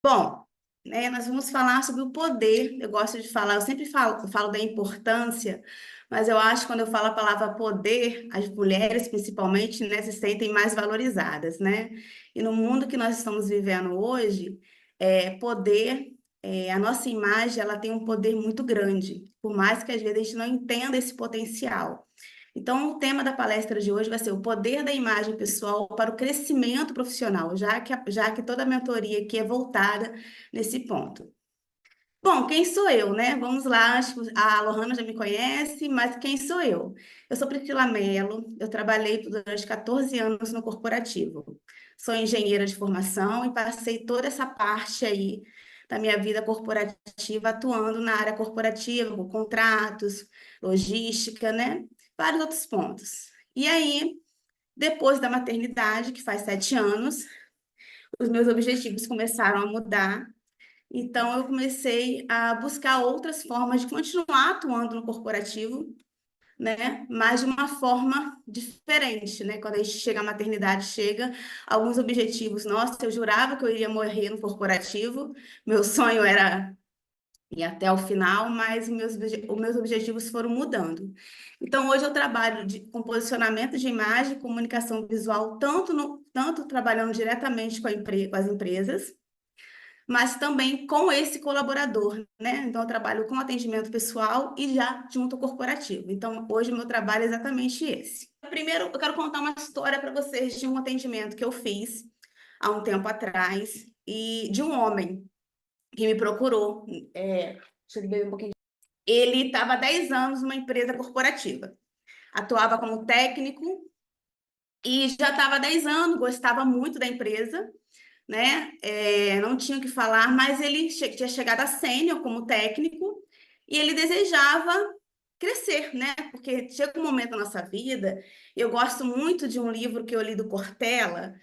Bom, nós vamos falar sobre o poder. Eu gosto de falar, eu falo da importância, mas eu acho que quando eu falo a palavra poder, as mulheres principalmente, né, se sentem mais valorizadas, né? E no mundo que nós estamos vivendo hoje, poder, a nossa imagem, ela tem um poder muito grande, por mais que às vezes a gente não entenda esse potencial. Então, o tema da palestra de hoje vai ser o poder da imagem pessoal para o crescimento profissional, já que toda a mentoria aqui é voltada nesse ponto. Bom, quem sou eu, né? Vamos lá, acho que a Lohana já me conhece, mas quem sou eu? Eu sou Priscila Mello, eu trabalhei durante 14 anos no corporativo. Sou engenheira de formação e passei toda essa parte aí da minha vida corporativa atuando na área corporativa, com contratos, logística, né? Vários outros pontos. E aí, depois da maternidade, que faz 7 anos, os meus objetivos começaram a mudar, então, eu comecei a buscar outras formas de continuar atuando no corporativo, né? Mas de uma forma diferente, né? Quando a gente chega à maternidade, chega alguns objetivos. Nossa, eu jurava que eu iria morrer no corporativo. Meu sonho era ir até o final, mas os meus objetivos foram mudando. Então, hoje eu trabalho com posicionamento de imagem e comunicação visual, tanto trabalhando diretamente com as empresas, mas também com esse colaborador, né? Então, eu trabalho com atendimento pessoal e já junto ao corporativo. Então, hoje o meu trabalho é exatamente esse. Primeiro, eu quero contar uma história para vocês de um atendimento que eu fiz há um tempo atrás e de um homem que me procurou. Deixa eu beber um pouquinho. Ele estava há 10 anos numa empresa corporativa, atuava como técnico e já estava há 10 anos, gostava muito da empresa, né? Não tinha o que falar, mas ele tinha chegado a sênior como técnico e ele desejava crescer, né? Porque chega um momento na nossa vida, eu gosto muito de um livro que eu li do Cortella,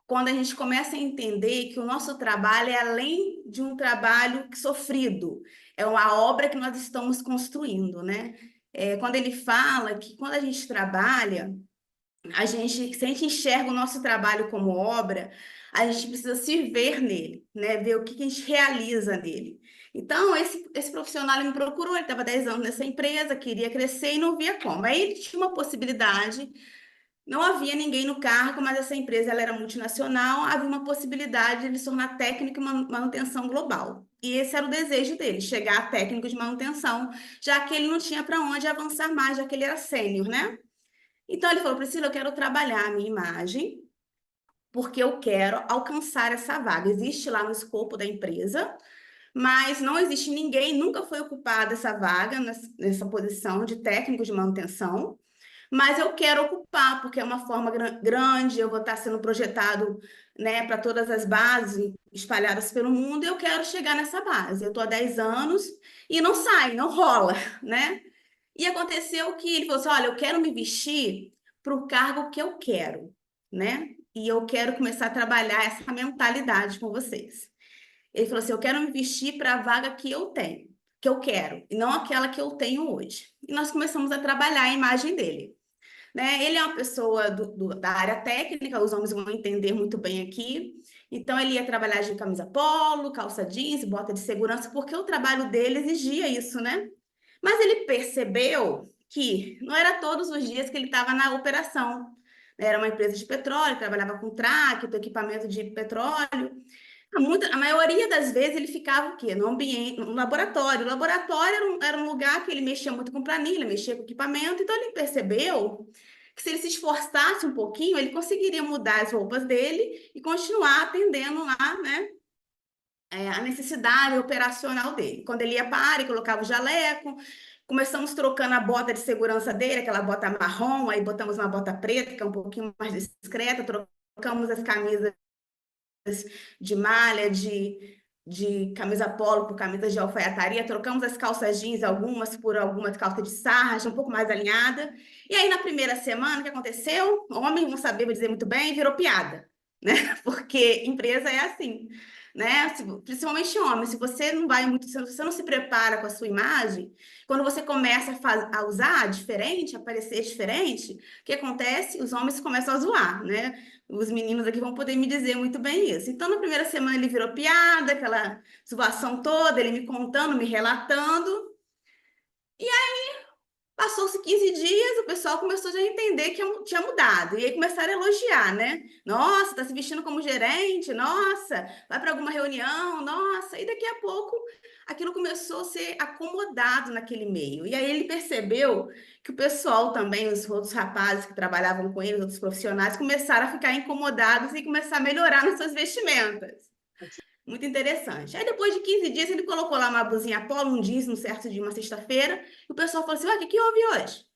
quando a gente começa a entender que o nosso trabalho é além de um trabalho sofrido, é uma obra que nós estamos construindo, né? Quando ele fala que quando a gente trabalha, se a gente enxerga o nosso trabalho como obra, a gente precisa se ver nele, né? Ver o que que a gente realiza nele. Então, esse profissional me procurou, ele estava 10 anos nessa empresa, queria crescer e não via como. Aí ele tinha uma possibilidade, não havia ninguém no cargo, mas essa empresa ela era multinacional, havia uma possibilidade de ele se tornar técnico em manutenção global. E esse era o desejo dele, chegar a técnico de manutenção, já que ele não tinha para onde avançar mais, já que ele era sênior, né? Então ele falou, Priscila, eu quero trabalhar a minha imagem, porque eu quero alcançar essa vaga. Existe lá no escopo da empresa, mas não existe ninguém, nunca foi ocupada essa vaga, nessa posição de técnico de manutenção, mas eu quero ocupar, porque é uma forma grande, eu vou estar sendo projetado, né, para todas as bases espalhadas pelo mundo, e eu quero chegar nessa base. Eu estou há 10 anos e não sai, não rola, né? E aconteceu que ele falou assim: olha, eu quero me vestir para o cargo que eu quero, né? E eu quero começar a trabalhar essa mentalidade com vocês. Ele falou assim: eu quero me vestir para a vaga que eu tenho, que eu quero, e não aquela que eu tenho hoje. E nós começamos a trabalhar a imagem dele, né? Ele é uma pessoa da área técnica, os homens vão entender muito bem aqui. Então, ele ia trabalhar de camisa polo, calça jeans, bota de segurança, porque o trabalho dele exigia isso, né? Mas ele percebeu que não era todos os dias que ele estava na operação. Era uma empresa de petróleo, trabalhava com traque, com equipamento de petróleo. A maioria das vezes ele ficava o quê? No ambiente, no laboratório. O laboratório era um lugar que ele mexia muito com planilha, mexia com equipamento, então ele percebeu que se ele se esforçasse um pouquinho, ele conseguiria mudar as roupas dele e continuar atendendo lá, né, a necessidade operacional dele. Quando ele ia para a área, colocava o jaleco, começamos trocando a bota de segurança dele, aquela bota marrom, aí botamos uma bota preta, que é um pouquinho mais discreta, trocamos as camisas de malha, de camisa polo por camisa de alfaiataria, trocamos as calças jeans, algumas por algumas calças de sarja, um pouco mais alinhada. E aí, na primeira semana, o que aconteceu? O homem, não sabia dizer muito bem, virou piada, né? Porque empresa é assim. né? Principalmente homem, se você não vai muito, se você não se prepara com a sua imagem, quando você começa a usar diferente, a parecer diferente, o que acontece? Os homens começam a zoar, né? Os meninos aqui vão poder me dizer muito bem isso. Então, na primeira semana ele virou piada, aquela zoação toda, ele me contando, me relatando. Passou-se 15 dias, o pessoal começou já a entender que tinha mudado. E aí começaram a elogiar, né? Nossa, tá se vestindo como gerente, nossa, vai para alguma reunião, nossa. E daqui a pouco aquilo começou a ser acomodado naquele meio. E aí ele percebeu que o pessoal também, os outros rapazes que trabalhavam com ele, os outros profissionais, começaram a ficar incomodados e começar a melhorar nas suas vestimentas. Muito interessante. Aí, depois de 15 dias, ele colocou lá uma blusinha polo, um jeans, num certo dia, uma sexta-feira, e o pessoal falou assim: Ué, o que que houve hoje?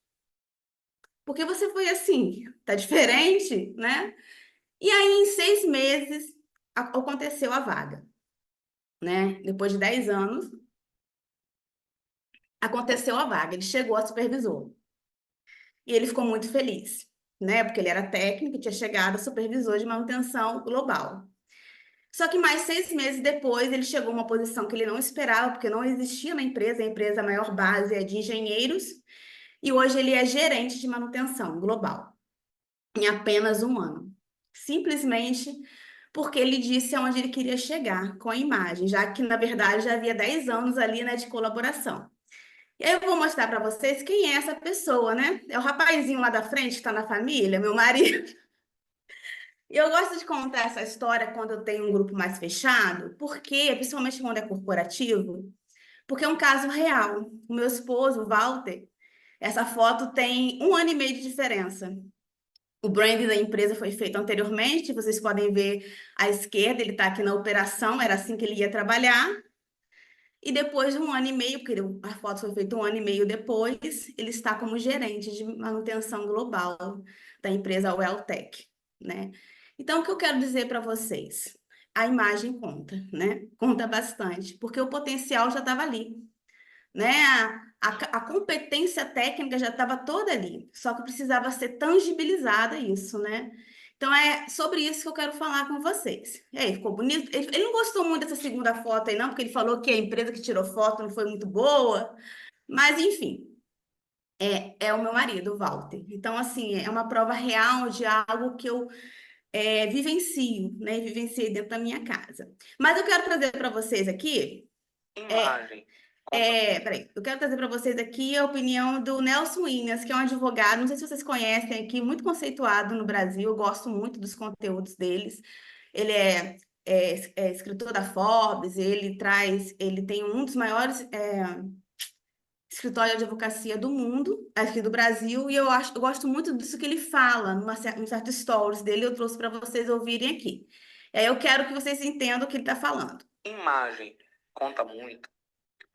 Por que você foi assim? Tá diferente, né? E aí, em 6 meses, aconteceu a vaga, né? Depois de 10 anos, aconteceu a vaga. Ele chegou a supervisor. E ele ficou muito feliz, né? Porque ele era técnico, tinha chegado a supervisor de manutenção global. Só que mais 6 meses depois, ele chegou a uma posição que ele não esperava, porque não existia na empresa, a empresa, a maior base é de engenheiros, e hoje ele é gerente de manutenção global, em apenas um ano. Simplesmente porque ele disse aonde ele queria chegar com a imagem, já que, na verdade, já havia 10 anos ali, né, de colaboração. E aí eu vou mostrar para vocês quem é essa pessoa, né? É o rapazinho lá da frente que está na família, meu marido. E eu gosto de contar essa história quando eu tenho um grupo mais fechado, porque, principalmente quando é corporativo, porque é um caso real. O meu esposo, o Walter, essa foto tem 1 ano e meio de diferença. O branding da empresa foi feito anteriormente, vocês podem ver à esquerda, ele está aqui na operação, era assim que ele ia trabalhar. E depois de 1 ano e meio, porque a foto foi feita 1 ano e meio depois, ele está como gerente de manutenção global da empresa Welltec, né? Então, o que eu quero dizer para vocês? A imagem conta, né? Conta bastante, porque o potencial já estava ali, né? A competência técnica já estava toda ali, só que precisava ser tangibilizada isso, né? Então é sobre isso que eu quero falar com vocês. E aí, ficou bonito? Ele não gostou muito dessa segunda foto aí, não, porque ele falou que a empresa que tirou foto não foi muito boa, mas enfim, é o meu marido, o Walter. Então, assim, é uma prova real de algo que eu vivencio, né? Vivenciei dentro da minha casa. Mas eu quero trazer para vocês aqui. Imagem. Peraí, eu quero trazer para vocês aqui a opinião do Nelson Williams, que é um advogado, não sei se vocês conhecem aqui, muito conceituado no Brasil, eu gosto muito dos conteúdos deles. Ele é escritor da Forbes, ele tem um dos maiores escritórios de advocacia do mundo, aqui do Brasil, e eu gosto muito disso que ele fala, num certo stories dele, eu trouxe para vocês ouvirem aqui. Eu quero que vocês entendam o que ele está falando. Imagem conta muito.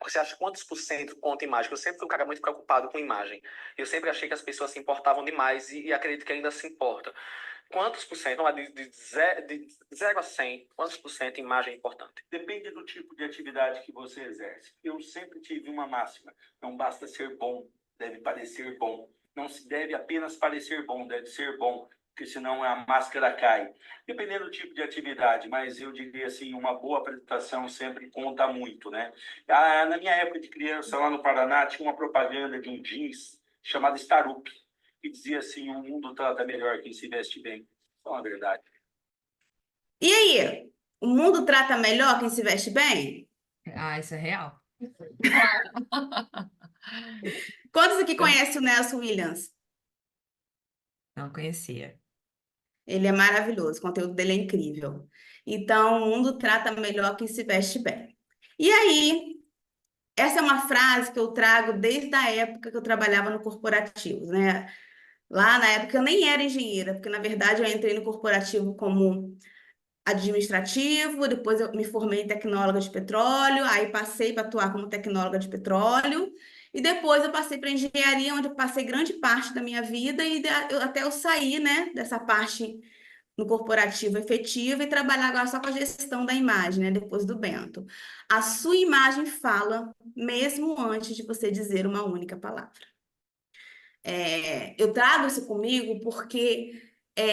Você acha quantos por cento conta imagem? Eu sempre fui um cara muito preocupado com imagem. Eu sempre achei que as pessoas se importavam demais e acredito que ainda se importa. Quantos por cento, vamos lá, de 0 a 100, quantos por cento imagem é importante? Depende do tipo de atividade que você exerce. Eu sempre tive uma máxima: não basta ser bom, deve parecer bom. Não se deve apenas parecer bom, deve ser bom, porque senão a máscara cai. Dependendo do tipo de atividade, mas eu diria assim, uma boa apresentação sempre conta muito, né? Na minha época de criança, lá no Paraná, tinha uma propaganda de um jeans chamado Starup, que dizia assim: o mundo trata melhor quem se veste bem. Isso é uma verdade. E aí, o mundo trata melhor quem se veste bem? Ah, isso é real. Quantos aqui conhecem o Nelson Williams? Não conhecia. Ele é maravilhoso, o conteúdo dele é incrível. Então, o mundo trata melhor quem se veste bem. E aí, essa é uma frase que eu trago desde a época que eu trabalhava no corporativo, né? Lá na época eu nem era engenheira, porque na verdade eu entrei no corporativo como administrativo, depois eu me formei em tecnóloga de petróleo, aí passei para atuar como tecnóloga de petróleo, e depois eu passei para engenharia, onde eu passei grande parte da minha vida, e até eu sair, né, dessa parte no corporativo efetivo e trabalhar agora só com a gestão da imagem, né, depois do Bento. A sua imagem fala mesmo antes de você dizer uma única palavra. Eu trago isso comigo porque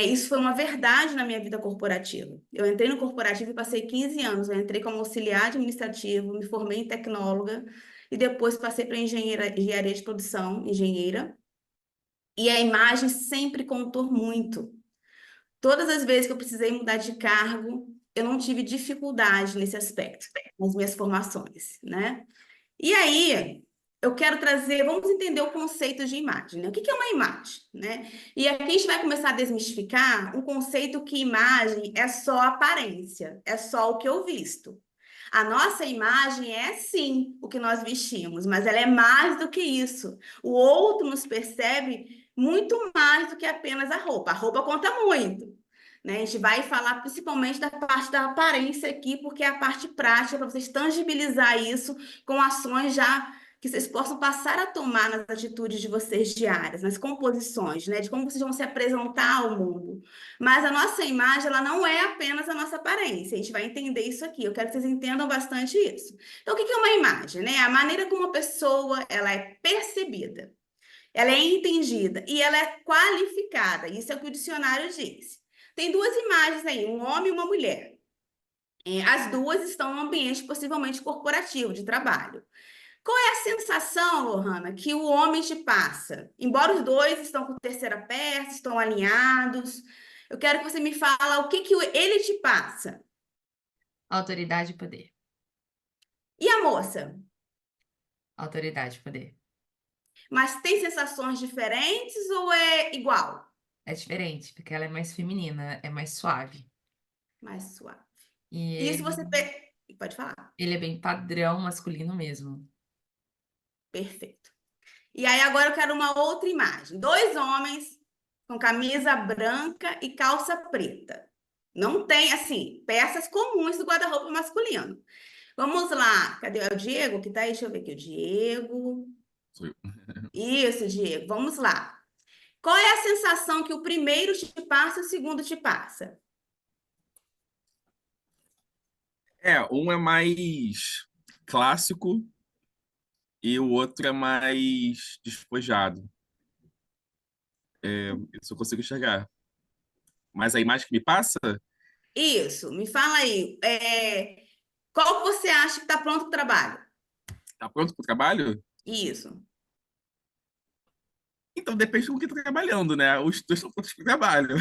isso foi uma verdade na minha vida corporativa. Eu entrei no corporativo e passei 15 anos. Eu entrei como auxiliar administrativo, me formei em tecnóloga e depois passei para engenharia de produção, engenheira. E a imagem sempre contou muito. Todas as vezes que eu precisei mudar de cargo, eu não tive dificuldade nesse aspecto, nas minhas formações, né? E aí, eu quero trazer, vamos entender o conceito de imagem, né? O que que é uma imagem, né? E aqui a gente vai começar a desmistificar um conceito que imagem é só aparência, é só o que eu visto. A nossa imagem é sim o que nós vestimos, mas ela é mais do que isso. O outro nos percebe muito mais do que apenas a roupa. A roupa conta muito, né? A gente vai falar principalmente da parte da aparência aqui, porque é a parte prática para vocês tangibilizar isso com ações já que vocês possam passar a tomar nas atitudes de vocês diárias, nas composições, né? De como vocês vão se apresentar ao mundo. Mas a nossa imagem, ela não é apenas a nossa aparência. A gente vai entender isso aqui. Eu quero que vocês entendam bastante isso. Então, o que que é uma imagem, né? A maneira como uma pessoa, ela é percebida, ela é entendida e ela é qualificada. Isso é o que o dicionário diz. Tem duas imagens aí, um homem e uma mulher. As duas estão no ambiente possivelmente corporativo, de trabalho. Qual é a sensação, Lohana, que o homem te passa? Embora os dois estão com terceira peça, estão alinhados, eu quero que você me fale o que que ele te passa. Autoridade e poder. E a moça? Autoridade e poder. Mas tem sensações diferentes ou é igual? É diferente, porque ela é mais feminina, é mais suave. Mais suave. E Isso você... Pode falar. ele é bem padrão masculino mesmo. Perfeito. E aí agora eu quero uma outra imagem. Dois homens com camisa branca e calça preta. Não tem, assim, peças comuns do guarda-roupa masculino. Vamos lá. Cadê o Diego que tá aí? Deixa eu ver aqui. O Diego. Sou eu. Isso, Diego. Vamos lá. Qual é a sensação que o primeiro te passa e o segundo te passa? Um é mais clássico e o outro é mais despojado. Isso eu consigo enxergar. Mas a imagem que me passa, Isso, me fala aí. Qual que você acha que está pronto para o trabalho? tá pronto para o trabalho? Isso. Então depende do que tá trabalhando, né? Os dois estão prontos para o trabalho.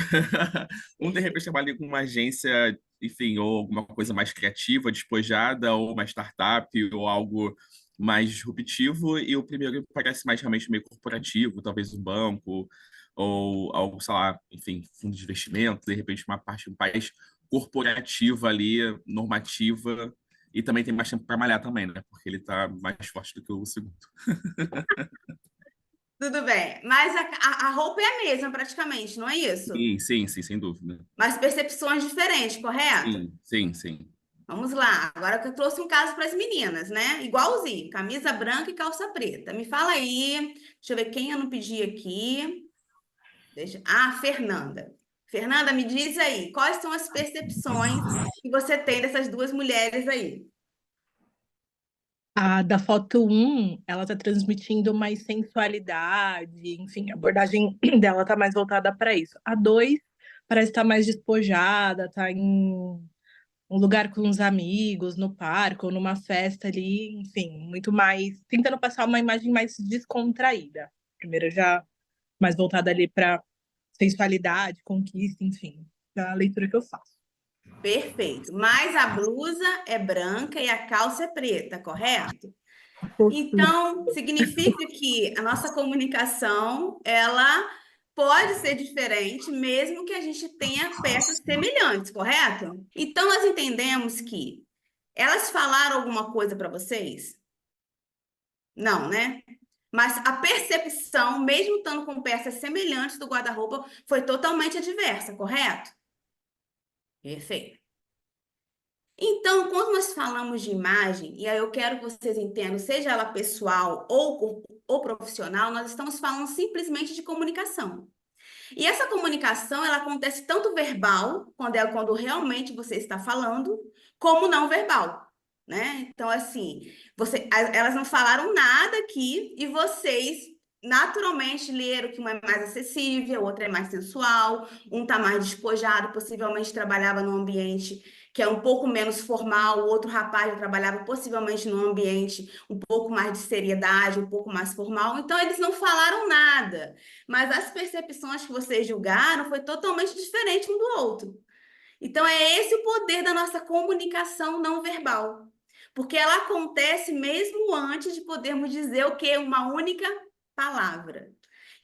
Um, de repente, trabalha com uma agência, enfim, ou alguma coisa mais criativa, despojada, ou uma startup, ou algo mais disruptivo, e o primeiro parece mais realmente meio corporativo, talvez um banco, ou algo, sei lá, enfim, fundo de investimento, de repente uma parte mais corporativa ali, normativa, e também tem mais tempo para malhar também, né? Porque ele tá mais forte do que o segundo. Tudo bem. Mas a roupa é a mesma, praticamente, não é isso? Sim, sim, sim, sem dúvida. Mas percepções diferentes, correto? Sim, sim, sim. Vamos lá. Agora que eu trouxe um caso para as meninas, né? Igualzinho, camisa branca e calça preta. Me fala aí. Deixa eu ver quem eu não pedi aqui. Fernanda. Fernanda, me diz aí, quais são as percepções que você tem dessas duas mulheres aí? A da foto um, ela tá transmitindo mais sensualidade, enfim, a abordagem dela tá mais voltada para isso. A 2 parece estar mais despojada, tá em um lugar com os amigos, no parque ou numa festa ali, enfim, muito mais tentando passar uma imagem mais descontraída. Primeiro já mais voltada ali para sensualidade, conquista, enfim, da leitura que eu faço. Perfeito. Mas a blusa é branca e a calça é preta, correto? Então, significa que a nossa comunicação, ela pode ser diferente, mesmo que a gente tenha peças semelhantes, correto? Então, nós entendemos que elas falaram alguma coisa para vocês? Não, né? Mas a percepção, mesmo estando com peças semelhantes do guarda-roupa, foi totalmente adversa, correto? Perfeito. Então, quando nós falamos de imagem, e aí eu quero que vocês entendam, seja ela pessoal ou profissional, nós estamos falando simplesmente de comunicação. E essa comunicação, ela acontece tanto verbal, quando realmente você está falando, como não verbal, né? Então, assim, elas não falaram nada aqui e vocês naturalmente ler o que um é mais acessível, o outro é mais sensual, um está mais despojado, possivelmente trabalhava num ambiente que é um pouco menos formal, o outro rapaz já trabalhava possivelmente num ambiente um pouco mais de seriedade, um pouco mais formal. Então, eles não falaram nada, mas as percepções que vocês julgaram foi totalmente diferente um do outro. Então, é esse o poder da nossa comunicação não verbal, porque ela acontece mesmo antes de podermos dizer o que? Uma única palavra.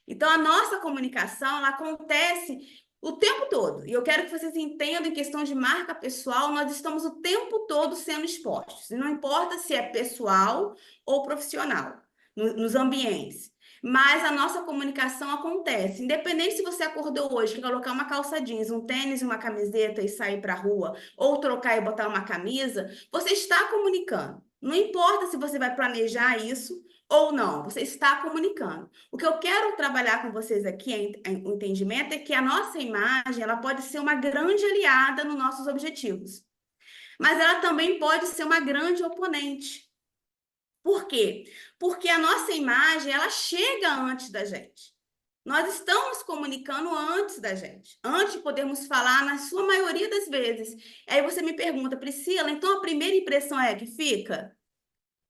Então, a nossa comunicação, ela acontece o tempo todo. E eu quero que vocês entendam, em questão de marca pessoal, nós estamos o tempo todo sendo expostos. E não importa se é pessoal ou profissional, nos ambientes. Mas a nossa comunicação acontece. Independente se você acordou hoje, quer colocar uma calça jeans, um tênis e uma camiseta e sair para a rua, ou trocar e botar uma camisa, você está comunicando. Não importa se você vai planejar isso ou não, você está comunicando. O que eu quero trabalhar com vocês aqui, o entendimento, é que a nossa imagem ela pode ser uma grande aliada nos nossos objetivos, mas ela também pode ser uma grande oponente. Por quê? Porque a nossa imagem, ela chega antes da gente. Nós estamos comunicando antes da gente, antes de podermos falar, na sua maioria das vezes. Aí você me pergunta, Priscila, então a primeira impressão é a que fica?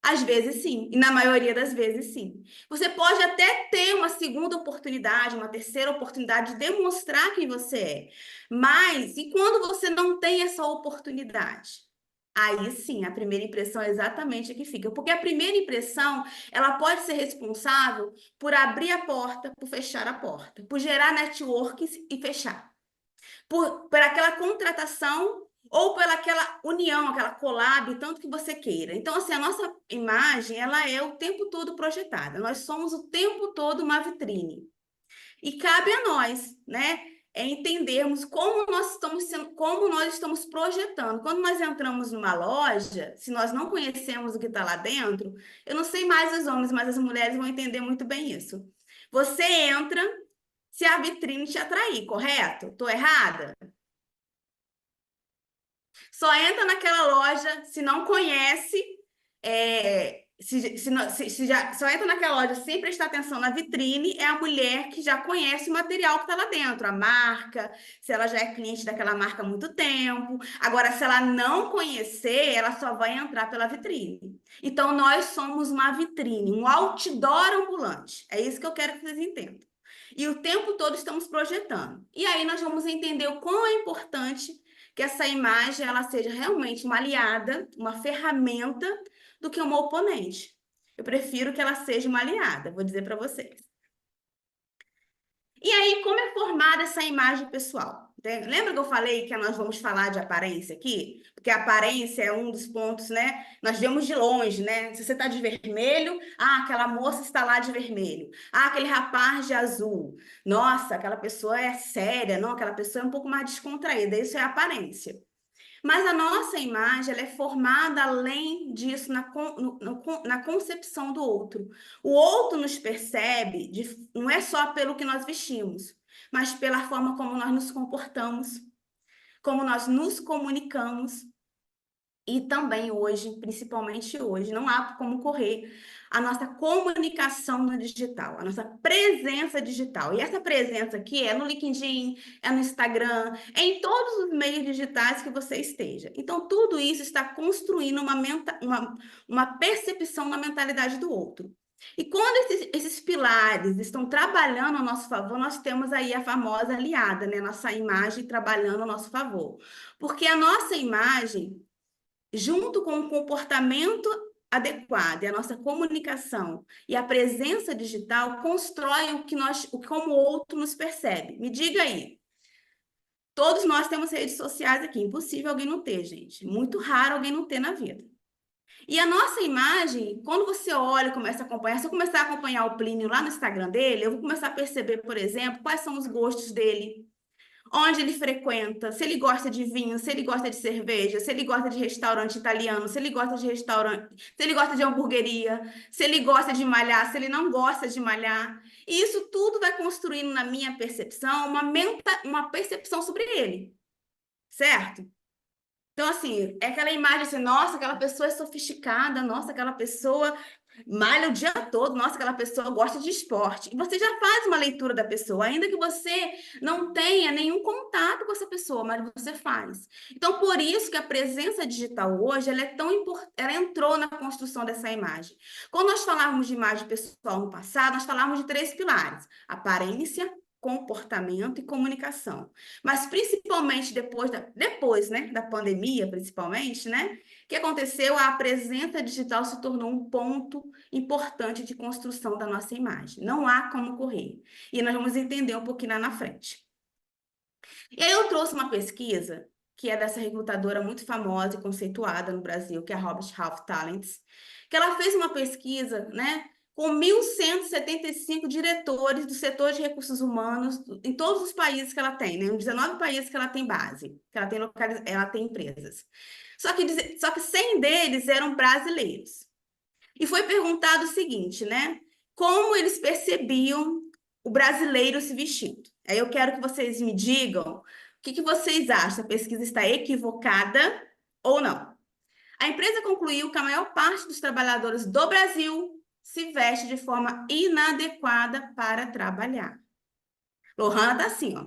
Às vezes, sim. E na maioria das vezes, sim. Você pode até ter uma segunda oportunidade, uma terceira oportunidade de demonstrar quem você é. Mas, e quando você não tem essa oportunidade? Aí, sim, a primeira impressão é exatamente a que fica. Porque a primeira impressão, ela pode ser responsável por abrir a porta, por fechar a porta, por gerar networking e fechar. Por aquela contratação ou pela aquela união, aquela collab, tanto que você queira. Então, assim, a nossa imagem, ela é o tempo todo projetada. Nós somos o tempo todo uma vitrine. E cabe a nós, né, entendermos como nós estamos sendo, como nós estamos projetando. Quando nós entramos numa loja, se nós não conhecemos o que está lá dentro, eu não sei mais os homens, mas as mulheres vão entender muito bem isso. Você entra se a vitrine te atrair, correto? Estou errada? Só entra naquela loja se não conhece, só entra naquela loja sem prestar atenção na vitrine, é a mulher que já conhece o material que está lá dentro, a marca, se ela já é cliente daquela marca há muito tempo. Agora, se ela não conhecer, ela só vai entrar pela vitrine. Então, nós somos uma vitrine, um outdoor ambulante. É isso que eu quero que vocês entendam. E o tempo todo estamos projetando. E aí nós vamos entender o quão é importante que essa imagem ela seja realmente uma aliada, uma ferramenta, do que uma oponente. Eu prefiro que ela seja uma aliada, vou dizer para vocês. E aí, como é formada essa imagem pessoal? Lembra que eu falei que nós vamos falar de aparência aqui? Porque a aparência é um dos pontos, né? Nós vemos de longe, né? Se você está de vermelho, aquela moça está lá de vermelho. Aquele rapaz de azul. Nossa, aquela pessoa é séria. Não, aquela pessoa é um pouco mais descontraída. Isso é aparência. Mas a nossa imagem ela é formada além disso na concepção do outro. O outro nos percebe, não é só pelo que nós vestimos, mas pela forma como nós nos comportamos, como nós nos comunicamos. E também hoje, principalmente hoje, não há como correr a nossa comunicação no digital, a nossa presença digital. E essa presença aqui é no LinkedIn, é no Instagram, é em todos os meios digitais que você esteja. Então, tudo isso está construindo uma percepção na mentalidade do outro. E quando esses pilares estão trabalhando a nosso favor, nós temos aí a famosa aliada, né? Nossa imagem trabalhando a nosso favor. Porque a nossa imagem junto com o comportamento adequado e a nossa comunicação e a presença digital constrói como o outro nos percebe. Me diga aí. Todos nós temos redes sociais aqui. Impossível alguém não ter, gente. Muito raro alguém não ter na vida. E a nossa imagem, quando você olha e começa a acompanhar, se eu começar a acompanhar o Plínio lá no Instagram dele, eu vou começar a perceber, por exemplo, quais são os gostos dele, onde ele frequenta, se ele gosta de vinho, se ele gosta de cerveja, se ele gosta de restaurante italiano, se ele gosta de restaurante, se ele gosta de hamburgueria, se ele gosta de malhar, se ele não gosta de malhar. E isso tudo vai construindo na minha percepção uma percepção sobre ele, certo? Então, assim, é aquela imagem assim, nossa, aquela pessoa é sofisticada, nossa, aquela pessoa malha o dia todo, nossa, aquela pessoa gosta de esporte. E você já faz uma leitura da pessoa, ainda que você não tenha nenhum contato com essa pessoa, mas você faz. Então, por isso que a presença digital hoje, ela é tão importante, ela entrou na construção dessa imagem. Quando nós falávamos de imagem pessoal no passado, nós falávamos de três pilares: aparência, comportamento e comunicação. Mas principalmente depois, né, da pandemia, principalmente, né? O que aconteceu? A presença digital se tornou um ponto importante de construção da nossa imagem. Não há como correr. E nós vamos entender um pouquinho lá na frente. E aí eu trouxe uma pesquisa que é dessa recrutadora muito famosa e conceituada no Brasil, que é a Robert Half Talents, que ela fez uma pesquisa, né, com 1.175 diretores do setor de recursos humanos em todos os países que ela tem, né, em 19 países que ela tem base, que ela tem empresas. Só que 100 deles eram brasileiros. E foi perguntado o seguinte, né? Como eles percebiam o brasileiro se vestindo? Aí eu quero que vocês me digam o que vocês acham. A pesquisa está equivocada ou não? A empresa concluiu que a maior parte dos trabalhadores do Brasil se veste de forma inadequada para trabalhar. Lohana tá assim, ó.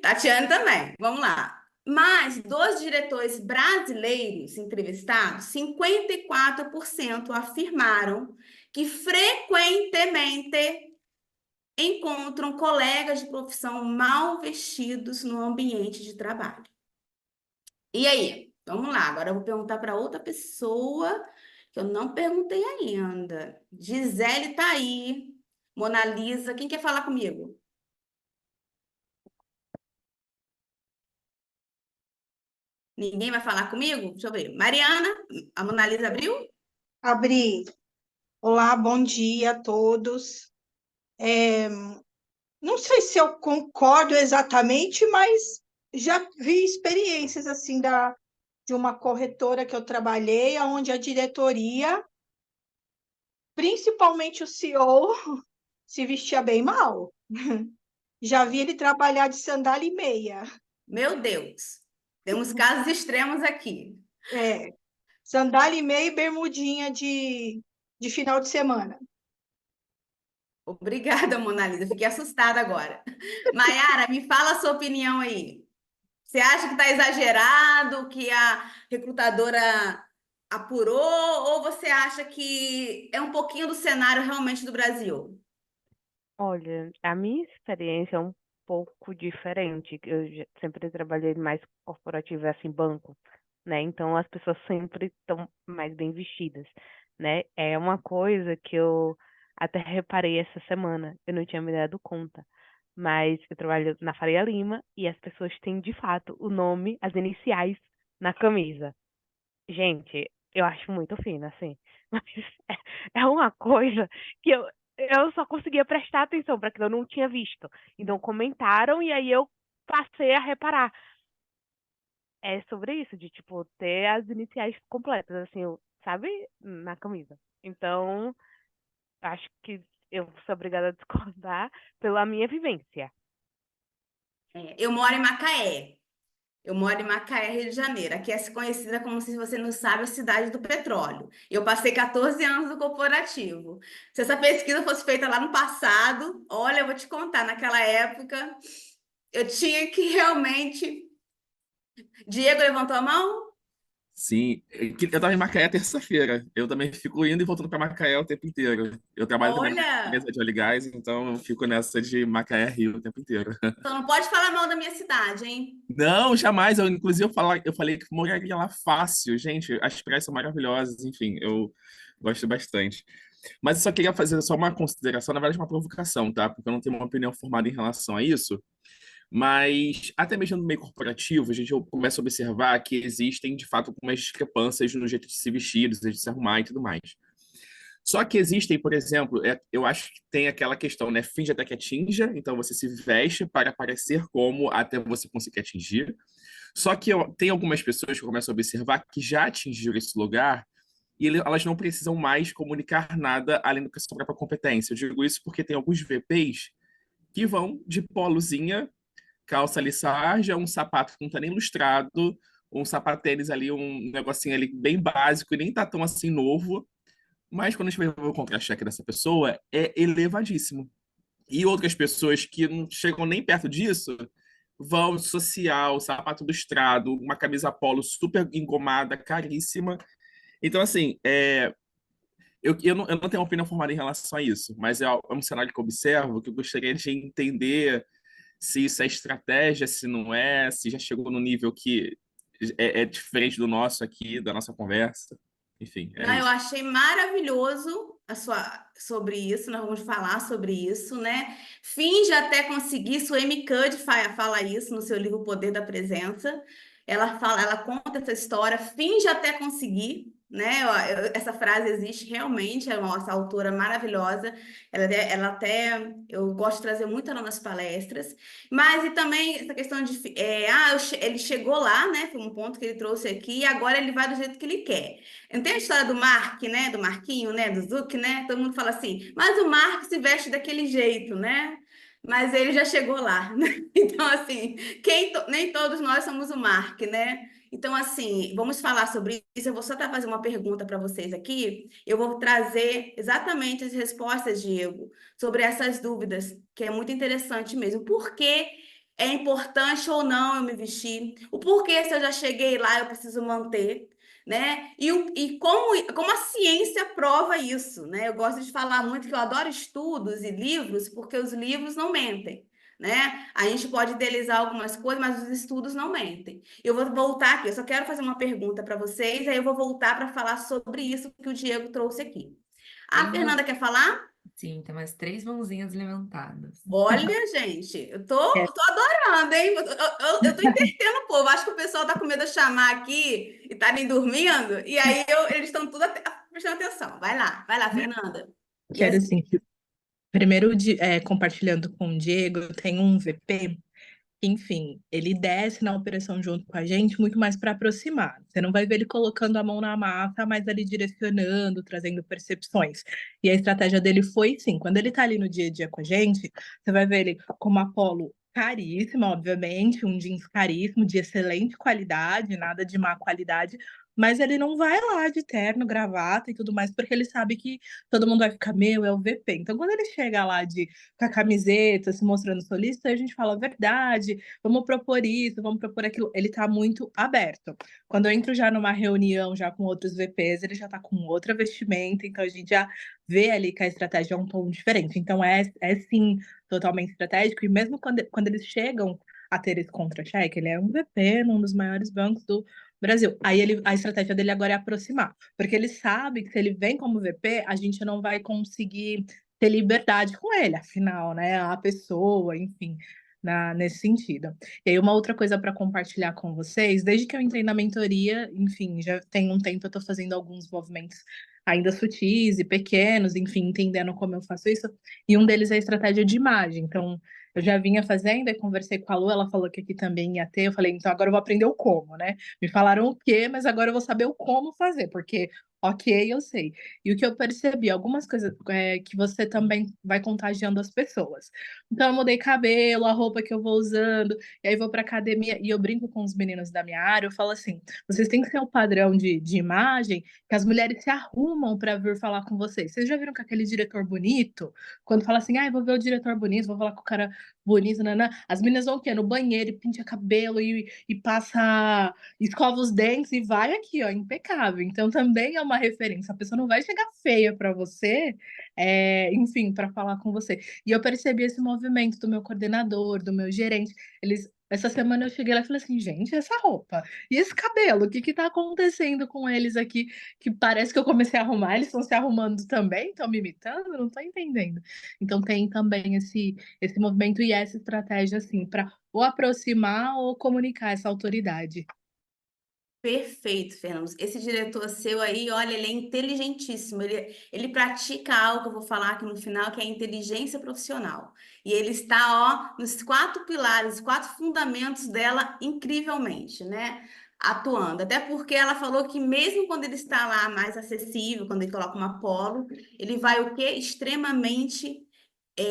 Tatiane também. Vamos lá. Mas dos diretores brasileiros entrevistados, 54% afirmaram que frequentemente encontram colegas de profissão mal vestidos no ambiente de trabalho. E aí? Vamos lá. Agora eu vou perguntar para outra pessoa que eu não perguntei ainda. Gisele tá aí. Mona Lisa, quem quer falar comigo? Ninguém vai falar comigo? Deixa eu ver. Mariana, a Mona Lisa abriu? Abri. Olá, bom dia a todos. Não sei se eu concordo exatamente, mas já vi experiências assim de uma corretora que eu trabalhei, onde a diretoria, principalmente o CEO, se vestia bem mal. Já vi ele trabalhar de sandália e meia. Meu Deus, temos casos extremos aqui. Sandália e meia e bermudinha de final de semana. Obrigada, Mona Lisa. Fiquei assustada agora. Maiara, me fala a sua opinião aí. Você acha que está exagerado, que a recrutadora apurou, ou você acha que é um pouquinho do cenário realmente do Brasil? Olha, a minha experiência é um pouco diferente. Eu sempre trabalhei mais corporativo, assim, banco, né? Então as pessoas sempre estão mais bem vestidas, né? É uma coisa que eu até reparei essa semana, eu não tinha me dado conta. Mas eu trabalho na Faria Lima e as pessoas têm de fato o nome, as iniciais na camisa. Gente, eu acho muito fino, assim. Mas é uma coisa que eu só conseguia prestar atenção para aquilo, eu não tinha visto. Então comentaram e aí eu passei a reparar. É sobre isso, de tipo, ter as iniciais completas, assim, sabe? Na camisa. Então, acho que eu sou obrigada a discordar pela minha vivência. Eu moro em Macaé. Eu moro em Macaé, Rio de Janeiro. Aqui é conhecida como, se você não sabe, a cidade do petróleo. Eu passei 14 anos no corporativo. Se essa pesquisa fosse feita lá no passado, olha, eu vou te contar, naquela época, eu tinha que realmente. Diego levantou a mão? Sim, eu tava em Macaé terça-feira. Eu também fico indo e voltando para Macaé o tempo inteiro. Eu trabalho também na Olha, empresa de óleo e gás, então eu fico nessa de Macaé Rio o tempo inteiro. então não pode falar mal da minha cidade, hein? Não, jamais. Inclusive, eu falei que moraria lá fácil. Gente, as praias são maravilhosas. Enfim, eu gosto bastante. Mas eu só queria fazer só uma consideração, na verdade, uma provocação, tá? Porque eu não tenho uma opinião formada em relação a isso. Mas até mesmo no meio corporativo, a gente começa a observar que existem, de fato, algumas discrepâncias no jeito de se vestir, no jeito de se arrumar e tudo mais. Só que existem, por exemplo, eu acho que tem aquela questão, né? Finge até que atinja, então você se veste para parecer como até você conseguir atingir. Só que tem algumas pessoas que eu começo a observar que já atingiram esse lugar e elas não precisam mais comunicar nada além do que a sua própria competência. Eu digo isso porque tem alguns VPs que vão de polozinha, calça ali sarja, um sapato que não tá nem lustrado, um sapatênis ali, um negocinho ali bem básico e nem tá tão assim novo. Mas quando a gente vai ver o contra-cheque dessa pessoa, é elevadíssimo. E outras pessoas que não chegam nem perto disso vão social, sapato lustrado, uma camisa polo super engomada, caríssima. Então, assim, eu não tenho uma opinião formada em relação a isso, mas é um cenário que eu observo que eu gostaria de entender se isso é estratégia, se não é, se já chegou no nível que é diferente do nosso aqui, da nossa conversa. Enfim, é Não, eu isso. achei maravilhoso sobre isso, nós vamos falar sobre isso, né? Finge até conseguir, Suemi Cud fala isso no seu livro O Poder da Presença. Ela conta essa história, finge até conseguir, né? Essa frase existe realmente, é uma essa autora maravilhosa. Eu gosto de trazer muito ela nas palestras. Mas e também essa questão de, ele chegou lá, né? Foi um ponto que ele trouxe aqui, e agora ele vai do jeito que ele quer. Não tem a história do Mark, né? Do Marquinho, né? Do Zuck, né? Todo mundo fala assim, mas o Mark se veste daquele jeito, né? Mas ele já chegou lá, né? Então, assim, nem todos nós somos o Mark, né? Então, assim, vamos falar sobre isso. Eu vou só fazer uma pergunta para vocês aqui. Eu vou trazer exatamente as respostas, Diego, sobre essas dúvidas, que é muito interessante mesmo. Por que é importante ou não eu me vestir? O porquê, se eu já cheguei lá, eu preciso manter, né? E como a ciência prova isso, né? Eu gosto de falar muito que eu adoro estudos e livros, porque os livros não mentem, né? A gente pode idealizar algumas coisas, mas os estudos não mentem. Eu vou voltar aqui, eu só quero fazer uma pergunta para vocês, aí eu vou voltar para falar sobre isso que o Diego trouxe aqui. A Tem uma... Fernanda quer falar? Sim, tem umas 3 mãozinhas levantadas. Olha, gente, eu tô adorando, hein? Eu tô entretendo o povo. Acho que o pessoal tá com medo de chamar aqui e tá nem dormindo. E aí eles estão tudo prestando atenção. Vai lá, Fernanda. E Quero, as... assim, primeiro, compartilhando com o Diego, tem um VP. Enfim, ele desce na operação junto com a gente muito mais para aproximar. Você não vai ver ele colocando a mão na massa, mas ali direcionando, trazendo percepções. E a estratégia dele foi sim, quando ele está ali no dia a dia com a gente, você vai ver ele com uma polo caríssima, obviamente, um jeans caríssimo, de excelente qualidade, nada de má qualidade, mas ele não vai lá de terno, gravata e tudo mais, porque ele sabe que todo mundo vai ficar, meu, é o VP. Então, quando ele chega lá com a camiseta, se mostrando solícito, aí a gente fala verdade, vamos propor isso, vamos propor aquilo. Ele tá muito aberto. Quando eu entro já numa reunião, já com outros VPs, ele já tá com outra vestimenta, então a gente já vê ali que a estratégia é um tom diferente. Então é sim totalmente estratégico, e mesmo quando eles chegam a ter esse contra-cheque, ele é um VP num dos maiores bancos do Brasil. Aí a estratégia dele agora é aproximar, porque ele sabe que se ele vem como VP, a gente não vai conseguir ter liberdade com ele, afinal, né? A pessoa, enfim, nesse sentido. E aí, uma outra coisa para compartilhar com vocês, desde que eu entrei na mentoria, enfim, já tem um tempo eu estou fazendo alguns movimentos ainda sutis e pequenos, enfim, entendendo como eu faço isso, e um deles é a estratégia de imagem. Então, eu já vinha fazendo, aí conversei com a Lu, ela falou que aqui também ia ter, eu falei, então agora eu vou aprender o como, né? Me falaram o quê, mas agora eu vou saber o como fazer, porque ok, eu sei. E o que eu percebi, algumas coisas que você também vai contagiando as pessoas. Então, eu mudei cabelo, a roupa que eu vou usando, e aí vou para academia, e eu brinco com os meninos da minha área, eu falo assim: vocês têm que ser o padrão de imagem que as mulheres se arrumam para vir falar com vocês. Vocês já viram que aquele diretor bonito, quando fala assim, ah, eu vou ver o diretor bonito, vou falar com o cara bonito, nanã, as meninas vão o quê? No banheiro, e pinta cabelo e passa, escova os dentes e vai aqui, ó, impecável. Então também é uma referência. A pessoa não vai chegar feia para você, enfim, para falar com você. E eu percebi esse movimento do meu coordenador, do meu gerente. Essa semana eu cheguei lá e falei assim, gente, essa roupa e esse cabelo, o que que tá acontecendo com eles aqui? Que parece que eu comecei a arrumar, eles estão se arrumando também, estão me imitando, não tô entendendo. Então tem também esse movimento e essa estratégia, assim, para ou aproximar ou comunicar essa autoridade. Perfeito, Fernando. Esse diretor seu aí, olha, ele é inteligentíssimo. Ele pratica algo que eu vou falar aqui no final, que é a inteligência profissional. E ele está, ó, nos 4 pilares, os 4 fundamentos dela, incrivelmente, né? Atuando. Até porque ela falou que mesmo quando ele está lá mais acessível, quando ele coloca uma polo, ele vai o quê? Extremamente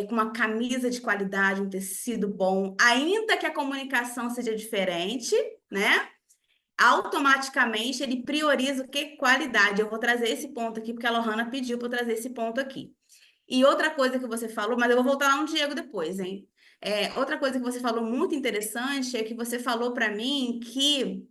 com uma camisa de qualidade, um tecido bom, ainda que a comunicação seja diferente, né? Automaticamente ele prioriza o que? Qualidade. Eu vou trazer esse ponto aqui, porque a Lohana pediu para eu trazer esse ponto aqui. E outra coisa que você falou, mas eu vou voltar lá no Diego depois, hein? Outra coisa que você falou muito interessante é que você falou para mim que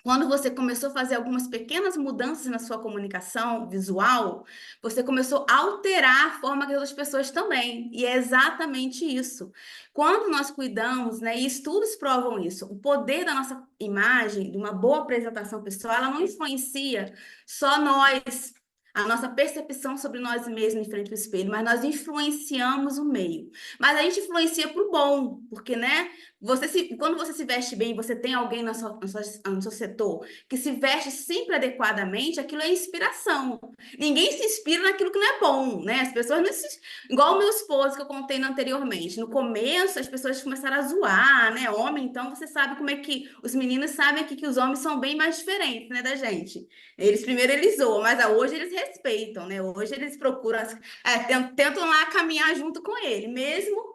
quando você começou a fazer algumas pequenas mudanças na sua comunicação visual, você começou a alterar a forma que as outras pessoas também. E é exatamente isso. Quando nós cuidamos, né, e estudos provam isso, o poder da nossa imagem, de uma boa apresentação pessoal, ela não influencia só nós, a nossa percepção sobre nós mesmos em frente ao espelho, mas nós influenciamos o meio. Mas a gente influencia para o bom, porque, né? Quando você se veste bem, você tem alguém no seu setor que se veste sempre adequadamente, aquilo é inspiração. Ninguém se inspira naquilo que não é bom, né? As pessoas não se... Igual o meu esposo que eu contei anteriormente. No começo, as pessoas começaram a zoar, né? Homem, então você sabe como é que... Os meninos sabem aqui que os homens são bem mais diferentes, né, da gente. Primeiro eles zoam, mas hoje eles respeitam, né? Hoje eles procuram... tentam lá caminhar junto com ele, mesmo...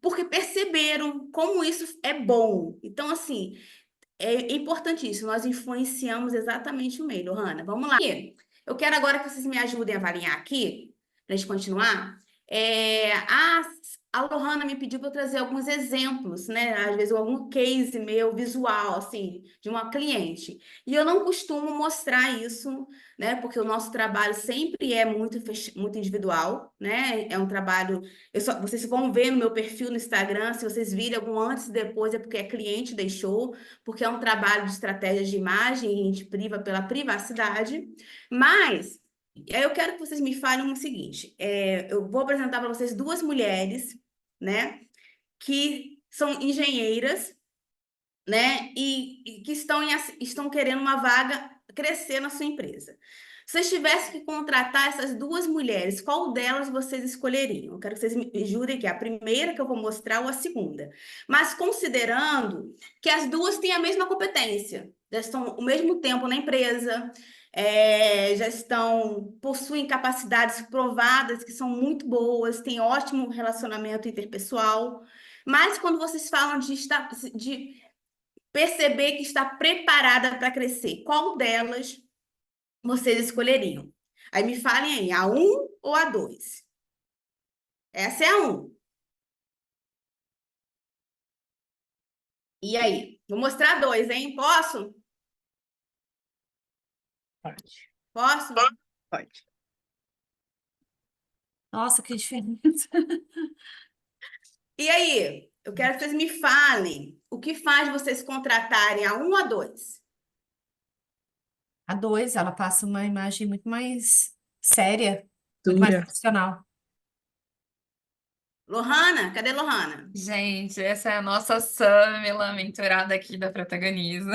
porque perceberam como isso é bom. Então, assim, é importantíssimo. Nós influenciamos exatamente o meio, Hanna. Vamos lá. Eu quero agora que vocês me ajudem a avaliar aqui, para a gente continuar. A Lohana me pediu para eu trazer alguns exemplos, né? Às vezes algum case meu visual, assim, de uma cliente. E eu não costumo mostrar isso, né? Porque o nosso trabalho sempre é muito individual, né? É um trabalho. Vocês vão ver no meu perfil no Instagram, se vocês virem algum antes e depois, é porque a cliente deixou, porque é um trabalho de estratégia de imagem, e a gente priva pela privacidade. Mas aí eu quero que vocês me falem o seguinte: eu vou apresentar para vocês duas mulheres, né, que são engenheiras, né, e que estão querendo uma vaga, crescer na sua empresa. Se vocês tivessem que contratar essas duas mulheres, qual delas vocês escolheriam? Eu quero que vocês me jurem que é a primeira que eu vou mostrar ou a segunda. Mas considerando que as duas têm a mesma competência, já estão ao mesmo tempo na empresa, possuem capacidades provadas que são muito boas, têm ótimo relacionamento interpessoal. Mas quando vocês falam de perceber que está preparada para crescer, qual delas vocês escolheriam? Aí me falem aí, a 1 ou a 2? Essa é a 1. E aí? Vou mostrar a 2, hein? Posso? Pode. Posso? Pode. Nossa, que diferença. E aí? Eu quero que vocês me falem o que faz vocês contratarem a 1 ou a 2? A 2, ela passa uma imagem muito mais séria, muito mais Dura. profissional. Lohana? Cadê Lohana? Gente, essa é a nossa Samila, mentorada aqui da Protagoniza.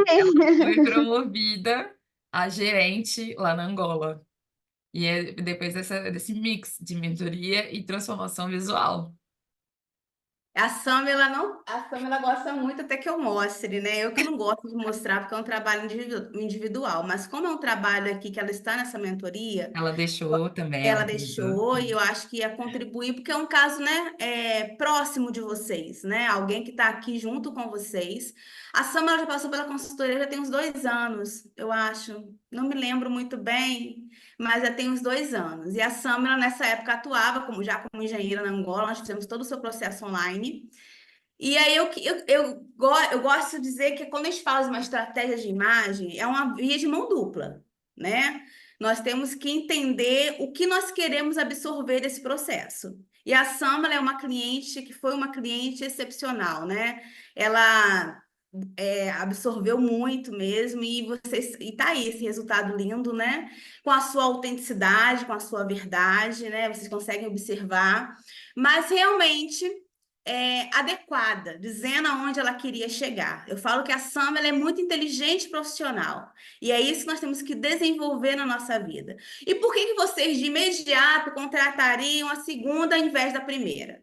Ela foi promovida a gerente lá na Angola. E é depois desse mix de mentoria e transformação visual. A Samela gosta muito até que eu mostre, né? Eu que não gosto de mostrar porque é um trabalho individual, mas como é um trabalho aqui que ela está nessa mentoria, Ela deixou também, ela autorizou. deixou e eu acho que ia contribuir, porque é um caso, né, próximo de vocês, né? Alguém que está aqui junto com vocês. A Samela já passou pela consultoria, já tem uns 2 anos, eu acho. Não me lembro muito bem, mas já tem uns 2 anos. E a Samela, nessa época, atuava como engenheira na Angola, nós fizemos todo o seu processo online. E aí eu gosto de dizer que quando a gente fala de uma estratégia de imagem, é uma via de mão dupla, né? Nós temos que entender o que nós queremos absorver desse processo. E a Samela é uma cliente que foi uma cliente excepcional, né? Ela absorveu muito mesmo e tá aí esse resultado lindo, né? Com a sua autenticidade, com a sua verdade, né? Vocês conseguem observar, mas realmente adequada, dizendo aonde ela queria chegar. Eu falo que a Sam ela é muito inteligente e profissional, e é isso que nós temos que desenvolver na nossa vida. E por que vocês de imediato contratariam a segunda ao invés da primeira?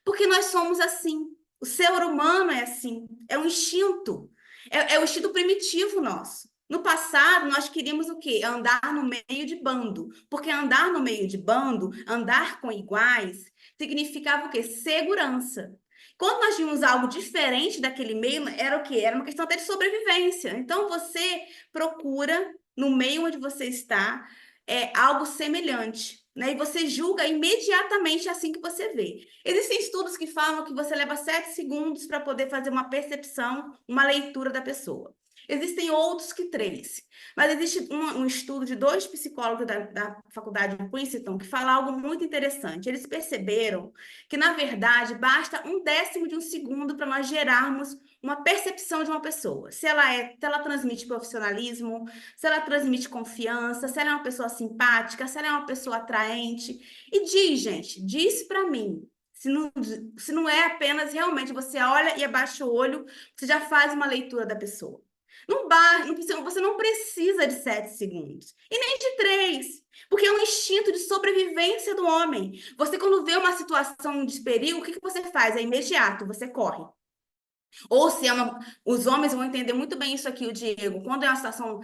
Porque nós somos assim. O ser humano é assim, é um instinto, é o instinto primitivo nosso. No passado, nós queríamos o quê? Andar no meio de bando. Porque andar no meio de bando, andar com iguais, significava o quê? Segurança. Quando nós vimos algo diferente daquele meio, era o quê? Era uma questão até de sobrevivência. Então, você procura, no meio onde você está, algo semelhante, né? E você julga imediatamente assim que você vê. Existem estudos que falam que você leva 7 segundos para poder fazer uma percepção, uma leitura da pessoa. Existem outros que 3. Mas existe um estudo de 2 psicólogos da faculdade de Princeton que fala algo muito interessante. Eles perceberam que, na verdade, basta 1/10 de um segundo para nós gerarmos uma percepção de uma pessoa. Se ela transmite profissionalismo, se ela transmite confiança, se ela é uma pessoa simpática, se ela é uma pessoa atraente. E diz, gente, diz para mim. Se não é apenas realmente você olha e abaixa o olho, você já faz uma leitura da pessoa. Você não precisa de 7 segundos. E nem de 3. Porque é um instinto de sobrevivência do homem. Você, quando vê uma situação de perigo, o que você faz? É imediato, você corre. Ou se os homens vão entender muito bem isso aqui, o Diego. Quando é uma situação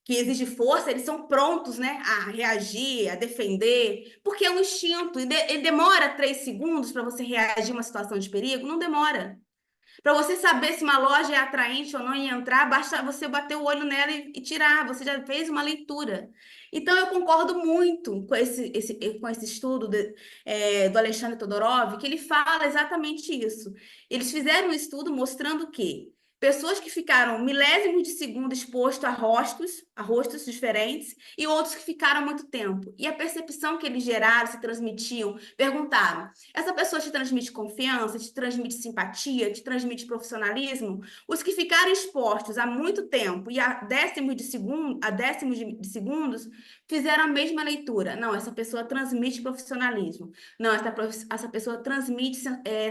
que exige força, eles são prontos, né, a reagir, a defender, porque é um instinto. Ele demora 3 segundos para você reagir a uma situação de perigo? Não demora. Para você saber se uma loja é atraente ou não e entrar, basta você bater o olho nela e tirar. Você já fez uma leitura. Então, eu concordo muito com esse estudo do Alexandre Todorov, que ele fala exatamente isso. Eles fizeram um estudo mostrando que pessoas que ficaram milésimos de segundo expostos a rostos diferentes, e outros que ficaram muito tempo. E a percepção que eles geraram, se transmitiam, perguntaram: essa pessoa te transmite confiança, te transmite simpatia, te transmite profissionalismo? Os que ficaram expostos há muito tempo e a décimos de segundos fizeram a mesma leitura. Não, essa pessoa transmite profissionalismo. Não, essa pessoa transmite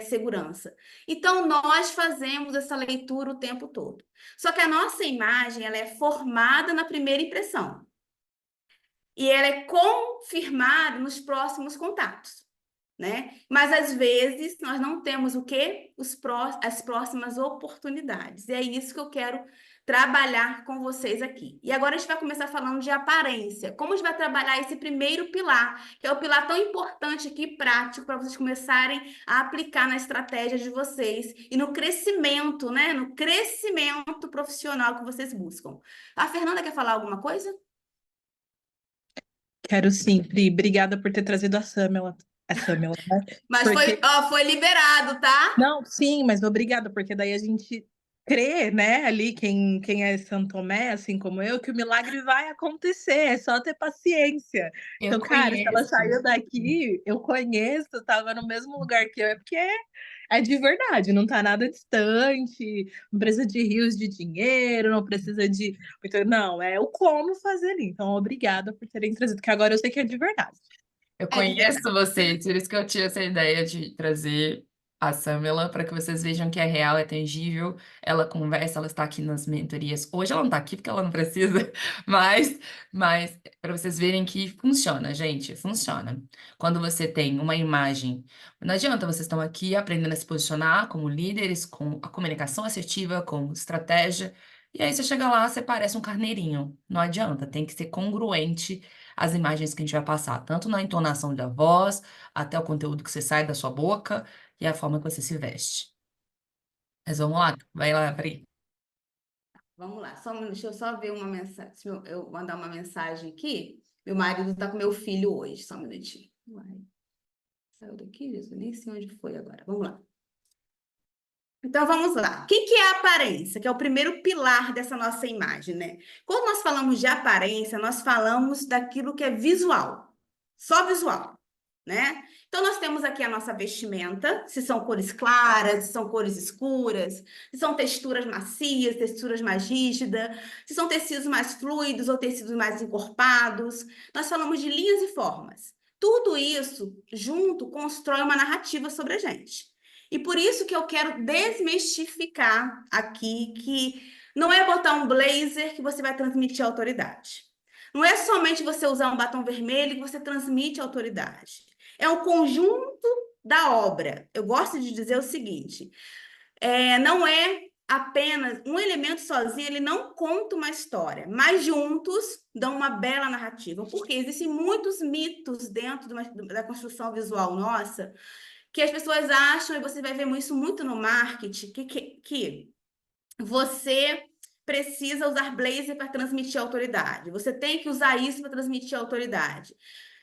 segurança. Então, nós fazemos essa leitura o tempo todo. Só que a nossa imagem, ela é formada na primeira impressão. E ela é confirmada nos próximos contatos, né? Mas, às vezes, nós não temos o quê? As próximas oportunidades. E é isso que eu quero trabalhar com vocês aqui. E agora a gente vai começar falando de aparência. Como a gente vai trabalhar esse primeiro pilar, que é o pilar tão importante aqui, prático, para vocês começarem a aplicar na estratégia de vocês e no crescimento, né? No crescimento profissional que vocês buscam. A Fernanda quer falar alguma coisa? Quero sim, Pri. Obrigada por ter trazido a Samela. A Samela, né? Mas Porque... foi liberado, tá? Não, sim, mas obrigada, porque daí a gente crê, né, ali, quem é São Tomé, assim como eu, que o milagre vai acontecer, é só ter paciência. Eu Então, cara, se ela conheço. saiu daqui, eu conheço, estava no mesmo lugar que eu, é porque é de verdade, não tá nada distante, não precisa de rios de dinheiro, não precisa de... Não, é o como fazer ali. Então, obrigada por terem trazido, que agora eu sei que é de verdade. Eu É de conheço vocês, por isso que eu tive essa ideia de trazer a Samela para que vocês vejam que é real, é tangível. Ela conversa, ela está aqui nas mentorias. Hoje ela não está aqui porque ela não precisa, mas para vocês verem que funciona, gente, funciona. Quando você tem uma imagem, não adianta, vocês estão aqui aprendendo a se posicionar como líderes, com a comunicação assertiva, com estratégia, e aí você chega lá, você parece um carneirinho. Não adianta, tem que ser congruente as imagens que a gente vai passar, tanto na entonação da voz, até o conteúdo que você sai da sua boca e a forma que você se veste. Mas vamos lá, vai lá, Pri. Vamos lá, deixa eu só ver uma mensagem. Se eu mandar uma mensagem aqui. Meu marido está com meu filho hoje, só um minutinho. Uai, saiu daqui, Jesus, nem sei onde foi agora. Vamos lá. Então, vamos lá. O que é a aparência? Que é o primeiro pilar dessa nossa imagem, né? Quando nós falamos de aparência, nós falamos daquilo que é visual. Só visual, né? Então, nós temos aqui a nossa vestimenta, se são cores claras, se são cores escuras, se são texturas macias, texturas mais rígidas, se são tecidos mais fluidos ou tecidos mais encorpados. Nós falamos de linhas e formas. Tudo isso, junto, constrói uma narrativa sobre a gente. E por isso que eu quero desmistificar aqui que não é botar um blazer que você vai transmitir autoridade. Não é somente você usar um batom vermelho que você transmite autoridade. É um conjunto da obra. Eu gosto de dizer o seguinte, não é apenas um elemento sozinho, ele não conta uma história, mas juntos dão uma bela narrativa. Porque existem muitos mitos dentro da construção visual nossa que as pessoas acham, e você vai ver isso muito no marketing, que você precisa usar blazer para transmitir autoridade. Você tem que usar isso para transmitir autoridade.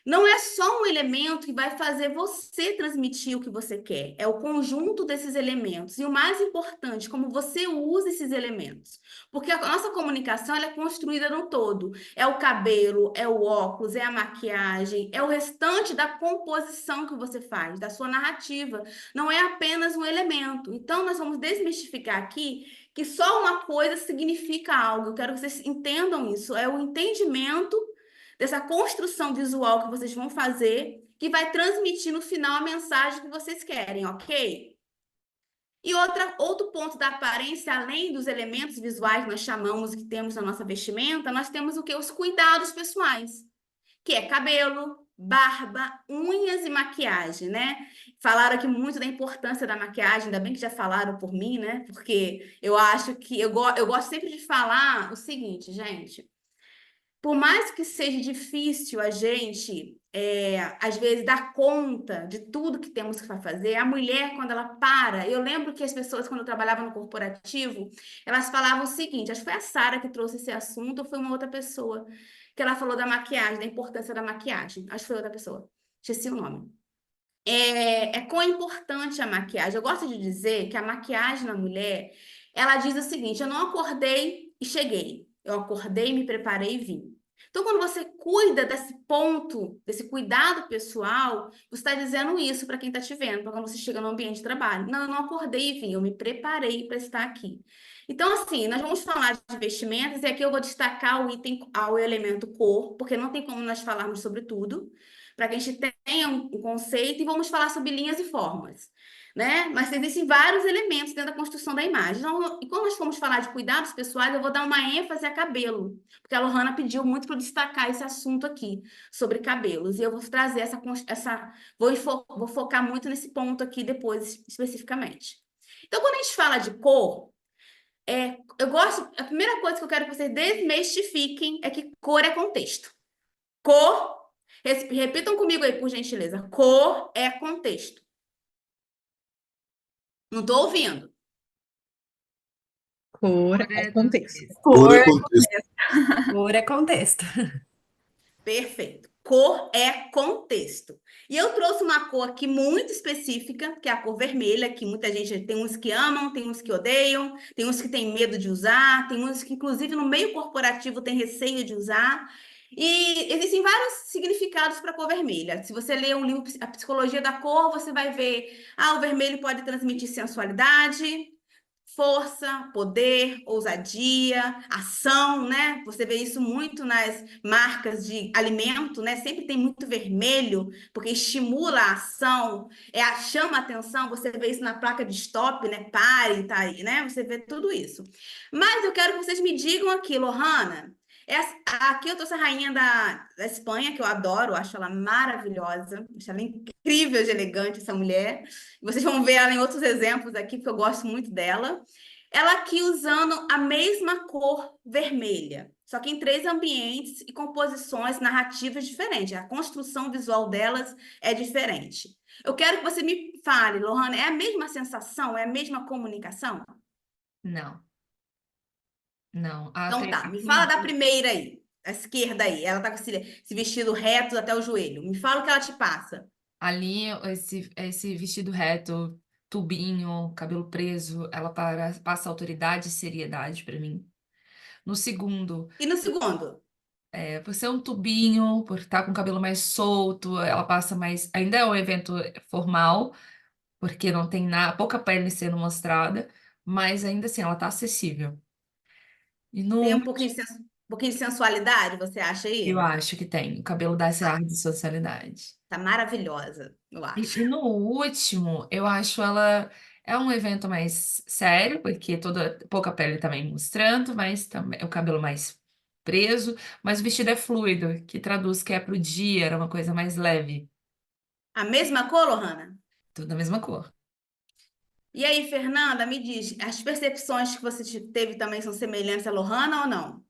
Não é só um elemento que vai fazer você transmitir o que você quer, é o conjunto desses elementos. E o mais importante, como você usa esses elementos. Porque a nossa comunicação ela é construída no todo. É o cabelo, é o óculos, é a maquiagem, é o restante da composição que você faz, da sua narrativa. Não é apenas um elemento. Então, nós vamos desmistificar aqui que só uma coisa significa algo. Eu quero que vocês entendam isso. É o entendimento dessa construção visual que vocês vão fazer, que vai transmitir no final a mensagem que vocês querem, ok? E outro ponto da aparência, além dos elementos visuais que nós chamamos, que temos na nossa vestimenta, nós temos o que? Os cuidados pessoais, que é cabelo, barba, unhas e maquiagem, né? Falaram aqui muito da importância da maquiagem, ainda bem que já falaram por mim, né? Porque eu acho que eu gosto sempre de falar o seguinte, gente. Por mais que seja difícil a gente, às vezes, dar conta de tudo que temos que fazer, a mulher, quando ela para, eu lembro que as pessoas, quando eu trabalhava no corporativo, elas falavam o seguinte, acho que foi a Sara que trouxe esse assunto, ou foi uma outra pessoa, que ela falou da maquiagem, da importância da maquiagem. Acho que foi outra pessoa, esqueci o nome. Quão importante a maquiagem. Eu gosto de dizer que a maquiagem na mulher, ela diz o seguinte: eu não acordei e cheguei. Eu acordei, me preparei e vim. Então, quando você cuida desse ponto, desse cuidado pessoal, você está dizendo isso para quem está te vendo, para quando você chega no ambiente de trabalho. Não, eu não acordei e vim, eu me preparei para estar aqui. Então, assim, nós vamos falar de vestimentas, e aqui eu vou destacar o elemento cor, porque não tem como nós falarmos sobre tudo, para que a gente tenha um conceito, e vamos falar sobre linhas e formas, né? Mas existem vários elementos dentro da construção da imagem. Então, e quando nós formos falar de cuidados pessoais, eu vou dar uma ênfase a cabelo, porque a Lohana pediu muito para eu destacar esse assunto aqui, sobre cabelos, e eu vou trazer vou focar muito nesse ponto aqui depois, especificamente. Então, quando a gente fala de cor, a primeira coisa que eu quero que vocês desmistifiquem é que cor é contexto. Cor, repitam comigo aí, por gentileza. Cor é contexto. Não estou ouvindo. Cor é contexto. Cor é contexto. Cor é contexto. Perfeito. Cor é contexto. E eu trouxe uma cor aqui muito específica, que é a cor vermelha, que muita gente tem uns que amam, tem uns que odeiam, tem uns que têm medo de usar, tem uns que, inclusive, no meio corporativo tem receio de usar. E existem vários significados para a cor vermelha. Se você ler um livro, A Psicologia da Cor, você vai ver, o vermelho pode transmitir sensualidade, força, poder, ousadia, ação, né? Você vê isso muito nas marcas de alimento, né? Sempre tem muito vermelho, porque estimula a ação, chama a atenção. Você vê isso na placa de stop, né? Pare, tá aí, né? Você vê tudo isso. Mas eu quero que vocês me digam aqui, Lohana. Aqui eu trouxe a rainha da Espanha, que eu adoro, acho ela maravilhosa, acho ela incrível de elegante, essa mulher. Vocês vão ver ela em outros exemplos aqui, porque eu gosto muito dela. Ela aqui usando a mesma cor vermelha, só que em 3 ambientes e composições narrativas diferentes. A construção visual delas é diferente. Eu quero que você me fale, Lohana, é a mesma sensação? É a mesma comunicação? Não. Não. Então tá, me fala da primeira aí, a esquerda aí. Ela tá com esse vestido reto até o joelho. Me fala o que ela te passa. Ali, esse vestido reto, tubinho, cabelo preso, ela passa autoridade e seriedade para mim. No segundo, E no segundo? por ser um tubinho, por estar com o cabelo mais solto, ela passa mais. Ainda é um evento formal, porque não tem pouca pele sendo mostrada, mas ainda assim ela tá acessível. E no Tem um pouquinho de sensualidade, você acha eu aí? acho que tem. O cabelo dá esse ar de socialidade. Tá maravilhosa, eu acho. E no último, eu acho ela é um evento mais sério, porque pouca pele também mostrando, mas também o cabelo mais preso, mas o vestido é fluido, que traduz que é pro dia, era uma coisa mais leve, A mesma cor, Lohana? tudo da mesma cor. E aí, Fernanda, me diz, as percepções que você teve também são semelhantes à Lohana ou não?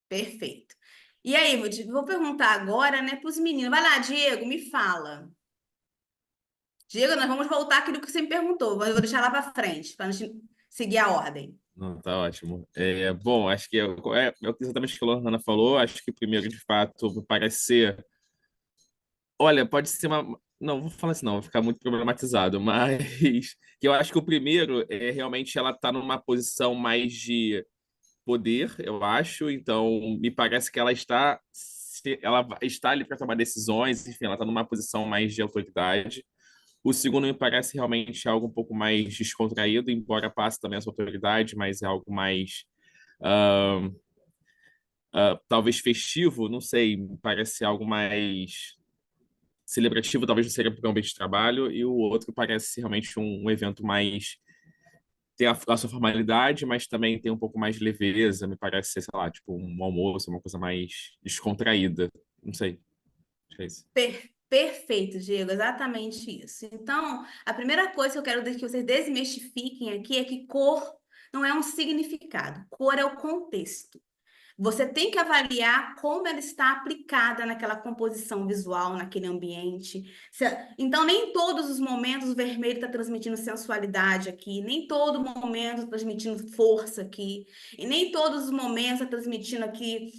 Perfeito. E aí, vou perguntar agora, né, para os meninos. Vai lá, Diego, me fala. Diego, nós vamos voltar àquilo que você me perguntou, mas eu vou deixar lá para frente, para a gente seguir a ordem. Não, tá ótimo. Bom, acho que é exatamente o que a Lorena falou. Acho que o primeiro, de fato, me parece ser. Olha, pode ser uma. Não, vou falar assim, não, vai ficar muito problematizado, mas que eu acho que o primeiro é realmente ela tá numa posição mais de poder, eu acho. Então, me parece que ela está ali para tomar decisões, enfim, ela está numa posição mais de autoridade. O segundo me parece realmente algo um pouco mais descontraído, embora passe também essa autoridade, mas é algo mais ah, talvez festivo, não sei, me parece algo mais celebrativo, talvez não seja para um ambiente de trabalho, e o outro parece realmente um evento mais tem a sua formalidade, mas também tem um pouco mais de leveza, me parece ser, sei lá, tipo um almoço, uma coisa mais descontraída. Não sei, acho que é isso. Perfeito, Diego, exatamente isso. Então, a primeira coisa que eu quero que vocês desmistifiquem aqui é que cor não é um significado, cor é o contexto. Você tem que avaliar como ela está aplicada naquela composição visual, naquele ambiente. Então, nem todos os momentos o vermelho está transmitindo sensualidade aqui, nem todo momento está transmitindo força aqui, e nem todos os momentos está transmitindo aqui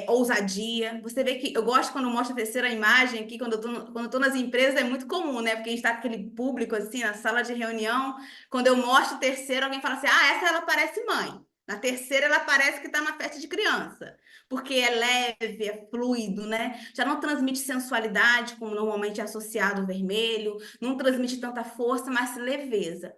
ousadia. Você vê que eu gosto quando mostra a terceira imagem aqui, quando eu tô nas empresas, é muito comum, né? Porque a gente está com aquele público assim, na sala de reunião. Quando eu mostro o terceiro, alguém fala assim: ah, essa ela parece mãe. Na terceira, ela parece que está na festa de criança, porque é leve, é fluido, né? Já não transmite sensualidade, como normalmente é associado ao vermelho, não transmite tanta força, mas leveza.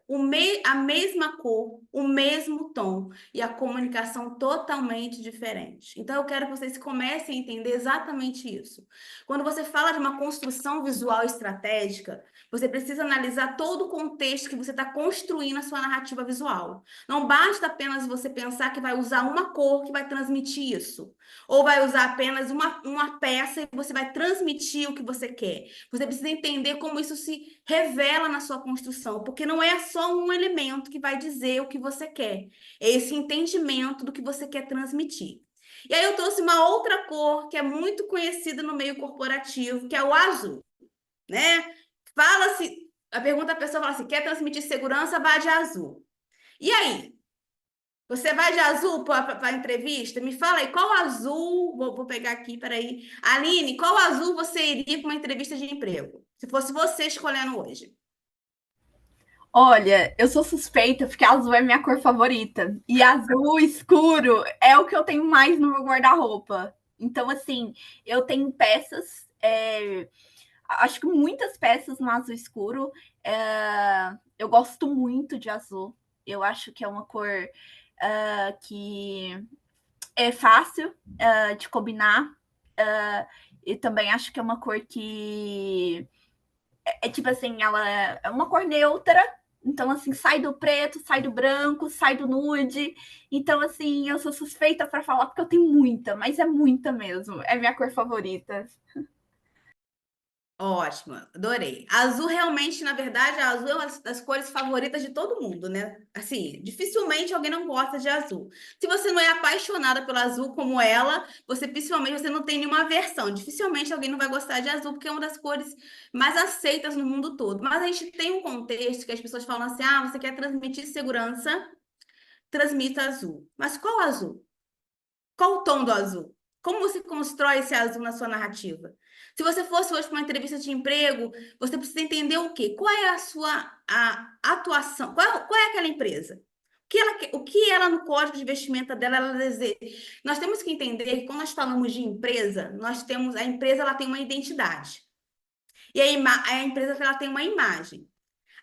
A mesma cor, o mesmo tom e a comunicação totalmente diferente. Então, eu quero que vocês comecem a entender exatamente isso. Quando você fala de uma construção visual estratégica, você precisa analisar todo o contexto que você está construindo a sua narrativa visual. Não basta apenas você pensar que vai usar uma cor que vai transmitir isso, ou vai usar apenas uma peça e você vai transmitir o que você quer. Você precisa entender como isso se revela na sua construção, porque não é só um elemento que vai dizer o que você quer, é esse entendimento do que você quer transmitir. E aí eu trouxe uma outra cor que é muito conhecida no meio corporativo, que é o azul, né? Fala-se, a pergunta a pessoa fala assim, quer transmitir segurança, vá de azul. E aí? Você vai de azul para a entrevista? Me fala aí, qual azul? Vou pegar aqui, peraí. Aline, qual azul você iria para uma entrevista de emprego? Se fosse você escolhendo hoje. Olha, eu sou suspeita porque azul é minha cor favorita. E azul escuro é o que eu tenho mais no meu guarda-roupa. Então, assim, eu tenho peças, acho que muitas peças no azul escuro. Eu gosto muito de azul. Eu acho que é uma cor que é fácil de combinar. E também acho que é uma cor que tipo assim, ela é uma cor neutra. Então, assim, sai do preto, sai do branco, sai do nude. Então, assim, eu sou suspeita para falar porque eu tenho muita, mas é muita mesmo. É minha cor favorita. Ótimo, adorei. Azul realmente, na verdade, a azul é uma das cores favoritas de todo mundo, né? Assim, dificilmente alguém não gosta de azul. Se você não é apaixonada pelo azul como ela, principalmente você não tem nenhuma aversão. Dificilmente alguém não vai gostar de azul, porque é uma das cores mais aceitas no mundo todo. Mas a gente tem um contexto que as pessoas falam assim: ah, você quer transmitir segurança, transmita azul. Mas qual azul? Qual o tom do azul? Como você constrói esse azul na sua narrativa? Se você fosse hoje para uma entrevista de emprego, você precisa entender o quê? Qual é a sua atuação? Qual é aquela empresa? O que ela no código de vestimenta dela, ela deseja? Nós temos que entender que quando nós falamos de empresa, a empresa ela tem uma identidade. E a empresa ela tem uma imagem.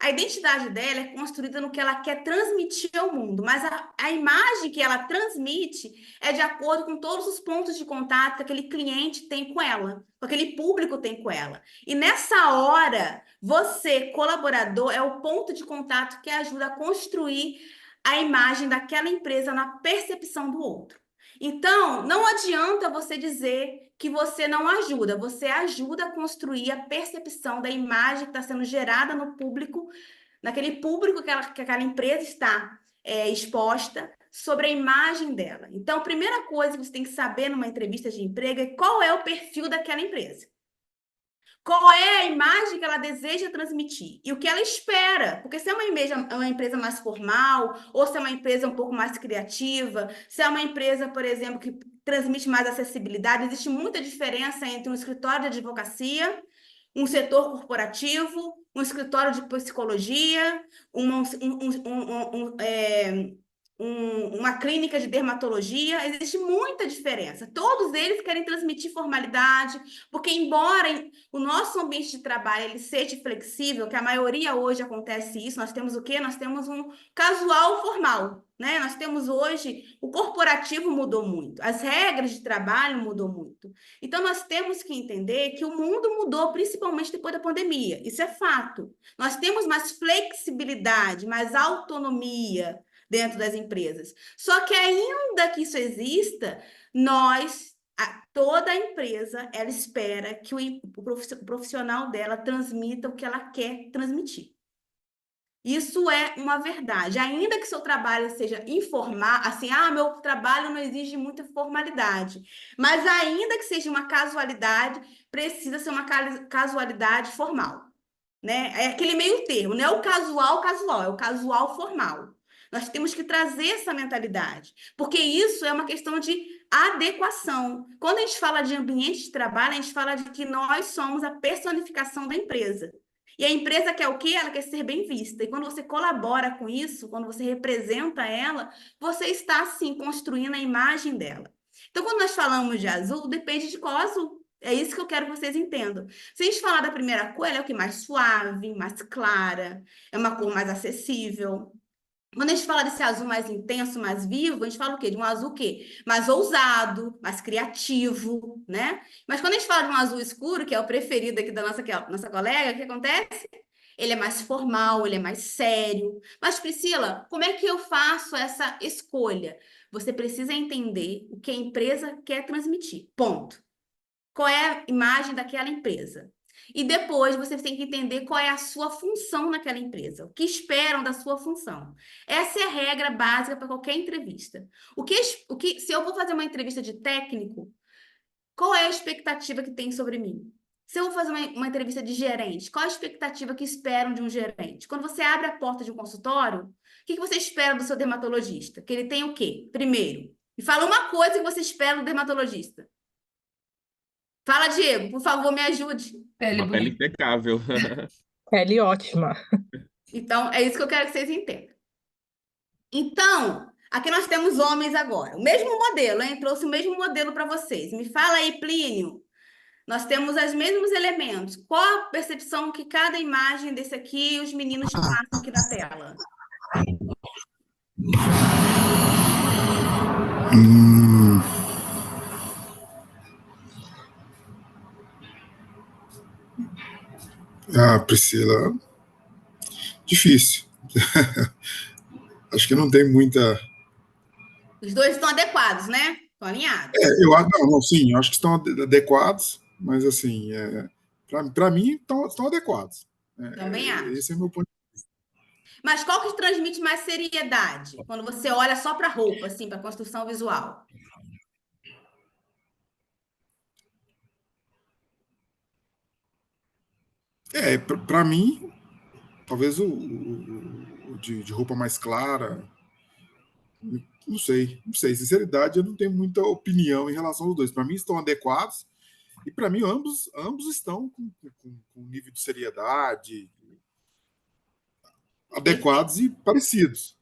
A identidade dela é construída no que ela quer transmitir ao mundo, mas a imagem que ela transmite é de acordo com todos os pontos de contato que aquele cliente tem com ela, que aquele público tem com ela. E nessa hora, você, colaborador, é o ponto de contato que ajuda a construir a imagem daquela empresa na percepção do outro. Então, não adianta você dizer que você não ajuda, você ajuda a construir a percepção da imagem que está sendo gerada no público, naquele público que aquela empresa está exposta, sobre a imagem dela. Então, a primeira coisa que você tem que saber numa entrevista de emprego é qual é o perfil daquela empresa. Qual é a imagem que ela deseja transmitir e o que ela espera? Porque se é uma empresa mais formal, ou se é uma empresa um pouco mais criativa, se é uma empresa, por exemplo, que transmite mais acessibilidade, existe muita diferença entre um escritório de advocacia, um setor corporativo, um escritório de psicologia, uma clínica de dermatologia. Existe muita diferença. Todos eles querem transmitir formalidade, porque embora o nosso ambiente de trabalho ele seja flexível, que a maioria hoje acontece isso, nós temos o quê? Nós temos um casual formal, né? Nós temos hoje, o corporativo mudou muito, as regras de trabalho mudou muito. Então, nós temos que entender que o mundo mudou, principalmente depois da pandemia. Isso é fato. Nós temos mais flexibilidade, mais autonomia dentro das empresas. Só que ainda que isso exista, toda empresa, ela espera que o profissional dela transmita o que ela quer transmitir. Isso é uma verdade. Ainda que seu trabalho seja informal, assim, meu trabalho não exige muita formalidade, mas ainda que seja uma casualidade, precisa ser uma casualidade formal, né? É aquele meio termo, não é o casual, é o casual formal. Nós temos que trazer essa mentalidade, porque isso é uma questão de adequação. Quando a gente fala de ambiente de trabalho, a gente fala de que nós somos a personificação da empresa. E a empresa quer o quê? Ela quer ser bem vista. E quando você colabora com isso, quando você representa ela, você está, sim, construindo a imagem dela. Então, quando nós falamos de azul, depende de qual azul. É isso que eu quero que vocês entendam. Se a gente falar da primeira cor, ela é o que? Mais suave, mais clara, é uma cor mais acessível. Quando a gente fala desse azul mais intenso, mais vivo, a gente fala o quê? De um azul o quê? Mais ousado, mais criativo, né? Mas quando a gente fala de um azul escuro, que é o preferido aqui da nossa colega, o que acontece? Ele é mais formal, ele é mais sério. Mas, Priscila, como é que eu faço essa escolha? Você precisa entender o que a empresa quer transmitir. Ponto. Qual é a imagem daquela empresa? E depois você tem que entender qual é a sua função naquela empresa, o que esperam da sua função. Essa é a regra básica para qualquer entrevista. Se eu vou fazer uma entrevista de técnico, qual é a expectativa que tem sobre mim? Se eu vou fazer uma entrevista de gerente, qual a expectativa que esperam de um gerente? Quando você abre a porta de um consultório, o que você espera do seu dermatologista? Que ele tenha o quê? Primeiro, me fala uma coisa que você espera do dermatologista. Fala, Diego, por favor, me ajude. Pele Uma pele bonita. impecável. Pele ótima. Então, é isso que eu quero que vocês entendam. Então, aqui nós temos homens agora. O mesmo modelo, hein? Trouxe o mesmo modelo para vocês. Me fala aí, Plínio. Nós temos os mesmos elementos. Qual a percepção que cada imagem desse aqui os meninos passam aqui na tela? Priscila, difícil. Acho que não tem muita. Os dois estão adequados, né? Estão alinhados. Eu acho, não, sim, eu acho que estão adequados, mas assim, para mim estão adequados. Também acho. Esse é o meu ponto. Mas qual que transmite mais seriedade? Quando você olha só para a roupa, assim, para a construção visual. Para mim, talvez o de roupa mais clara. Não sei. Sinceridade, eu não tenho muita opinião em relação aos dois. Para mim, estão adequados. E para mim, ambos estão com nível de seriedade adequados e parecidos.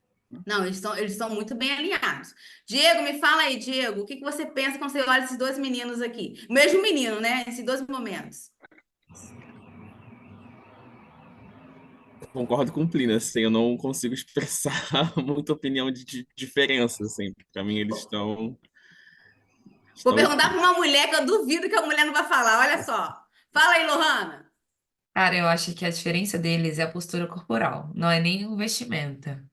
Não, eles estão muito bem alinhados. Diego, me fala aí, Diego, o que você pensa quando você olha esses dois meninos aqui? O mesmo menino, né? Esses dois momentos. Concordo com o Plínio, assim, eu não consigo expressar muita opinião de diferença, assim. Para mim, eles Vou estão perguntar para uma mulher que eu duvido que a mulher não vai falar. Olha só. Fala aí, Lohana. Cara, eu acho que a diferença deles é a postura corporal, não é nem o vestimenta.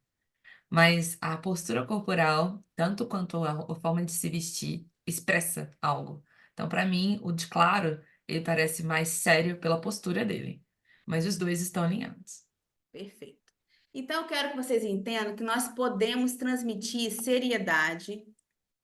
Mas a postura corporal, tanto quanto a forma de se vestir, expressa algo. Então, para mim, o de claro, ele parece mais sério pela postura dele. Mas os dois estão alinhados. Perfeito. Então, eu quero que vocês entendam que nós podemos transmitir seriedade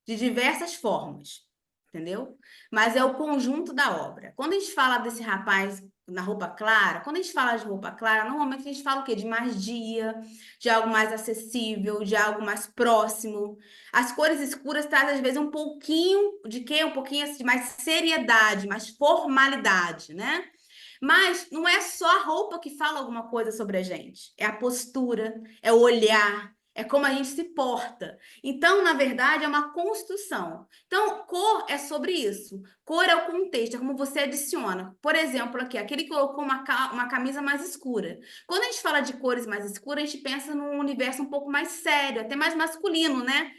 de diversas formas, entendeu? Mas é o conjunto da obra. Quando a gente fala desse rapaz na roupa clara, quando a gente fala de roupa clara, normalmente a gente fala o quê? De magia, de algo mais acessível, de algo mais próximo. As cores escuras trazem, às vezes, um pouquinho de quê? Um pouquinho assim, de mais seriedade, mais formalidade, né? Mas não é só a roupa que fala alguma coisa sobre a gente, é a postura, é o olhar, é como a gente se porta. Então, na verdade, é uma construção. Então, cor é sobre isso. Cor é o contexto, é como você adiciona. Por exemplo, aqui, aquele que colocou uma camisa mais escura. Quando a gente fala de cores mais escuras, a gente pensa num universo um pouco mais sério, até mais masculino, né?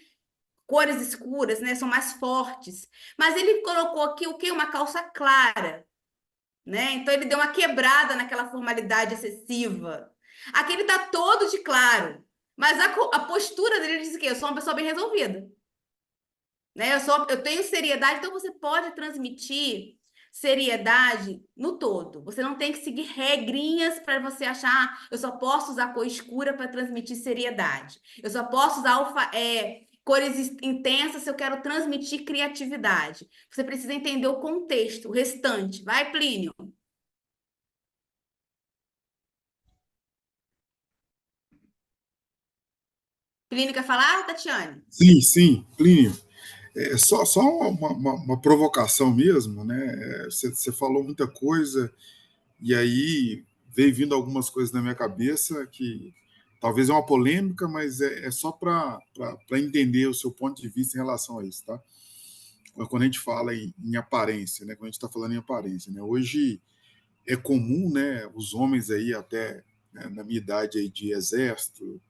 Cores escuras, né? São mais fortes. Mas ele colocou aqui o quê? Uma calça clara, né? Então ele deu uma quebrada naquela formalidade excessiva. Aqui ele tá todo de claro, mas a postura dele diz que eu sou uma pessoa bem resolvida, né? Eu tenho seriedade, então você pode transmitir seriedade no todo. Você não tem que seguir regrinhas para você achar, eu só posso usar cor escura para transmitir seriedade. Eu só posso usar cores intensas se eu quero transmitir criatividade. Você precisa entender o contexto, o restante. Vai, Plínio. Plínio quer falar, Tatiane? Sim, sim, Plínio. É só uma provocação mesmo, né? Você falou muita coisa e aí veio vindo algumas coisas na minha cabeça que talvez é uma polêmica, mas é só para entender o seu ponto de vista em relação a isso, tá? Quando a gente fala em aparência, né? Quando a gente está falando em aparência, né? Hoje é comum, né? Os homens aí até, né, na minha idade aí de exército,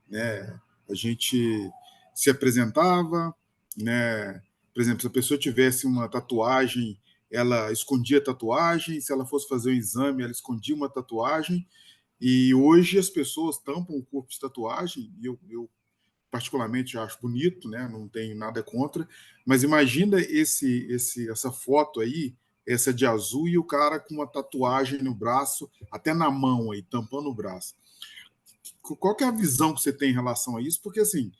né? A gente se apresentava, né? Por exemplo, se a pessoa tivesse uma tatuagem, ela escondia a tatuagem, se ela fosse fazer um exame, ela escondia uma tatuagem, e hoje as pessoas tampam o corpo de tatuagem, e eu particularmente acho bonito, né? Não tenho nada contra, mas imagina essa foto aí, essa de azul, e o cara com uma tatuagem no braço, até na mão aí, tampando o braço. Qual que é a visão que você tem em relação a isso? Porque, assim,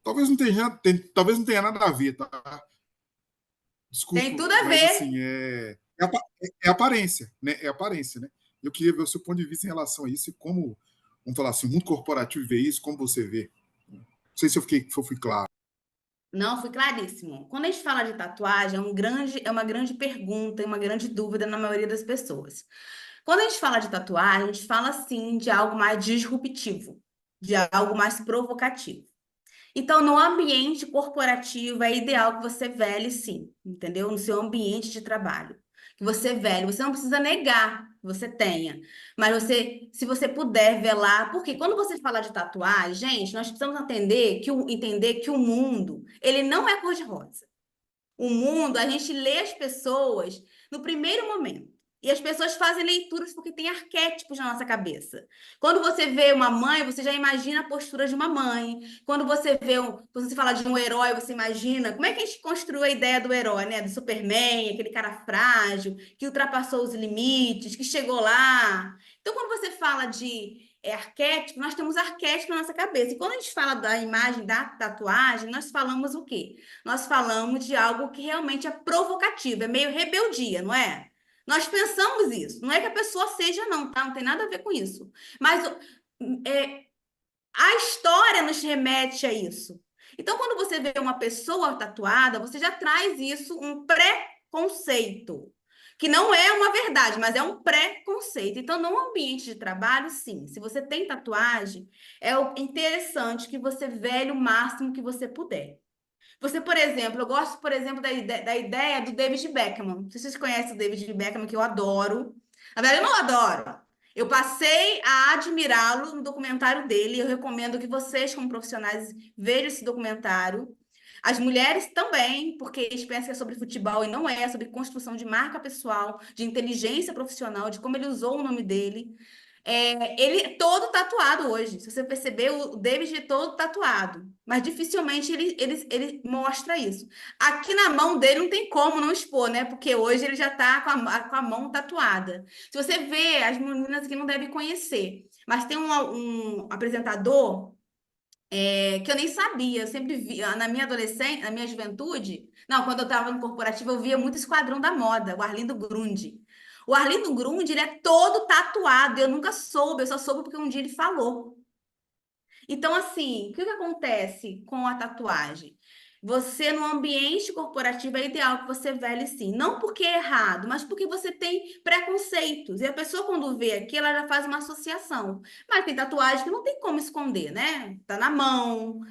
talvez talvez não tenha nada a ver, tá? Desculpa, Tem tudo a mas, ver. assim, é aparência, né? É aparência, né? Eu queria ver o seu ponto de vista em relação a isso e como, vamos falar assim, o mundo corporativo vê isso, como você vê. Não sei se eu fui claro. Não, foi claríssimo. Quando a gente fala de tatuagem, é uma grande pergunta e uma grande dúvida na maioria das pessoas. Quando a gente fala de tatuagem, a gente fala sim de algo mais disruptivo, de algo mais provocativo. Então, no ambiente corporativo, é ideal que você vele, sim, entendeu? No seu ambiente de trabalho. Que você vele. Você não precisa negar que você tenha, mas se você puder velar, porque quando você fala de tatuagem, gente, nós precisamos entender que o mundo, ele não é cor-de-rosa. O mundo, a gente lê as pessoas no primeiro momento. E as pessoas fazem leituras porque tem arquétipos na nossa cabeça. Quando você vê uma mãe, você já imagina a postura de uma mãe. Quando quando você fala de um herói, você imagina como é que a gente construiu a ideia do herói, né? Do Superman, aquele cara frágil, que ultrapassou os limites, que chegou lá. Então, quando você fala de arquétipo, nós temos arquétipo na nossa cabeça. E quando a gente fala da imagem da tatuagem, nós falamos o quê? Nós falamos de algo que realmente é provocativo, é meio rebeldia, não é? Nós pensamos isso. Não é que a pessoa seja, não, tá? Não tem nada a ver com isso. Mas a história nos remete a isso. Então, quando você vê uma pessoa tatuada, você já traz isso, um preconceito. Que não é uma verdade, mas é um preconceito. Então, no ambiente de trabalho, sim. Se você tem tatuagem, é interessante que você vele o máximo que você puder. Você, por exemplo, eu gosto, por exemplo, da ideia do David Beckham. Não sei se vocês conhecem o David Beckham, que eu adoro. Na verdade, eu não adoro. Eu passei a admirá-lo no documentário dele. Eu recomendo que vocês, como profissionais, vejam esse documentário. As mulheres também, porque eles pensam que é sobre futebol e não é sobre construção de marca pessoal, de inteligência profissional, de como ele usou o nome dele. Ele é todo tatuado hoje. Se você perceber, o David é todo tatuado. Mas dificilmente ele mostra isso. Aqui na mão dele não tem como não expor, né? Porque hoje ele já tá com a mão tatuada. Se você vê, as meninas aqui não devem conhecer. Mas tem um apresentador que eu nem sabia. Eu sempre vi, na minha adolescência, na minha juventude. Não, quando eu estava no corporativo, eu via muito Esquadrão da Moda, o Arlindo Grundy. O Arlindo Grundy, ele é todo tatuado. Eu nunca soube, eu só soube porque um dia ele falou. Então, assim, o que que acontece com a tatuagem? Você, no ambiente corporativo, é ideal que você vele sim. Não porque é errado, mas porque você tem preconceitos. E a pessoa, quando vê aqui, ela já faz uma associação. Mas tem tatuagem que não tem como esconder, né? Tá na mão,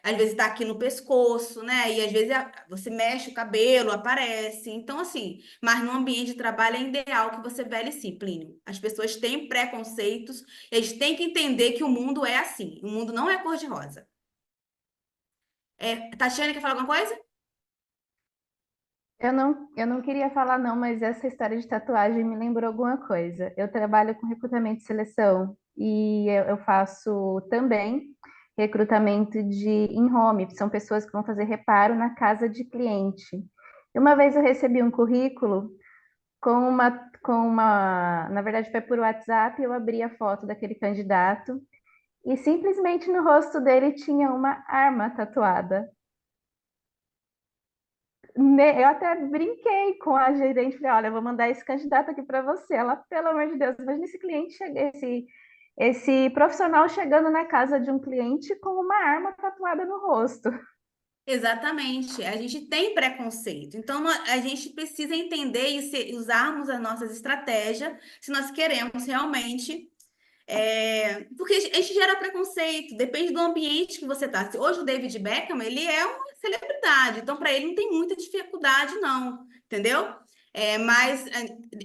às vezes tá aqui no pescoço, né? E às vezes você mexe o cabelo, aparece. Então, assim, mas no ambiente de trabalho é ideal que você vele sim, Plínio. As pessoas têm preconceitos, eles têm que entender que o mundo é assim. O mundo não é cor-de-rosa. Tatiana, quer falar alguma coisa? Eu não queria falar não, mas essa história de tatuagem me lembrou alguma coisa. Eu trabalho com recrutamento e seleção e eu faço também recrutamento em home, são pessoas que vão fazer reparo na casa de cliente. E uma vez eu recebi um currículo na verdade foi por WhatsApp, eu abri a foto daquele candidato e simplesmente no rosto dele tinha uma arma tatuada. Eu até brinquei com a gerente, falei, olha, eu vou mandar esse candidato aqui para você. Ela, pelo amor de Deus, imagina esse cliente, esse profissional chegando na casa de um cliente com uma arma tatuada no rosto. Exatamente. A gente tem preconceito. Então, a gente precisa entender e usarmos as nossas estratégias se nós queremos realmente. Porque a gente gera preconceito, depende do ambiente que você está. Hoje o David Beckham, ele é uma celebridade, então para ele não tem muita dificuldade, não, entendeu? Mas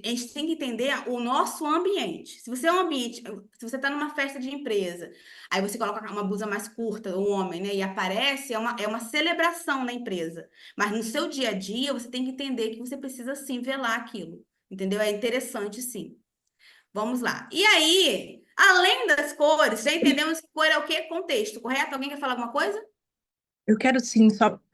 a gente tem que entender o nosso ambiente. Se você é um ambiente, se você está numa festa de empresa, aí você coloca uma blusa mais curta, o homem, né? E aparece, é uma celebração na empresa. Mas no seu dia a dia, você tem que entender que você precisa sim velar aquilo, entendeu? É interessante, sim. Vamos lá. E aí, além das cores, já entendemos que cor é o quê? Contexto, correto? Alguém quer falar alguma coisa? Eu quero sim,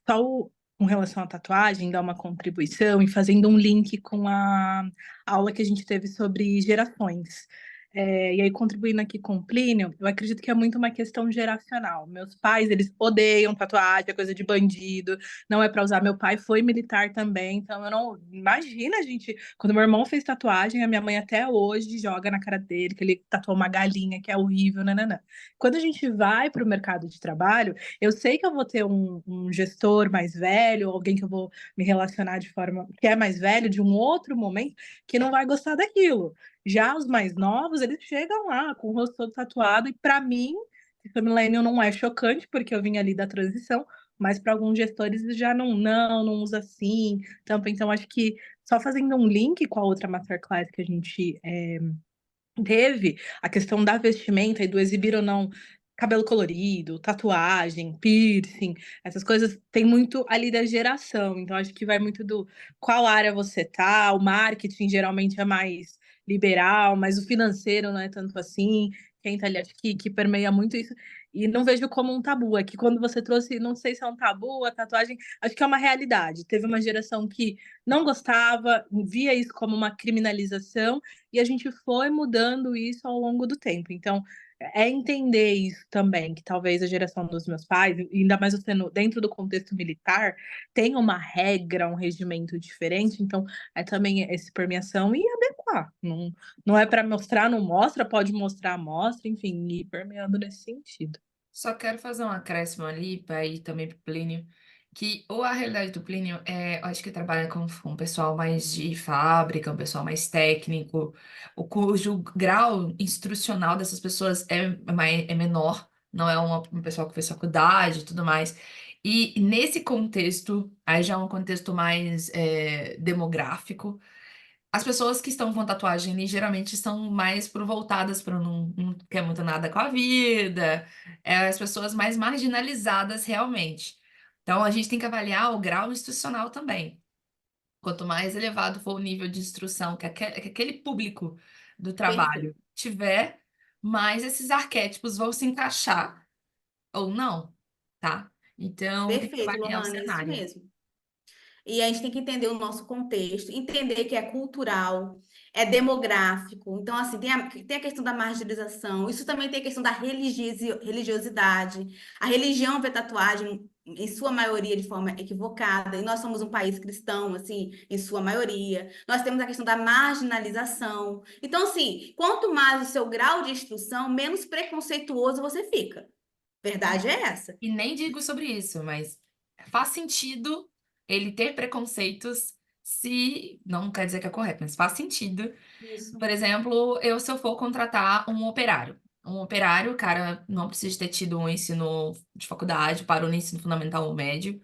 com relação à tatuagem, dar uma contribuição e fazendo um link com a aula que a gente teve sobre gerações. E aí, contribuindo aqui com o Plínio, eu acredito que é muito uma questão geracional. Meus pais, eles odeiam tatuagem, é coisa de bandido, não é para usar. Meu pai foi militar também, então eu não. Imagina, gente, quando meu irmão fez tatuagem, a minha mãe até hoje joga na cara dele que ele tatuou uma galinha, que é horrível, nananã. Quando a gente vai para o mercado de trabalho, eu sei que eu vou ter um gestor mais velho, alguém que eu vou me relacionar de forma que é mais velho, de um outro momento, que não vai gostar daquilo. Já os mais novos, eles chegam lá com o rosto todo tatuado, e para mim, esse millennial não é chocante, porque eu vim ali da transição, mas para alguns gestores já não usa assim. Então, acho que só fazendo um link com a outra masterclass que a gente teve, a questão da vestimenta e do exibir ou não cabelo colorido, tatuagem, piercing, essas coisas tem muito ali da geração. Então, acho que vai muito do qual área você tá. O marketing geralmente é mais liberal, mas o financeiro não é tanto assim. Quem tá ali, acho que permeia muito isso. E não vejo como um tabu. É que quando você trouxe, não sei se é um tabu, a tatuagem, acho que é uma realidade. Teve uma geração que não gostava, via isso como uma criminalização, e a gente foi mudando isso ao longo do tempo. Então, é entender isso também, que talvez a geração dos meus pais, ainda mais você dentro do contexto militar, tem uma regra, um regimento diferente, então é também essa permeação e adequar. Não é para mostrar, não mostra, pode mostrar, mostra, enfim, ir permeando nesse sentido. Só quero fazer um acréscimo ali para ir também para o Plínio, que ou a realidade do Plínio eu acho que trabalha com um pessoal mais de fábrica, um pessoal mais técnico, cujo grau instrucional dessas pessoas é menor, não é um pessoal que fez faculdade e tudo mais. E nesse contexto, aí já é um contexto mais demográfico, as pessoas que estão com tatuagem ali, geralmente estão mais voltadas para não quer muito nada com a vida, as pessoas mais marginalizadas realmente. Então, a gente tem que avaliar o grau institucional também. Quanto mais elevado for o nível de instrução que aquele público do Perfeito. trabalho tiver, mais esses arquétipos vão se encaixar ou não, tá? Então, tem que Perfeito, avaliar o Lohane, isso cenário. mesmo. E a gente tem que entender o nosso contexto, entender que é cultural, é demográfico. Então, assim, tem a questão da marginalização, isso também tem a questão da religiosidade. A religião vê tatuagem, em sua maioria, de forma equivocada, e nós somos um país cristão, assim, em sua maioria. Nós temos a questão da marginalização. Então, assim, quanto mais o seu grau de instrução, menos preconceituoso você fica. Verdade é essa. E nem digo sobre isso, mas faz sentido ele ter preconceitos se... Não quer dizer que é correto, mas faz sentido. Isso. Por exemplo, se eu for contratar um operário. Um operário, o cara não precisa ter tido um ensino de faculdade, parou no ensino fundamental ou médio.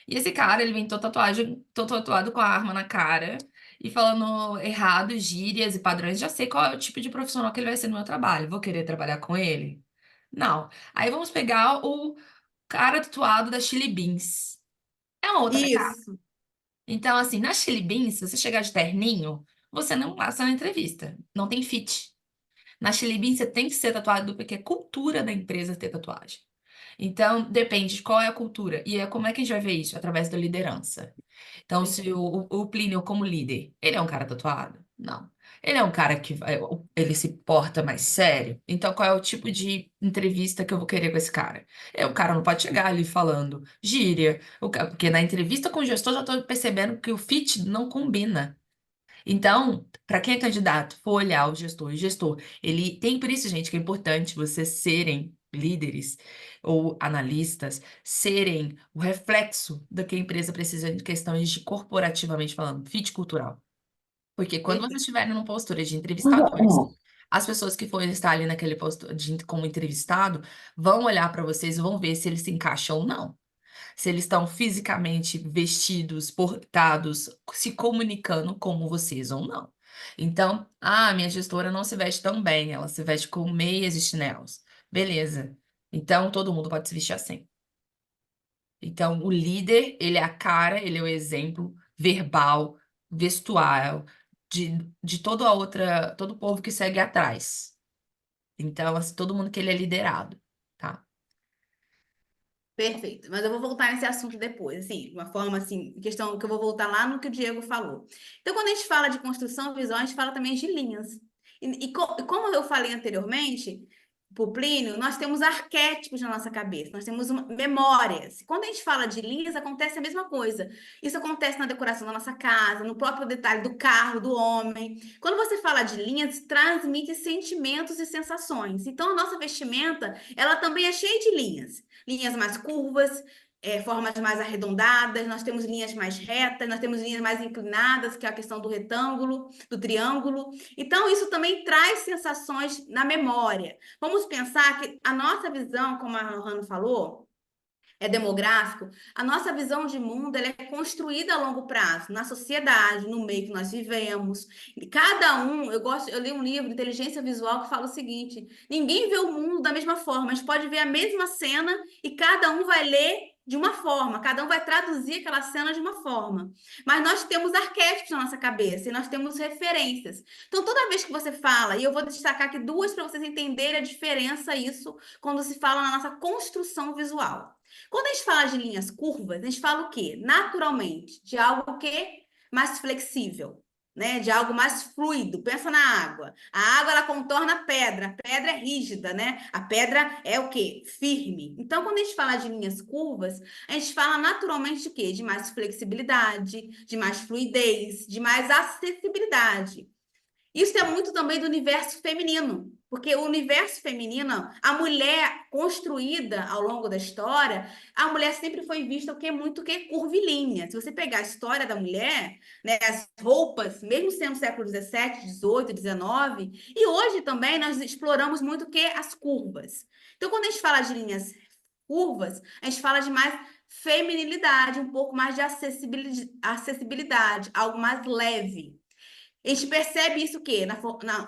E esse cara, ele vem todo tatuado com a arma na cara e falando errado, gírias e padrões. Já sei qual é o tipo de profissional que ele vai ser no meu trabalho. Vou querer trabalhar com ele? Não. Aí vamos pegar o cara tatuado da Chili Beans. É uma outra pegada. Isso. Então, assim, na Chili Beans, se você chegar de terninho, você não passa na entrevista. Não tem fit. Na Chili Beans, você tem que ser tatuado porque é cultura da empresa ter tatuagem. Então, depende de qual é a cultura. E como é que a gente vai ver isso? Através da liderança. Então, se o Plínio, como líder, ele é um cara tatuado? Não. Ele é um cara que ele se porta mais sério? Então, qual é o tipo de entrevista que eu vou querer com esse cara? O cara não pode chegar ali falando gíria, porque na entrevista com o gestor já estou percebendo que o fit não combina. Então, para quem é candidato, for olhar o gestor, ele tem por isso, gente, que é importante vocês serem líderes ou analistas, serem o reflexo do que a empresa precisa em questões de corporativamente falando, fit cultural. Porque quando vocês estiverem numa postura de entrevistadores, as pessoas que forem estar ali naquele posto como entrevistado vão olhar para vocês e vão ver se eles se encaixam ou não. Se eles estão fisicamente vestidos, portados, se comunicando como vocês ou não. Então, minha gestora não se veste tão bem, ela se veste com meias e chinelos. Beleza. Então, todo mundo pode se vestir assim. Então, o líder, ele é a cara, ele é o exemplo verbal, vestuário de todo o povo que segue atrás. Então, assim, todo mundo que ele é liderado, tá? Perfeito, mas eu vou voltar nesse assunto depois, assim, de uma forma assim, questão que eu vou voltar lá no que o Diego falou. Então, quando a gente fala de construção visual, a gente fala também de linhas. E como eu falei anteriormente, por Plínio, nós temos arquétipos na nossa cabeça, nós temos memórias. Quando a gente fala de linhas, acontece a mesma coisa. Isso acontece na decoração da nossa casa, no próprio detalhe do carro, do homem. Quando você fala de linhas, transmite sentimentos e sensações. Então, a nossa vestimenta, ela também é cheia de linhas. Linhas mais curvas, formas mais arredondadas, nós temos linhas mais retas, nós temos linhas mais inclinadas, que é a questão do retângulo, do triângulo. Então, isso também traz sensações na memória. Vamos pensar que a nossa visão, como a Lohane falou, é demográfico, a nossa visão de mundo ela é construída a longo prazo, na sociedade, no meio que nós vivemos. E cada um, eu li um livro, Inteligência Visual, que fala o seguinte: ninguém vê o mundo da mesma forma, a gente pode ver a mesma cena e cada um vai ler de uma forma, cada um vai traduzir aquela cena de uma forma. Mas nós temos arquétipos na nossa cabeça e nós temos referências. Então, toda vez que você fala, e eu vou destacar aqui duas para vocês entenderem a diferença isso quando se fala na nossa construção visual. Quando a gente fala de linhas curvas, a gente fala o quê? Naturalmente, de algo que mais flexível, né? De algo mais fluido. Pensa na água. A água ela contorna a pedra é rígida, né? A pedra é o quê? Firme. Então, quando a gente fala de linhas curvas, a gente fala naturalmente de quê? De mais flexibilidade, de mais fluidez, de mais acessibilidade. Isso é muito também do universo feminino, porque o universo feminino, a mulher construída ao longo da história, a mulher sempre foi vista o que muito que curvilínea. Se você pegar a história da mulher, né, as roupas, mesmo sendo século XVII, XVIII, XIX, e hoje também nós exploramos muito o que as curvas. Então, quando a gente fala de linhas curvas, a gente fala de mais feminilidade, um pouco mais de acessibilidade, algo mais leve. A gente percebe isso o quê?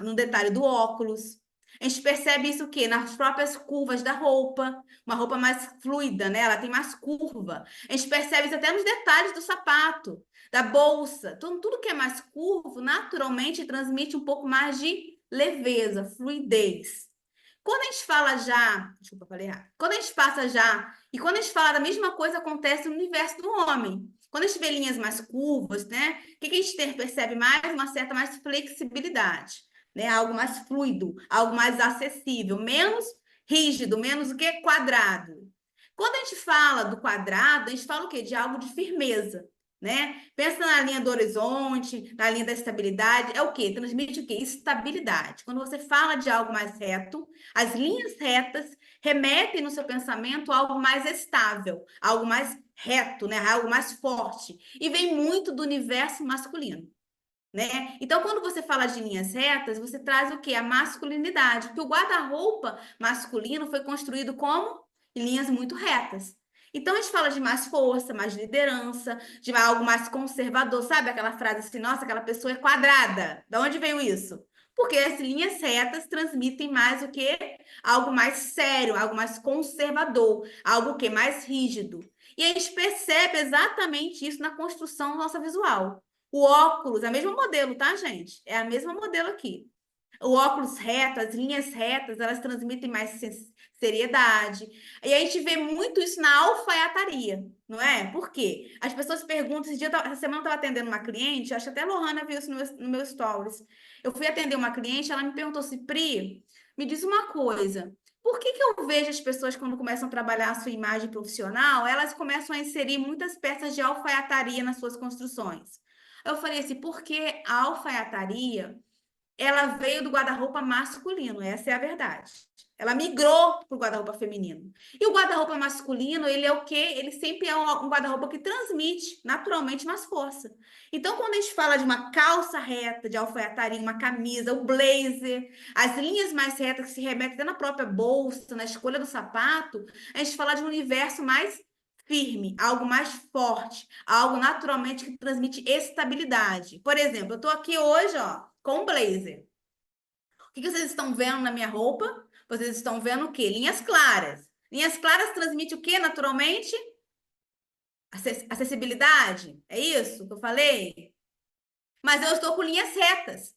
No detalhe do óculos. A gente percebe isso o quê? Nas próprias curvas da roupa. Uma roupa mais fluida, né? Ela tem mais curva. A gente percebe isso até nos detalhes do sapato, da bolsa. Então, tudo que é mais curvo, naturalmente, transmite um pouco mais de leveza, fluidez. Quando a gente fala já, desculpa, falei errado. Quando a gente passa já, e quando a gente fala da mesma coisa, acontece no universo do homem. Quando a gente vê linhas mais curvas, né? O que a gente percebe mais? Uma certa mais flexibilidade, né? Algo mais fluido, algo mais acessível, menos rígido, menos o que? Quadrado. Quando a gente fala do quadrado, a gente fala o quê? De algo de firmeza, né? Pensa na linha do horizonte, na linha da estabilidade, é o quê? Transmite o quê? Estabilidade. Quando você fala de algo mais reto, as linhas retas remetem no seu pensamento a algo mais estável, algo mais reto, né? Algo mais forte. E vem muito do universo masculino, né? Então, quando você fala de linhas retas, você traz o quê? A masculinidade, porque o guarda-roupa masculino foi construído como linhas muito retas. Então, a gente fala de mais força, mais liderança, de algo mais conservador. Sabe aquela frase assim, nossa, aquela pessoa é quadrada. De onde veio isso? Porque as linhas retas transmitem mais o quê? Algo mais sério, algo mais conservador, algo que mais rígido. E a gente percebe exatamente isso na construção nossa visual. O óculos, é o mesmo modelo, tá, gente? É a mesma modelo aqui. O óculos reto, as linhas retas, elas transmitem mais seriedade. E a gente vê muito isso na alfaiataria, não é? Por quê? As pessoas perguntam, essa semana eu estava atendendo uma cliente, acho que até a Lohana viu isso no meu stories. Eu fui atender uma cliente, ela me perguntou assim, Pri, me diz uma coisa, por que eu vejo as pessoas, quando começam a trabalhar a sua imagem profissional, elas começam a inserir muitas peças de alfaiataria nas suas construções? Eu falei assim, porque a alfaiataria ela veio do guarda-roupa masculino, essa é a verdade. Ela migrou para o guarda-roupa feminino. E o guarda-roupa masculino, ele é o quê? Ele sempre é um guarda-roupa que transmite naturalmente mais força. Então, quando a gente fala de uma calça reta, de alfaiataria, uma camisa, o blazer, as linhas mais retas que se remetem até na própria bolsa, na escolha do sapato, a gente fala de um universo mais firme, algo mais forte, algo naturalmente que transmite estabilidade. Por exemplo, eu estou aqui hoje, ó, com um blazer. O que vocês estão vendo na minha roupa? Vocês estão vendo o quê? Linhas claras. Linhas claras transmitem o quê, naturalmente? Acessibilidade. É isso que eu falei? Mas eu estou com linhas retas,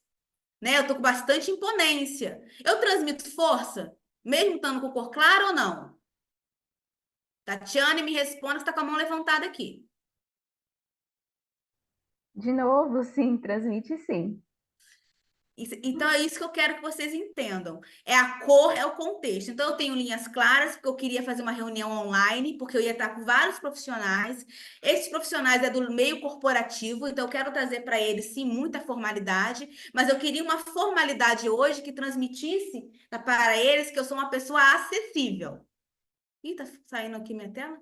né? Eu estou com bastante imponência. Eu transmito força, mesmo estando com cor clara ou não? Tatiane, me responda, você está com a mão levantada aqui. De novo, sim, transmite sim. Então, é isso que eu quero que vocês entendam. É a cor, é o contexto. Então, eu tenho linhas claras, porque eu queria fazer uma reunião online, porque eu ia estar com vários profissionais. Esses profissionais é do meio corporativo, então eu quero trazer para eles, sim, muita formalidade, mas eu queria uma formalidade hoje que transmitisse para eles que eu sou uma pessoa acessível. Ih, tá saindo aqui minha tela?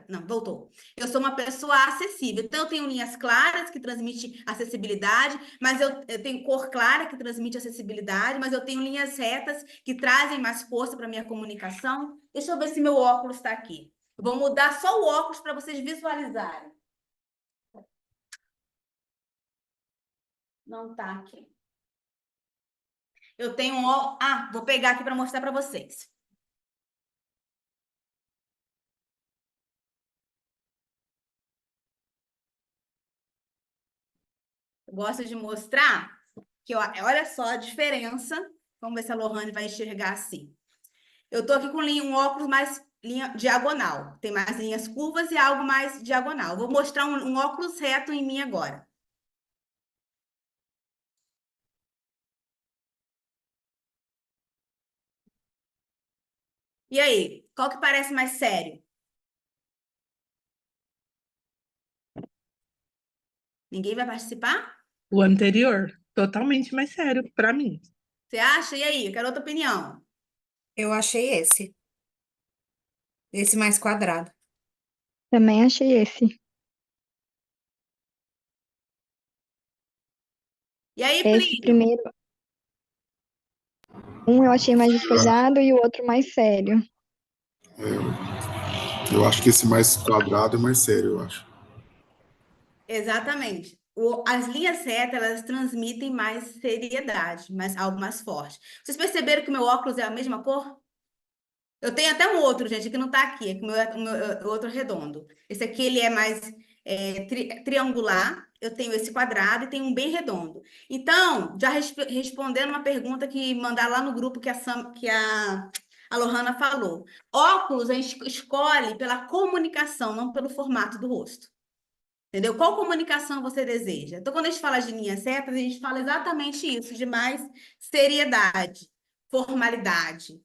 Não, voltou. Eu sou uma pessoa acessível. Então, eu tenho linhas claras que transmitem acessibilidade, mas eu tenho cor clara que transmite acessibilidade, mas eu tenho linhas retas que trazem mais força para a minha comunicação. Deixa eu ver se meu óculos está aqui. Eu vou mudar só o óculos para vocês visualizarem. Não está aqui. Eu tenho um óculos. Ah, vou pegar aqui para mostrar para vocês. Eu gosto de mostrar que, olha só a diferença. Vamos ver se a Lohane vai enxergar assim. Eu tô aqui com um óculos mais linha diagonal. Tem mais linhas curvas e algo mais diagonal. Vou mostrar um óculos reto em mim agora. E aí, qual que parece mais sério? Ninguém vai participar? O anterior, totalmente mais sério para mim. Você acha? E aí, eu quero outra opinião. Eu achei esse. Esse mais quadrado. Também achei esse. E aí, Esse Plínio? primeiro, um eu achei mais despojado e o outro mais sério. Eu acho que esse mais quadrado é mais sério, eu acho. Exatamente. As linhas retas, elas transmitem mais seriedade, algo mais forte. Vocês perceberam que o meu óculos é a mesma cor? Eu tenho até um outro, gente, que não está aqui, é que o outro redondo. Esse aqui, ele é mais triangular, eu tenho esse quadrado e tenho um bem redondo. Então, já respondendo uma pergunta que mandaram lá no grupo que a Lohana falou. Óculos a gente escolhe pela comunicação, não pelo formato do rosto. Entendeu? Qual comunicação você deseja? Então, quando a gente fala de linhas certas, a gente fala exatamente isso, de mais seriedade, formalidade,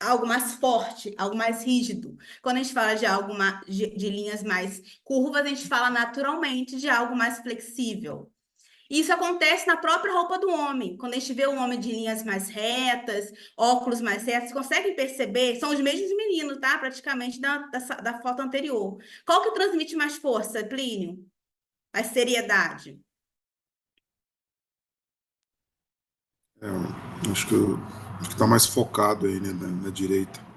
algo mais forte, algo mais rígido. Quando a gente fala de algo de linhas mais curvas, a gente fala naturalmente de algo mais flexível. Isso acontece na própria roupa do homem. Quando a gente vê um homem de linhas mais retas, óculos mais retos, vocês conseguem perceber? São os mesmos meninos, tá? Praticamente da foto anterior. Qual que transmite mais força, Plínio? Mais seriedade? Acho que está mais focado aí, né, na direita.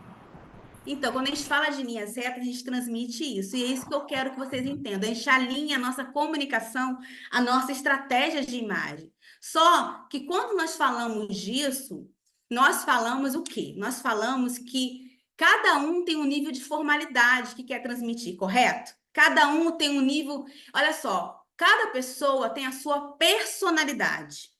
Então, quando a gente fala de linhas retas, a gente transmite isso. E é isso que eu quero que vocês entendam. A gente alinha a nossa comunicação, a nossa estratégia de imagem. Só que quando nós falamos disso, nós falamos o quê? Nós falamos que cada um tem um nível de formalidade que quer transmitir, correto? Cada um tem um nível. Olha só, cada pessoa tem a sua personalidade.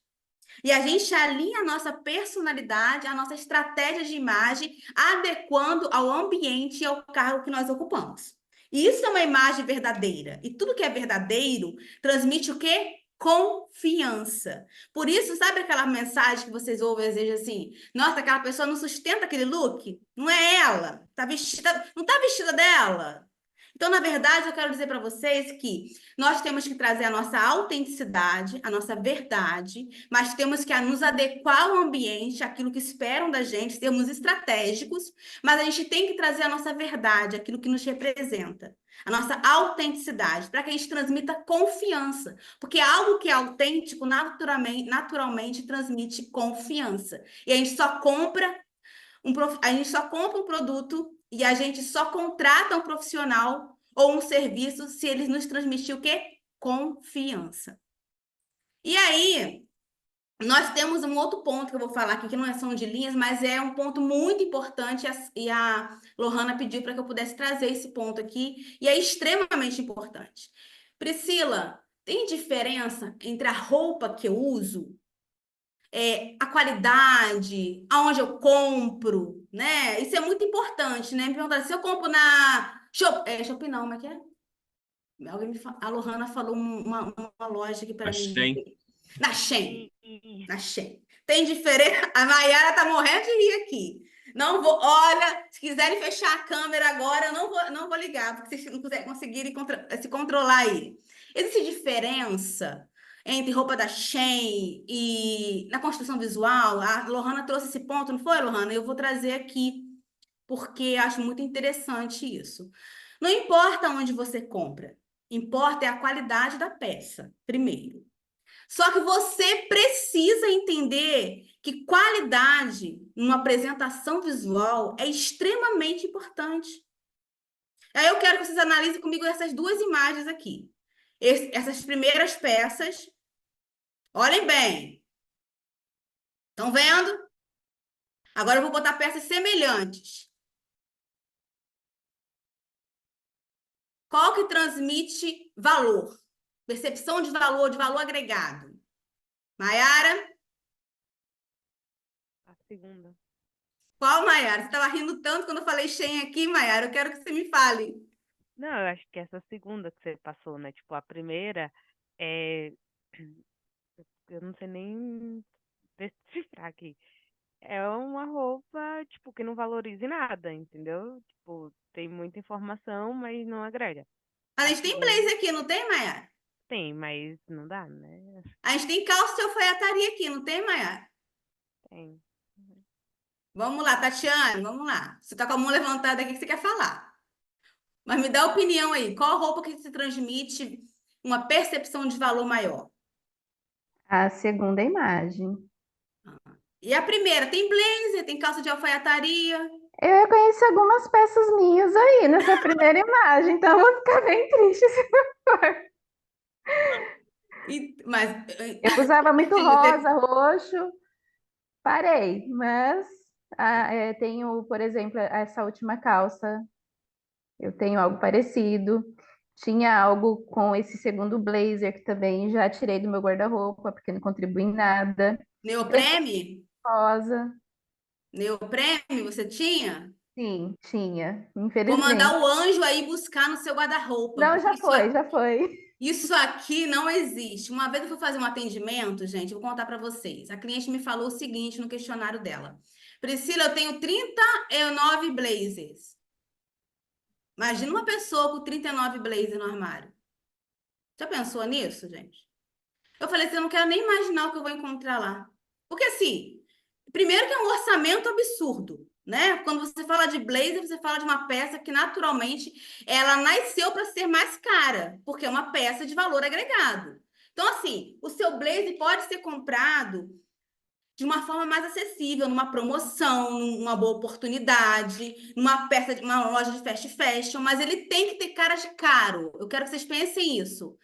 E a gente alinha a nossa personalidade, a nossa estratégia de imagem, adequando ao ambiente e ao cargo que nós ocupamos. E isso é uma imagem verdadeira. E tudo que é verdadeiro transmite o quê? Confiança. Por isso, sabe aquela mensagem que vocês ouvem às vezes assim? Nossa, aquela pessoa não sustenta aquele look? Não é ela. Tá vestida, não está vestida dela. Então, na verdade, eu quero dizer para vocês que nós temos que trazer a nossa autenticidade, a nossa verdade, mas temos que nos adequar ao ambiente, aquilo que esperam da gente, sermos estratégicos, mas a gente tem que trazer a nossa verdade, aquilo que nos representa, a nossa autenticidade, para que a gente transmita confiança, porque algo que é autêntico naturalmente transmite confiança. E a gente só compra um produto e a gente só contrata um profissional ou um serviço se eles nos transmitir o quê? Confiança. E aí, nós temos um outro ponto que eu vou falar aqui, que não é só de linhas, mas é um ponto muito importante, e a Lohana pediu para que eu pudesse trazer esse ponto aqui, e é extremamente importante. Priscila, tem diferença entre a roupa que eu uso, a qualidade, aonde eu compro, né? Isso é muito importante, né? Me perguntaram se eu compro na Shopee não, mas que é? A Lohana falou uma loja aqui para mim. Achei. Na Shein. Na Shein. Tem diferença? A Mayara tá morrendo de rir aqui. Não vou, olha, se quiserem fechar a câmera agora, eu não vou ligar, porque vocês não conseguirem se controlar aí. Existe diferença entre roupa da Shein e na construção visual? A Lohana trouxe esse ponto, não foi, Lohana? Eu vou trazer aqui, porque acho muito interessante isso. Não importa onde você compra, importa é a qualidade da peça, primeiro. Só que você precisa entender que qualidade numa apresentação visual é extremamente importante. Aí eu quero que vocês analisem comigo essas duas imagens aqui. Essas primeiras peças. Olhem bem. Estão vendo? Agora eu vou botar peças semelhantes. Qual que transmite valor? Percepção de valor agregado. Mayara? A segunda. Qual, Mayara? Você estava rindo tanto quando eu falei Shein aqui, Mayara. Eu quero que você me fale. Não, eu acho que essa segunda que você passou, né? Tipo, a primeira é. Eu não sei nem decifrar aqui. É uma roupa, tipo, que não valoriza em nada, entendeu? Tipo, tem muita informação, mas não agrega. A A gente tem segunda blazer aqui, não tem, Mayara? tem, mas não dá, né? A gente tem calça de alfaiataria aqui, não tem, Mayara? Tem. Vamos lá, Tatiane, vamos lá. Você tá com a mão levantada aqui, o que você quer falar? Mas me dá a opinião aí. Qual a roupa que se transmite uma percepção de valor maior? A segunda imagem. E a primeira, tem blazer, tem calça de alfaiataria. Eu reconheci algumas peças minhas aí nessa primeira imagem, então eu vou ficar bem triste se não for. Mas Eu usava muito rosa, roxo, parei, mas tenho, por exemplo, essa última calça, eu tenho algo parecido. Tinha algo com esse segundo blazer que também já tirei do meu guarda-roupa, porque não contribui em nada. Neoprene? Rosa, Neoprene, você tinha? sim, tinha, Vou mandar infelizmente. o anjo aí buscar no seu guarda-roupa, Não, porque já foi, já foi. isso aqui não existe. Uma vez eu fui fazer um atendimento, gente, eu vou contar para vocês. A cliente me falou o seguinte no questionário dela: Priscila, eu tenho 39 blazers. Imagina uma pessoa com 39 blazers no armário. Já pensou nisso, gente? Eu falei assim, eu não quero nem imaginar o que eu vou encontrar lá. Porque assim, primeiro que é um orçamento absurdo, né? Quando você fala de blazer, você fala de uma peça que naturalmente ela nasceu para ser mais cara, porque é uma peça de valor agregado. Então, assim, o seu blazer pode ser comprado de uma forma mais acessível, numa promoção, numa boa oportunidade, numa peça de uma loja de fast fashion, mas ele tem que ter cara de caro. Eu quero que vocês pensem isso.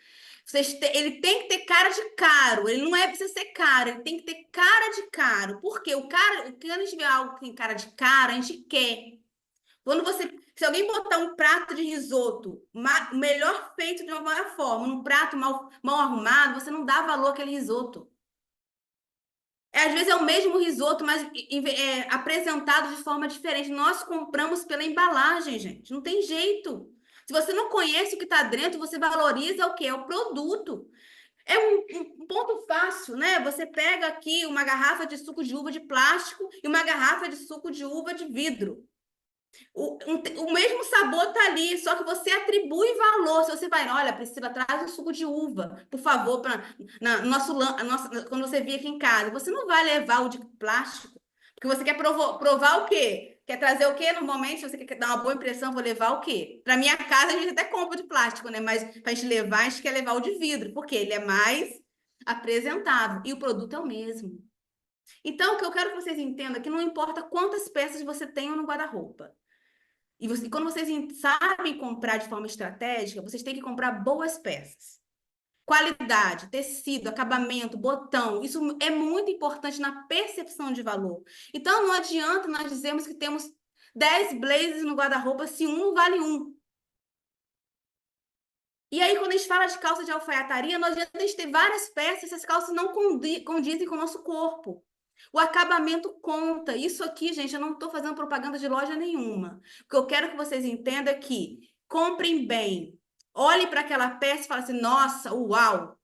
Ele tem que ter cara de caro, ele não é pra ser caro, ele tem que ter cara de caro. Porque quando a gente vê algo que tem cara de caro, a gente quer. Se alguém botar um prato de risoto, melhor feito de uma maior forma, num prato mal arrumado, você não dá valor àquele risoto. Às vezes é o mesmo risoto, mas apresentado de forma diferente. Nós compramos pela embalagem, gente. Não tem jeito. Se você não conhece o que está dentro, você valoriza o quê? É o produto. É um ponto fácil, né? Você pega aqui uma garrafa de suco de uva de plástico e uma garrafa de suco de uva de vidro. O mesmo sabor tá ali, só que você atribui valor. Se você vai, olha, Priscila, traz um suco de uva, por favor, para quando você vir aqui em casa. Você não vai levar o de plástico, porque você quer provar o quê? Quer trazer o quê? Normalmente, se você quer dar uma boa impressão, vou levar o quê? Para minha casa, a gente até compra de plástico, né? Mas para a gente levar, a gente quer levar o de vidro, porque ele é mais apresentável e o produto é o mesmo. Então, o que eu quero que vocês entendam é que não importa quantas peças você tenha no guarda-roupa. Quando vocês sabem comprar de forma estratégica, vocês têm que comprar boas peças. Qualidade, tecido, acabamento, botão, isso é muito importante na percepção de valor. Então, não adianta nós dizermos que temos 10 blazers no guarda-roupa se um não vale um. E aí, quando a gente fala de calça de alfaiataria, não adianta a gente ter várias peças se essas calças não condizem com o nosso corpo. O acabamento conta. Isso aqui, gente, eu não estou fazendo propaganda de loja nenhuma. O que eu quero que vocês entendam é que comprem bem. Olhe para aquela peça e fale assim, nossa, uau,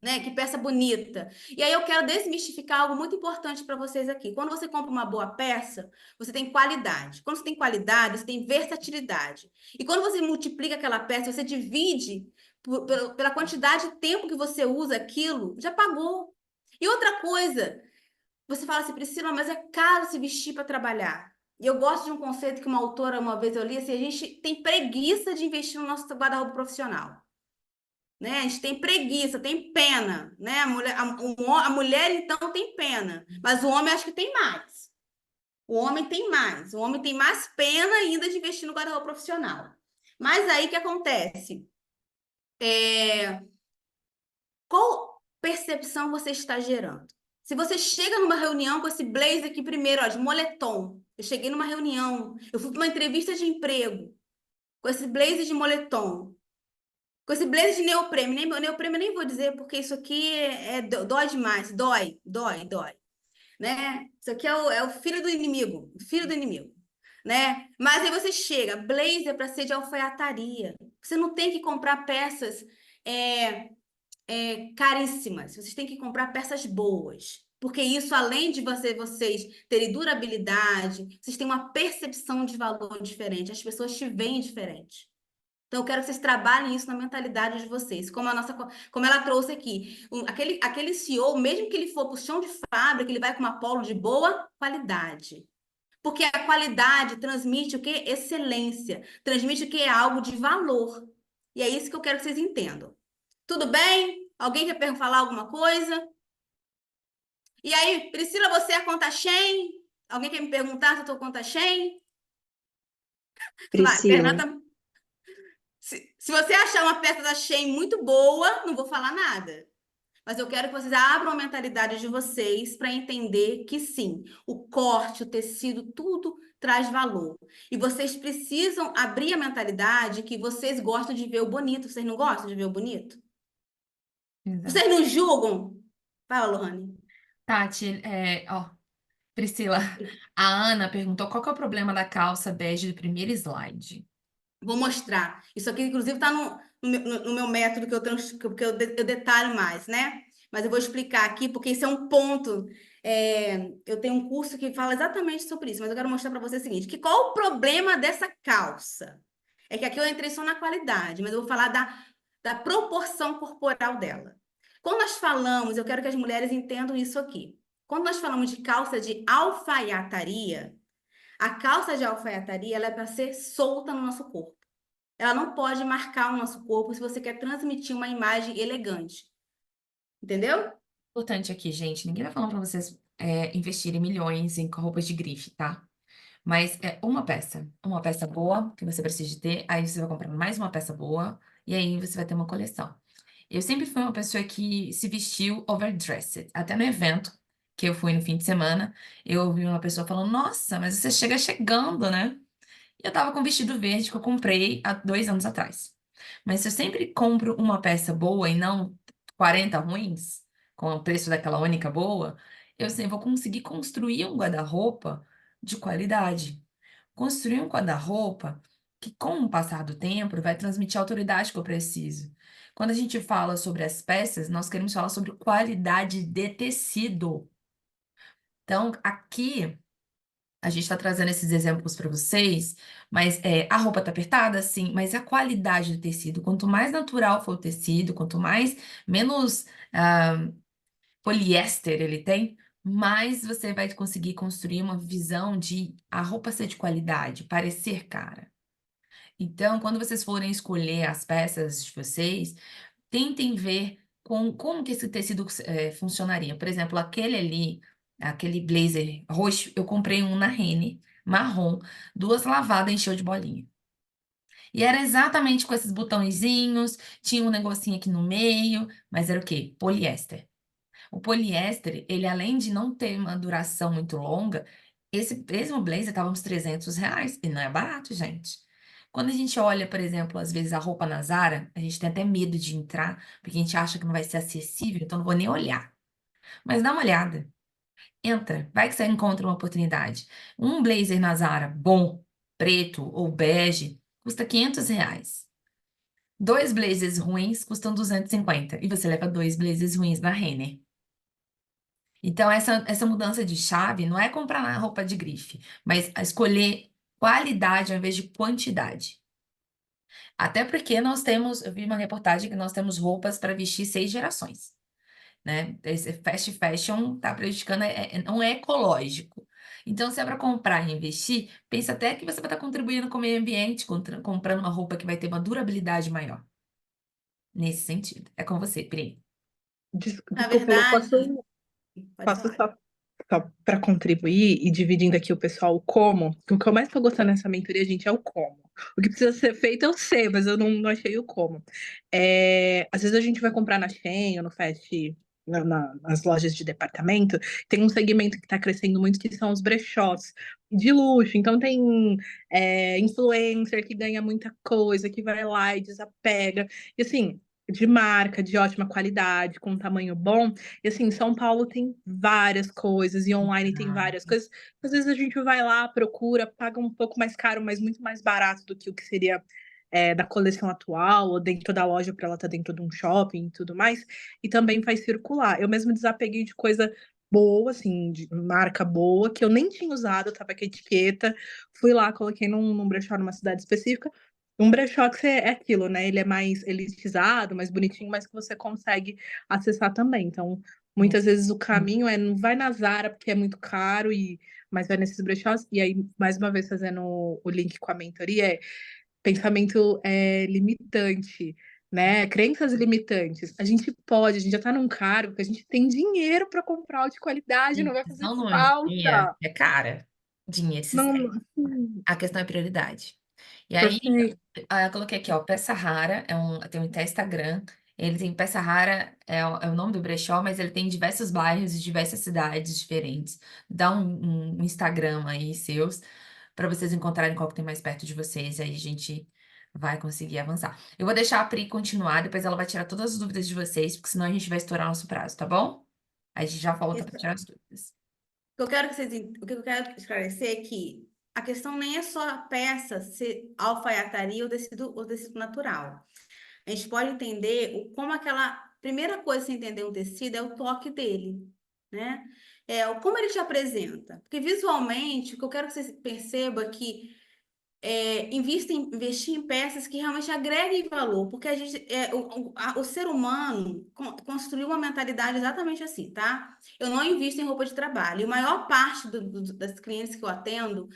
né? Que peça bonita. E aí eu quero desmistificar algo muito importante para vocês aqui. Quando você compra uma boa peça, você tem qualidade. Quando você tem qualidade, você tem versatilidade. E quando você multiplica aquela peça, você divide pela quantidade de tempo que você usa aquilo, já pagou. E outra coisa, você fala assim, Priscila, mas é caro se vestir para trabalhar. E eu gosto de um conceito que uma autora uma vez eu li, assim, a gente tem preguiça de investir no nosso guarda-roupa profissional. Né? A gente tem preguiça, tem pena, né? A mulher, então, tem pena, mas o homem acho que tem mais. O homem tem mais. O homem tem mais pena ainda de investir no guarda-roupa profissional. Mas aí o que acontece? Qual percepção você está gerando? Se você chega numa reunião com esse blazer aqui primeiro, ó, de moletom. Eu cheguei numa reunião, eu fui para uma entrevista de emprego com esse blazer de moletom. Com esse blazer de neoprene, neoprene eu nem vou dizer, porque isso aqui dói demais, dói, né? Isso aqui é o filho do inimigo, né? Mas aí você chega, blazer para ser de alfaiataria. Você não tem que comprar peças caríssimas, vocês têm que comprar peças boas. Porque isso, além de vocês terem durabilidade, vocês têm uma percepção de valor diferente, as pessoas te veem diferente. Então, eu quero que vocês trabalhem isso na mentalidade de vocês, como ela trouxe aqui. Aquele CEO, mesmo que ele for para o chão de fábrica, ele vai com uma polo de boa qualidade. Porque a qualidade transmite o quê? Excelência. Transmite o quê? Algo de valor. E é isso que eu quero que vocês entendam. Tudo bem? Alguém quer falar alguma coisa? E aí, Priscila, você é a conta Shein? Alguém quer me perguntar se eu estou conta Shein? Vai, Priscila, Fernanda. Se você achar uma peça da Shein muito boa, não vou falar nada. Mas eu quero que vocês abram a mentalidade de vocês para entender que sim, o corte, o tecido, tudo traz valor. E vocês precisam abrir a mentalidade que vocês gostam de ver o bonito. Vocês não gostam de ver o bonito? Exato. Vocês não julgam? Fala, Lohane. Tati, ó, Priscila, a Ana perguntou qual que é o problema da calça bege do primeiro slide. Vou mostrar. Isso aqui, inclusive, está no meu método que eu detalho mais, né? Mas eu vou explicar aqui, porque isso é um ponto. Eu tenho um curso que fala exatamente sobre isso, mas eu quero mostrar para você o seguinte: que qual o problema dessa calça? É que aqui eu entrei só na qualidade, mas eu vou falar da proporção corporal dela. Quando nós falamos, eu quero que as mulheres entendam isso aqui. Quando nós falamos de calça de alfaiataria, a calça de alfaiataria ela é para ser solta no nosso corpo. Ela não pode marcar o nosso corpo se você quer transmitir uma imagem elegante. Entendeu? Importante aqui, gente, ninguém vai falando para vocês investirem milhões em roupas de grife, tá? Mas é uma peça boa que você precisa de ter, aí você vai comprar mais uma peça boa, e aí você vai ter uma coleção. Eu sempre fui uma pessoa que se vestiu overdressed, até no evento que eu fui no fim de semana, eu ouvi uma pessoa falando, nossa, mas você chega chegando, né? E eu tava com um vestido verde que eu comprei há 2 anos atrás. Mas se eu sempre compro uma peça boa e não 40 ruins, com o preço daquela única boa, eu sempre vou conseguir construir um guarda-roupa de qualidade. Construir um guarda-roupa que, com o passar do tempo, vai transmitir a autoridade que eu preciso. Quando a gente fala sobre as peças, nós queremos falar sobre qualidade de tecido. Então, aqui a gente está trazendo esses exemplos para vocês, mas a roupa está apertada, sim, mas a qualidade do tecido, quanto mais natural for o tecido, quanto menos poliéster ele tem, mais você vai conseguir construir uma visão de a roupa ser de qualidade, parecer cara. Então, quando vocês forem escolher as peças de vocês, tentem ver como que esse tecido funcionaria. Por exemplo, aquele blazer roxo, eu comprei um na Renner, marrom, 2 lavadas, encheu de bolinha. E era exatamente com esses botõezinhos, tinha um negocinho aqui no meio, mas era o quê? Poliéster. O poliéster, ele além de não ter uma duração muito longa, esse mesmo blazer estava uns R$ 300, e não é barato, gente. Quando a gente olha, por exemplo, às vezes a roupa na Zara, a gente tem até medo de entrar, porque a gente acha que não vai ser acessível, então não vou nem olhar. Mas dá uma olhada, entra, vai que você encontra uma oportunidade. Um blazer na Zara bom, preto ou bege, custa R$ 500. 2 blazers ruins custam 250, e você leva 2 blazers ruins na Renner. Então, essa mudança de chave não é comprar roupa de grife, mas escolher qualidade ao invés de quantidade. Até porque eu vi uma reportagem que nós temos roupas para vestir 6 gerações, né? Esse fast fashion está prejudicando, não é ecológico. Então, se é para comprar e investir, pensa até que você vai estar contribuindo com o meio ambiente, comprando uma roupa que vai ter uma durabilidade maior. Nesse sentido. É com você, Pri. Na Desculpa, eu verdade, pode posso falar. só para contribuir e dividindo aqui o pessoal o como. O que eu mais tô gostando nessa mentoria, gente, é o como. O que precisa ser feito eu sei, mas eu não achei o como. Às vezes a gente vai comprar na Shein ou no Fast, nas lojas de departamento, tem um segmento que está crescendo muito que são os brechós de luxo. Então tem influencer que ganha muita coisa, que vai lá e desapega. E assim, de marca, de ótima qualidade, com um tamanho bom. E assim, São Paulo tem várias coisas, e online tem várias coisas. Às vezes a gente vai lá, procura, paga um pouco mais caro, mas muito mais barato do que o que seria da coleção atual, ou dentro da loja, para ela estar dentro de um shopping e tudo mais. E também faz circular. Eu mesmo desapeguei de coisa boa, assim, de marca boa, que eu nem tinha usado, tava com a etiqueta. Fui lá, coloquei num brechó numa cidade específica. Um brechó que é aquilo, né? Ele é mais elitizado, mais bonitinho, mas que você consegue acessar também. Então, muitas vezes o caminho não vai na Zara porque é muito caro, mas vai nesses brechós. E aí, mais uma vez, fazendo o link com a mentoria, pensamento limitante, né? Crenças limitantes. A gente já tá num cargo que a gente tem dinheiro para comprar o de qualidade, não vai fazer Não, dinheiro falta. é cara. Dinheiro se Não, esquece. A questão é prioridade. E aí, perfeito. eu coloquei aqui, ó, peça rara, tem até Instagram, Ele tem Peça Rara, é o nome do brechó, mas ele tem em diversos bairros e diversas cidades diferentes. Dá um Instagram aí seus, para vocês encontrarem qual que tem mais perto de vocês, aí a gente vai conseguir avançar. Eu vou deixar a Pri continuar, depois ela vai tirar todas as dúvidas de vocês, porque senão a gente vai estourar nosso prazo, tá bom? Aí a gente já volta para tirar as dúvidas. O que eu quero esclarecer é que a questão nem é só a peça ser alfaiataria ou tecido natural. A gente pode entender como aquela primeira coisa a se entender um tecido é o toque dele, né? Como ele te apresenta. Porque visualmente, o que eu quero que você perceba é que investir em peças que realmente agreguem valor, porque a gente, o ser humano construiu uma mentalidade exatamente assim, tá? Eu não invisto em roupa de trabalho. E a maior parte das clientes que eu atendo,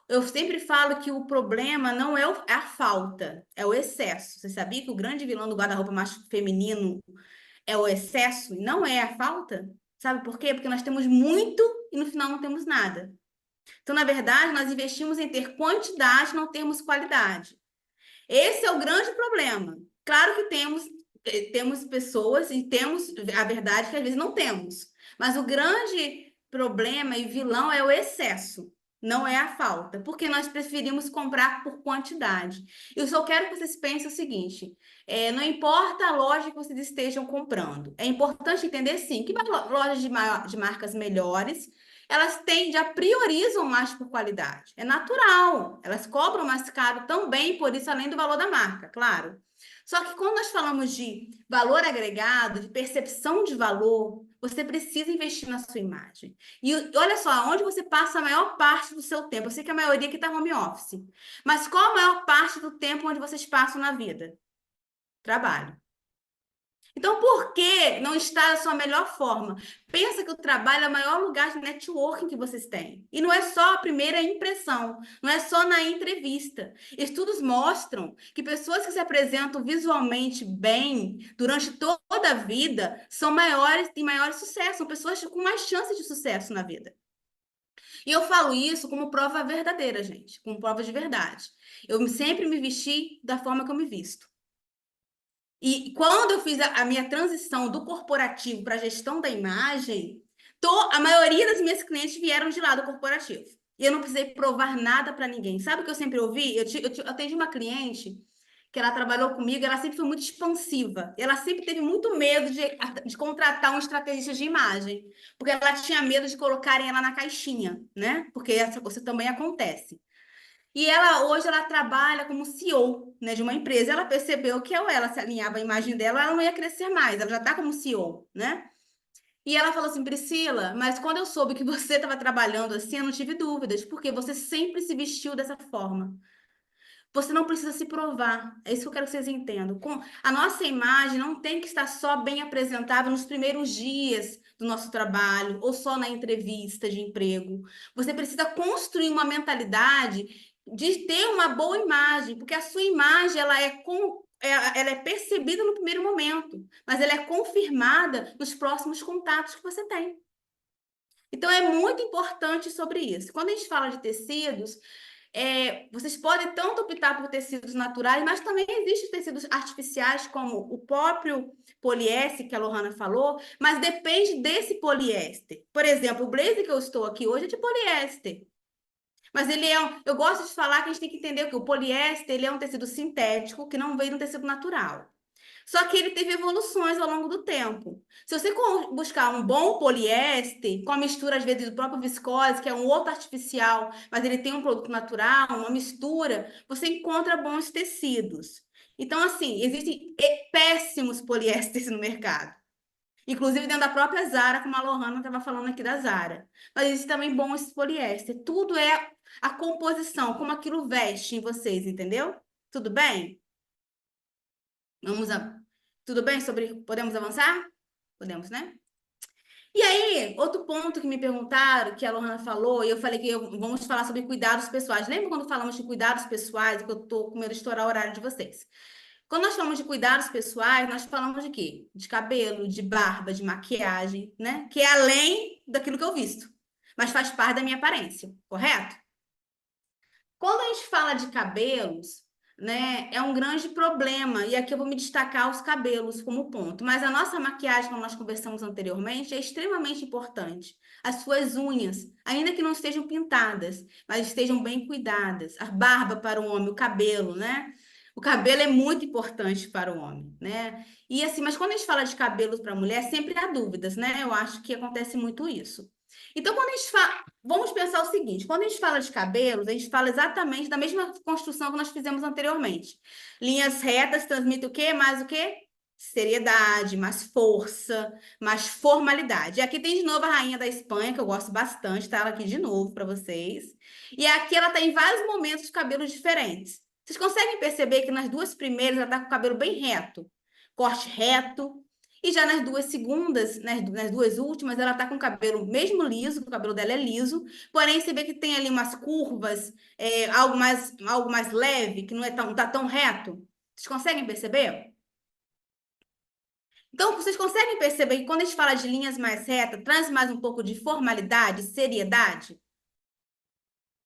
eu sempre falo que o problema não é a falta, é o excesso. Você sabia que o grande vilão do guarda-roupa feminino é o excesso e não é a falta? Sabe por quê? Porque nós temos muito e no final não temos nada. Então, na verdade, nós investimos em ter quantidade, não termos qualidade. Esse é o grande problema. Claro que temos pessoas e temos a verdade que às vezes não temos. Mas o grande problema e vilão é o excesso, não é a falta, porque nós preferimos comprar por quantidade. Eu só quero que vocês pensem o seguinte: não importa a loja que vocês estejam comprando, é importante entender sim que lojas de marcas melhores elas já priorizam mais por qualidade. É natural. Elas cobram mais caro também, por isso, além do valor da marca, claro. Só que quando nós falamos de valor agregado, de percepção de valor, você precisa investir na sua imagem. E olha só, onde você passa a maior parte do seu tempo? Eu sei que a maioria aqui está home office. Mas qual a maior parte do tempo onde vocês passam na vida? Trabalho. Então, por que não está a sua melhor forma? Pensa que o trabalho é o maior lugar de networking que vocês têm. E não é só a primeira impressão, não é só na entrevista. Estudos mostram que pessoas que se apresentam visualmente bem durante toda a vida são maiores e maiores sucesso, são pessoas com mais chances de sucesso na vida. E eu falo isso como prova verdadeira, gente, como prova de verdade. Eu sempre me vesti da forma que eu me visto. E quando eu fiz a minha transição do corporativo para a gestão da imagem, a maioria das minhas clientes vieram de lá do corporativo. E eu não precisei provar nada para ninguém. Sabe o que eu sempre ouvi? Eu atendi uma cliente que ela trabalhou comigo, ela sempre foi muito expansiva. Ela sempre teve muito medo de contratar um estrategista de imagem, porque ela tinha medo de colocarem ela na caixinha, né? Porque essa coisa também acontece. E hoje ela trabalha como CEO, né, de uma empresa. Ela percebeu que ela se alinhava a imagem dela, ela não ia crescer mais. Ela já está como CEO, né? E ela falou assim: Priscila, mas quando eu soube que você estava trabalhando assim, eu não tive dúvidas, porque você sempre se vestiu dessa forma. Você não precisa se provar. É isso que eu quero que vocês entendam. A nossa imagem não tem que estar só bem apresentável nos primeiros dias do nosso trabalho ou só na entrevista de emprego. Você precisa construir uma mentalidade de ter uma boa imagem, porque a sua imagem ela é percebida no primeiro momento, mas ela é confirmada nos próximos contatos que você tem. Então, é muito importante sobre isso. Quando a gente fala de tecidos, vocês podem tanto optar por tecidos naturais, mas também existem tecidos artificiais, como o próprio poliéster, que a Lohana falou, mas depende desse poliéster. Por exemplo, o blazer que eu estou aqui hoje é de poliéster. Mas eu gosto de falar que a gente tem que entender que o poliéster ele é um tecido sintético que não vem do tecido natural. Só que ele teve evoluções ao longo do tempo. Se você buscar um bom poliéster, com a mistura, às vezes, do próprio viscose, que é um outro artificial, mas ele tem um produto natural, uma mistura, você encontra bons tecidos. Então, assim, existem péssimos poliésteres no mercado. Inclusive dentro da própria Zara, como a Lohana estava falando aqui da Zara. Mas existe também bons poliéster. Tudo é a composição, como aquilo veste em vocês, entendeu? Tudo bem? Tudo bem podemos avançar? Podemos, né? E aí, outro ponto que me perguntaram, que a Lohana falou, e eu falei que vamos falar sobre cuidados pessoais. Lembra quando falamos de cuidados pessoais, que eu tô com medo de estourar o horário de vocês? Quando nós falamos de cuidados pessoais, nós falamos de quê? De cabelo, de barba, de maquiagem, né? Que é além daquilo que eu visto, mas faz parte da minha aparência, correto? Quando a gente fala de cabelos, né, é um grande problema. E aqui eu vou me destacar os cabelos como ponto. Mas a nossa maquiagem, como nós conversamos anteriormente, é extremamente importante. As suas unhas, ainda que não estejam pintadas, mas estejam bem cuidadas. A barba para o homem, o cabelo, né? O cabelo é muito importante para o homem, né? E assim, mas quando a gente fala de cabelos para a mulher, sempre há dúvidas, né? Eu acho que acontece muito isso. Então, quando a gente fala, vamos pensar o seguinte: quando a gente fala de cabelos, a gente fala exatamente da mesma construção que nós fizemos anteriormente. Linhas retas transmitem o quê? Mais o quê? Seriedade, mais força, mais formalidade. E aqui tem de novo a Rainha da Espanha, que eu gosto bastante, tá ela aqui de novo para vocês. E aqui ela tá em vários momentos de cabelos diferentes. Vocês conseguem perceber que nas duas primeiras ela tá com o cabelo bem reto, corte reto, e já nas duas segundas, nas duas últimas, ela tá com o cabelo mesmo liso, o cabelo dela é liso, porém você vê que tem ali umas curvas, algo mais leve, que não tá tão reto. Vocês conseguem perceber? Então, vocês conseguem perceber que quando a gente fala de linhas mais retas, traz mais um pouco de formalidade, seriedade?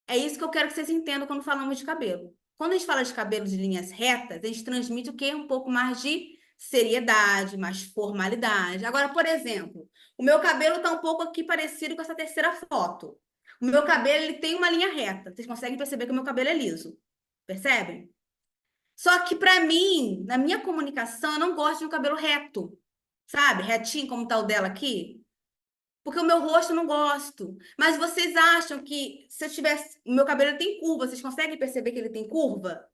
É isso que eu quero que vocês entendam quando falamos de cabelo. Quando a gente fala de cabelo de linhas retas, a gente transmite o quê? Um pouco mais de seriedade, mais formalidade. Agora, por exemplo, o meu cabelo está um pouco aqui parecido com essa terceira foto. O meu cabelo ele tem uma linha reta. Vocês conseguem perceber que o meu cabelo é liso. Percebem? Só que, para mim, na minha comunicação, eu não gosto de um cabelo reto. Sabe? Retinho, como tá o dela aqui. Porque o meu rosto eu não gosto. Mas vocês acham que se eu tivesse. O meu cabelo ele tem curva, vocês conseguem perceber que ele tem curva?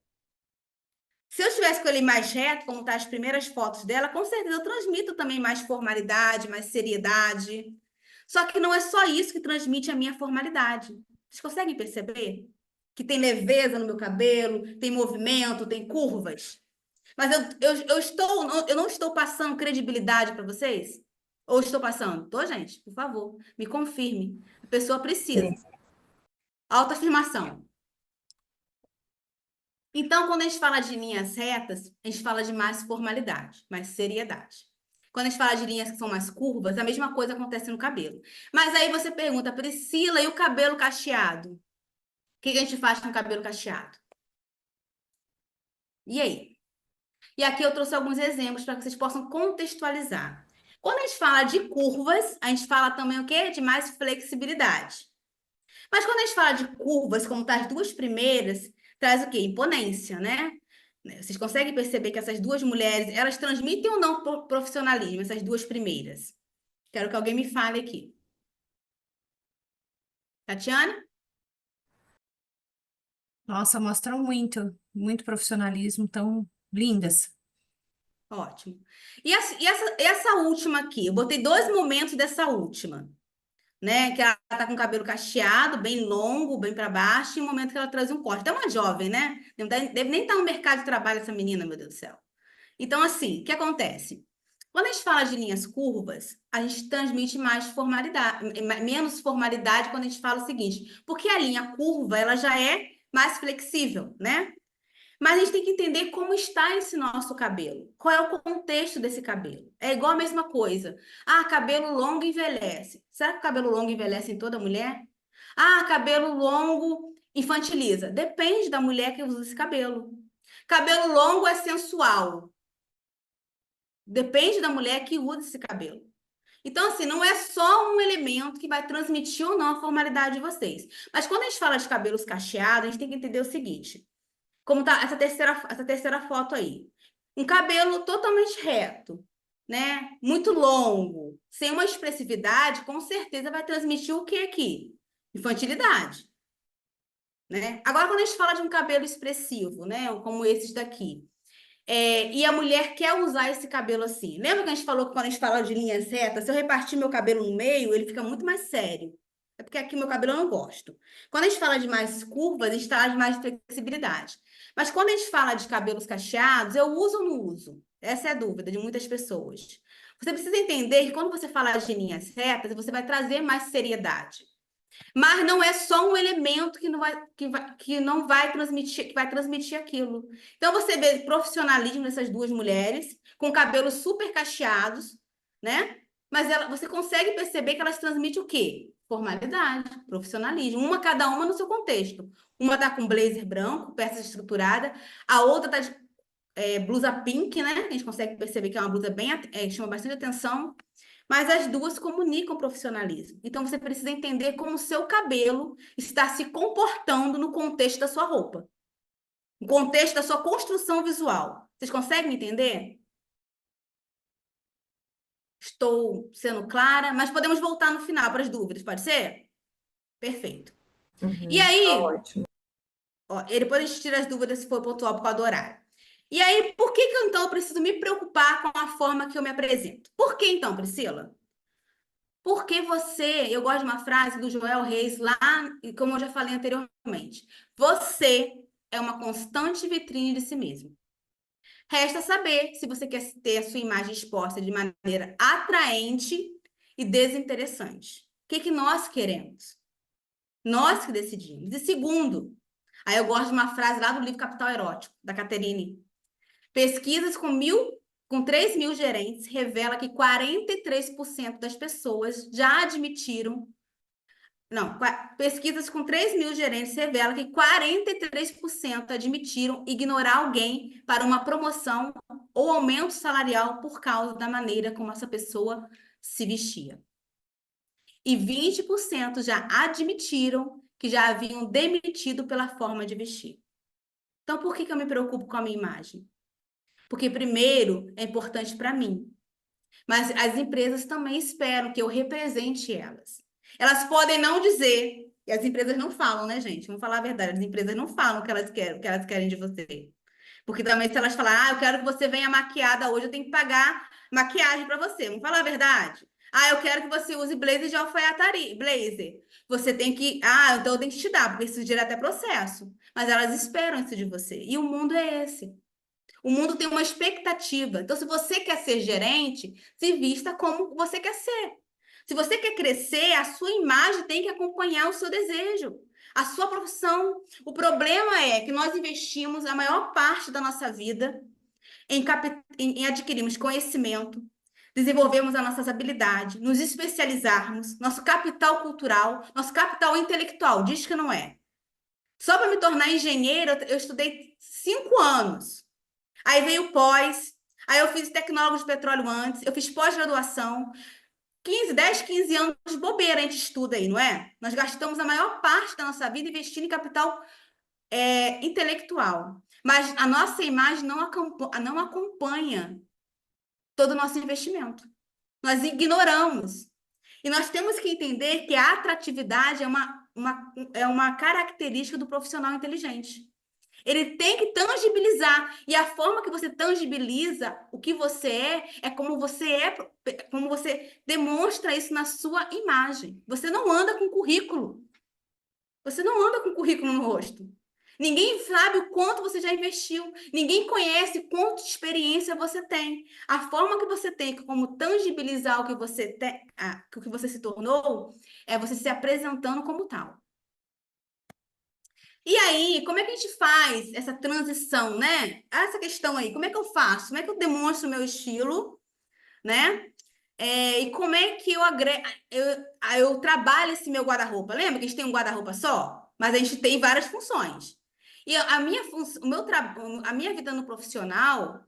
Se eu tivesse com ele mais reto, como tá as primeiras fotos dela, com certeza eu transmito também mais formalidade, mais seriedade. Só que não é só isso que transmite a minha formalidade. Vocês conseguem perceber? Que tem leveza no meu cabelo, tem movimento, tem curvas. Mas eu não estou passando credibilidade para vocês? Ou estou passando? Tô, gente, por favor, me confirme. A pessoa precisa. Autoafirmação. Então, quando a gente fala de linhas retas, a gente fala de mais formalidade, mais seriedade. Quando a gente fala de linhas que são mais curvas, a mesma coisa acontece no cabelo. Mas aí você pergunta, Priscila, e o cabelo cacheado? O que a gente faz com o cabelo cacheado? E aí? E aqui eu trouxe alguns exemplos para que vocês possam contextualizar. Quando a gente fala de curvas, a gente fala também o quê? De mais flexibilidade. Mas quando a gente fala de curvas, como tá as duas primeiras, traz o quê? Imponência, né? Vocês conseguem perceber que essas duas mulheres, elas transmitem ou não profissionalismo, essas duas primeiras? Quero que alguém me fale aqui. Tatiana? Nossa, mostram muito profissionalismo, tão lindas. Ótimo. E essa última aqui? Eu botei dois momentos dessa última, né? Que ela tá com o cabelo cacheado, bem longo, bem para baixo, e um momento que ela traz um corte. É uma jovem, né? Deve nem estar no mercado de trabalho essa menina, meu Deus do céu. Então, assim, o que acontece? Quando a gente fala de linhas curvas, a gente transmite mais formalidade, menos formalidade quando a gente fala o seguinte, porque a linha curva, ela já é mais flexível, né? Mas a gente tem que entender como está esse nosso cabelo. Qual é o contexto desse cabelo? É igual a mesma coisa. Ah, cabelo longo envelhece. Será que o cabelo longo envelhece em toda mulher? Ah, cabelo longo infantiliza. Depende da mulher que usa esse cabelo. Cabelo longo é sensual. Depende da mulher que usa esse cabelo. Então, assim, não é só um elemento que vai transmitir ou não a formalidade de vocês. Mas quando a gente fala de cabelos cacheados, a gente tem que entender o seguinte. Como tá essa terceira foto aí. Um cabelo totalmente reto, né? Muito longo, sem uma expressividade, com certeza vai transmitir o que aqui? Infantilidade, né? Agora, quando a gente fala de um cabelo expressivo, né? Como esses daqui, e a mulher quer usar esse cabelo assim. Lembra que a gente falou que quando a gente fala de linhas retas, se eu repartir meu cabelo no meio, ele fica muito mais sério. É porque aqui meu cabelo eu não gosto. Quando a gente fala de mais curvas, a gente fala de mais flexibilidade. Mas quando a gente fala de cabelos cacheados, eu uso ou não uso? Essa é a dúvida de muitas pessoas. Você precisa entender que quando você fala de linhas retas, você vai trazer mais seriedade. Mas não é só um elemento que não vai transmitir, que vai transmitir aquilo. Então você vê profissionalismo nessas duas mulheres, com cabelos super cacheados, né? Mas você consegue perceber que elas transmitem o quê? Formalidade, profissionalismo, cada uma no seu contexto. Uma tá com blazer branco, peça estruturada, a outra tá de blusa pink, né? A gente consegue perceber que é uma blusa que chama bastante atenção, mas as duas comunicam profissionalismo. Então você precisa entender como o seu cabelo está se comportando no contexto da sua roupa, no contexto da sua construção visual. Vocês conseguem entender? Estou sendo clara, mas podemos voltar no final para as dúvidas, pode ser? Perfeito. E aí, Tá ótimo. ó, e depois a gente tira as dúvidas se for pontual por causa do horário. E aí, por que então eu preciso me preocupar com a forma que eu me apresento? Por que então, Priscila? Porque eu gosto de uma frase do Joel Reis lá, e como eu já falei anteriormente, você é uma constante vitrine de si mesmo. Resta saber se você quer ter a sua imagem exposta de maneira atraente e desinteressante. O que nós queremos? Nós que decidimos. E segundo, aí eu gosto de uma frase lá do livro Capital Erótico, da Catherine. Pesquisas com 3.000 gerentes revela que 43% das pessoas já admitiram. Não, pesquisas com 3.000 gerentes revelam que 43% admitiram ignorar alguém para uma promoção ou aumento salarial por causa da maneira como essa pessoa se vestia. E 20% já admitiram que já haviam demitido pela forma de vestir. Então, por que eu me preocupo com a minha imagem? Porque, primeiro, é importante para mim. Mas as empresas também esperam que eu represente elas. Elas podem não dizer, e as empresas não falam, né, gente? Vamos falar a verdade, as empresas não falam o que elas querem de você. Porque também se elas falarem, eu quero que você venha maquiada hoje, eu tenho que pagar maquiagem para você. Vamos falar a verdade? Eu quero que você use blazer de alfaiataria, blazer. Você tem que, então eu tenho que te dar, porque isso gera até processo. Mas elas esperam isso de você. E o mundo é esse. O mundo tem uma expectativa. Então, se você quer ser gerente, se vista como você quer ser. Se você quer crescer, a sua imagem tem que acompanhar o seu desejo, a sua profissão. O problema é que nós investimos a maior parte da nossa vida em adquirirmos conhecimento, desenvolvermos as nossas habilidades, nos especializarmos, nosso capital cultural, nosso capital intelectual. Diz que não é. Só para me tornar engenheira, eu estudei 5 anos. Aí veio pós, aí eu fiz tecnólogo de petróleo antes, eu fiz pós-graduação, 10, 15 anos de bobeira a gente estuda aí, não é? Nós gastamos a maior parte da nossa vida investindo em capital intelectual, mas a nossa imagem não acompanha todo o nosso investimento. Nós ignoramos. E nós temos que entender que a atratividade é uma característica do profissional inteligente. Ele tem que tangibilizar. E a forma que você tangibiliza o que você é como você demonstra isso na sua imagem. Você não anda com currículo. Você não anda com currículo no rosto. Ninguém sabe o quanto você já investiu. Ninguém conhece quanto de experiência você tem. A forma que você tem como tangibilizar o que você tem, o que você se tornou, é você se apresentando como tal. E aí, como é que a gente faz essa transição, né? Essa questão aí, como é que eu faço? Como é que eu demonstro o meu estilo, né? E como é que eu trabalho esse meu guarda-roupa? Lembra que a gente tem um guarda-roupa só? Mas a gente tem várias funções. E a minha vida no profissional,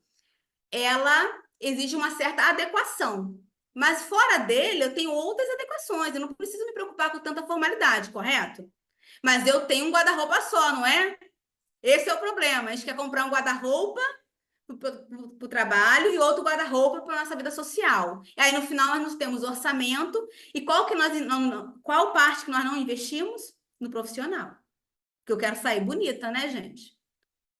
ela exige uma certa adequação. Mas fora dele, eu tenho outras adequações. Eu não preciso me preocupar com tanta formalidade, correto? Mas eu tenho um guarda-roupa só, não é? Esse é o problema. A gente quer comprar um guarda-roupa para o trabalho e outro guarda-roupa para a nossa vida social. E aí, no final, nós temos orçamento. E qual parte que nós não investimos? No profissional. Porque eu quero sair bonita, né, gente?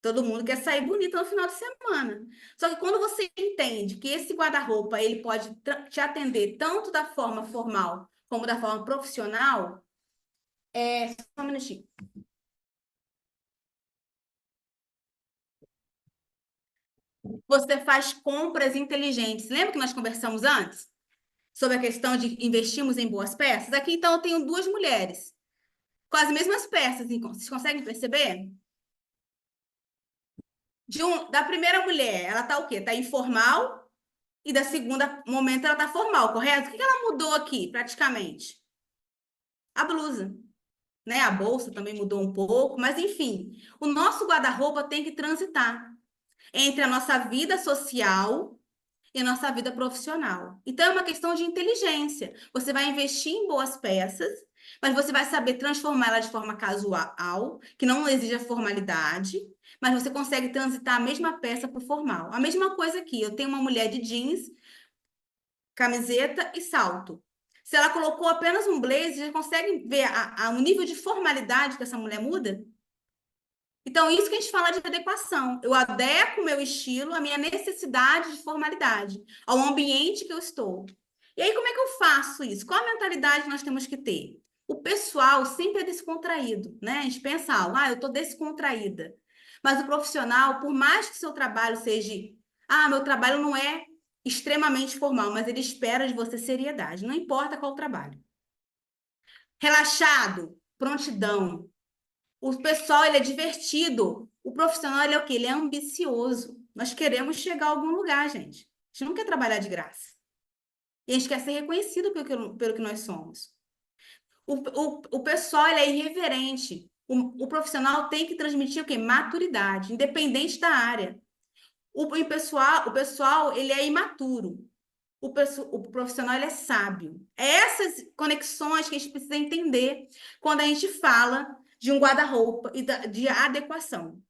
Todo mundo quer sair bonita no final de semana. Só que quando você entende que esse guarda-roupa ele pode te atender tanto da forma formal como da forma profissional, só um minutinho. Você faz compras inteligentes. Lembra que nós conversamos antes? Sobre a questão de investirmos em boas peças? Aqui, então, eu tenho 2 mulheres com as mesmas peças. Então, vocês conseguem perceber? Da primeira mulher, ela tá o quê? Tá informal. E da segunda momento, ela tá formal, correto? O que ela mudou aqui, praticamente? A blusa. né? A bolsa também mudou um pouco, mas enfim, o nosso guarda-roupa tem que transitar entre a nossa vida social e a nossa vida profissional. Então, é uma questão de inteligência. Você vai investir em boas peças, mas você vai saber transformá-la de forma casual, que não exija formalidade, mas você consegue transitar a mesma peça para o formal. A mesma coisa aqui, eu tenho uma mulher de jeans, camiseta e salto. Se ela colocou apenas um blazer, já consegue ver o nível de formalidade que essa mulher muda? Então, isso que a gente fala de adequação. Eu adequo o meu estilo à minha necessidade de formalidade, ao ambiente que eu estou. E aí, como é que eu faço isso? Qual a mentalidade nós temos que ter? O pessoal sempre é descontraído, né? A gente pensa, eu estou descontraída. Mas o profissional, por mais que o seu trabalho seja, meu trabalho não é extremamente formal, mas ele espera de você seriedade, não importa qual o trabalho. Relaxado, prontidão. O pessoal, ele é divertido. O profissional, ele é o quê? Ele é ambicioso. Nós queremos chegar a algum lugar, gente. A gente não quer trabalhar de graça. E a gente quer ser reconhecido pelo que nós somos. O pessoal, ele é irreverente. O profissional tem que transmitir o quê? Maturidade, independente da área. O pessoal, ele é imaturo. O profissional, ele é sábio. É essas conexões que a gente precisa entender quando a gente fala de um guarda-roupa e de adequação.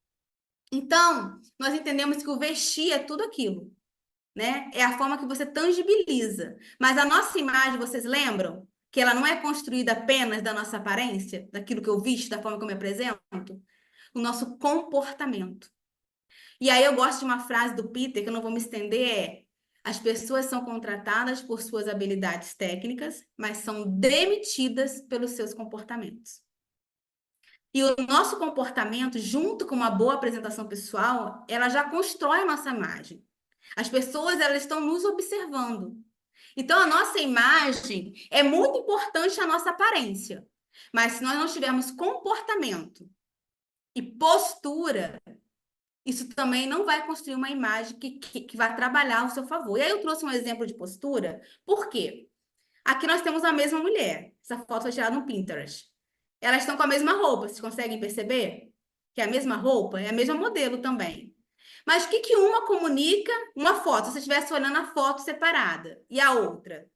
Então, nós entendemos que o vestir é tudo aquilo, né? É a forma que você tangibiliza. Mas a nossa imagem, vocês lembram? Que ela não é construída apenas da nossa aparência, daquilo que eu visto, da forma que eu me apresento? O nosso comportamento. E aí eu gosto de uma frase do Peter, que eu não vou me estender, as pessoas são contratadas por suas habilidades técnicas, mas são demitidas pelos seus comportamentos. E o nosso comportamento, junto com uma boa apresentação pessoal, ela já constrói a nossa imagem. As pessoas, elas estão nos observando. Então, a nossa imagem é muito importante a nossa aparência. Mas se nós não tivermos comportamento e postura, isso também não vai construir uma imagem que vai trabalhar ao seu favor. E aí eu trouxe um exemplo de postura, por quê? Aqui nós temos a mesma mulher. Essa foto foi tirada no Pinterest. Elas estão com a mesma roupa, vocês conseguem perceber? Que é a mesma roupa, é a mesma modelo também. Mas o que uma comunica? Uma foto, se você estivesse olhando a foto separada, e a outra?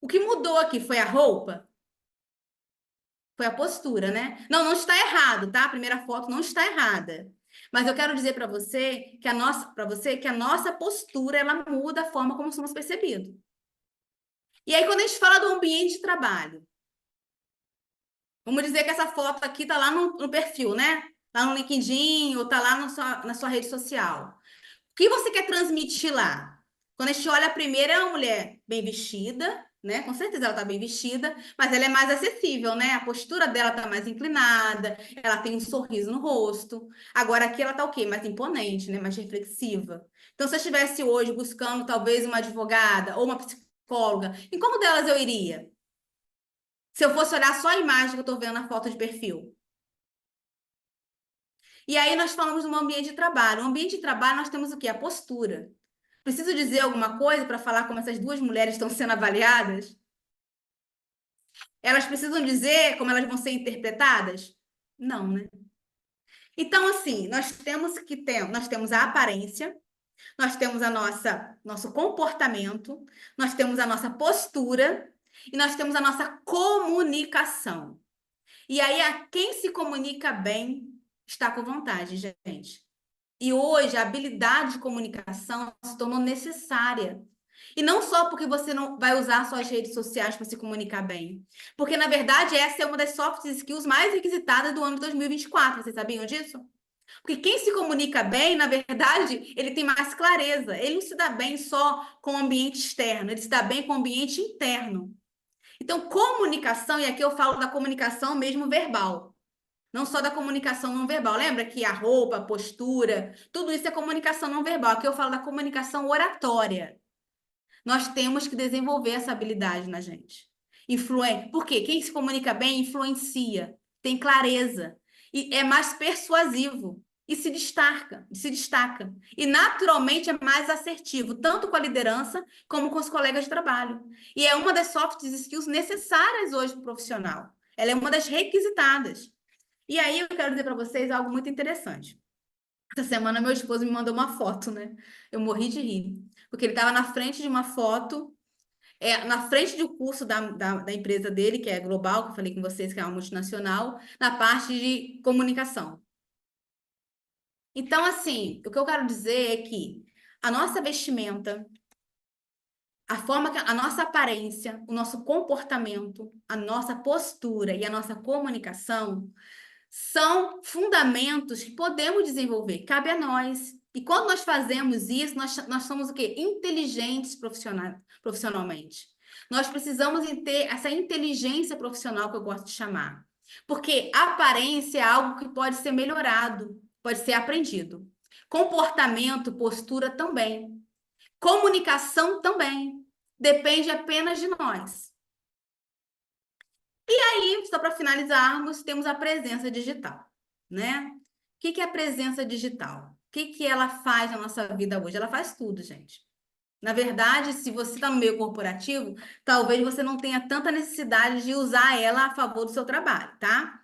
O que mudou aqui foi a roupa? Foi a postura, né? Não está errado, tá? A primeira foto não está errada. Mas eu quero dizer para você que a nossa postura, ela muda a forma como somos percebidos. E aí, quando a gente fala do ambiente de trabalho, vamos dizer que essa foto aqui está lá no perfil, né? Lá no LinkedIn ou está lá na sua rede social. O que você quer transmitir lá? Quando a gente olha a primeira, é uma mulher bem vestida, né? Com certeza ela está bem vestida, mas ela é mais acessível, né? A postura dela está mais inclinada, ela tem um sorriso no rosto. Agora aqui ela está o quê? Mais imponente, né? Mais reflexiva. Então, se eu estivesse hoje buscando talvez uma advogada ou uma psicóloga, em como delas eu iria? Se eu fosse olhar só a imagem que eu estou vendo na foto de perfil. E aí nós falamos no ambiente de trabalho. No ambiente de trabalho nós temos o quê? A postura. Preciso dizer alguma coisa para falar como essas duas mulheres estão sendo avaliadas? Elas precisam dizer como elas vão ser interpretadas? Não, né? Então, assim, nós temos a aparência, nós temos nosso comportamento, nós temos a nossa postura e nós temos a nossa comunicação. E aí, quem se comunica bem está com vontade, gente. E hoje, a habilidade de comunicação se tornou necessária. E não só porque você não vai usar suas redes sociais para se comunicar bem. Porque, na verdade, essa é uma das soft skills mais requisitadas do ano de 2024. Vocês sabiam disso? Porque quem se comunica bem, na verdade, ele tem mais clareza. Ele não se dá bem só com o ambiente externo, ele se dá bem com o ambiente interno. Então, comunicação, e aqui eu falo da comunicação mesmo verbal, não só da comunicação não verbal. Lembra que a roupa, a postura, tudo isso é comunicação não verbal. Aqui eu falo da comunicação oratória. Nós temos que desenvolver essa habilidade na gente. Por quê? Quem se comunica bem influencia, tem clareza, e é mais persuasivo, e se destaca. E naturalmente é mais assertivo, tanto com a liderança como com os colegas de trabalho. E é uma das soft skills necessárias hoje para o profissional. Ela é uma das requisitadas. E aí eu quero dizer para vocês algo muito interessante. Essa semana meu esposo me mandou uma foto, né? Eu morri de rir, porque ele estava na frente de uma foto, na frente do curso da empresa dele, que é global, que eu falei com vocês, que é uma multinacional, na parte de comunicação. Então, assim, o que eu quero dizer é que a nossa vestimenta, a forma que a nossa aparência, o nosso comportamento, a nossa postura e a nossa comunicação são fundamentos que podemos desenvolver, cabe a nós. E quando nós fazemos isso, nós somos o quê? Inteligentes profissionalmente. Nós precisamos ter essa inteligência profissional que eu gosto de chamar. Porque aparência é algo que pode ser melhorado, pode ser aprendido. Comportamento, postura também. Comunicação também. Depende apenas de nós. E aí, só para finalizarmos, temos a presença digital, né? O que é a presença digital? O que ela faz na nossa vida hoje? Ela faz tudo, gente. Na verdade, se você está no meio corporativo, talvez você não tenha tanta necessidade de usar ela a favor do seu trabalho, tá?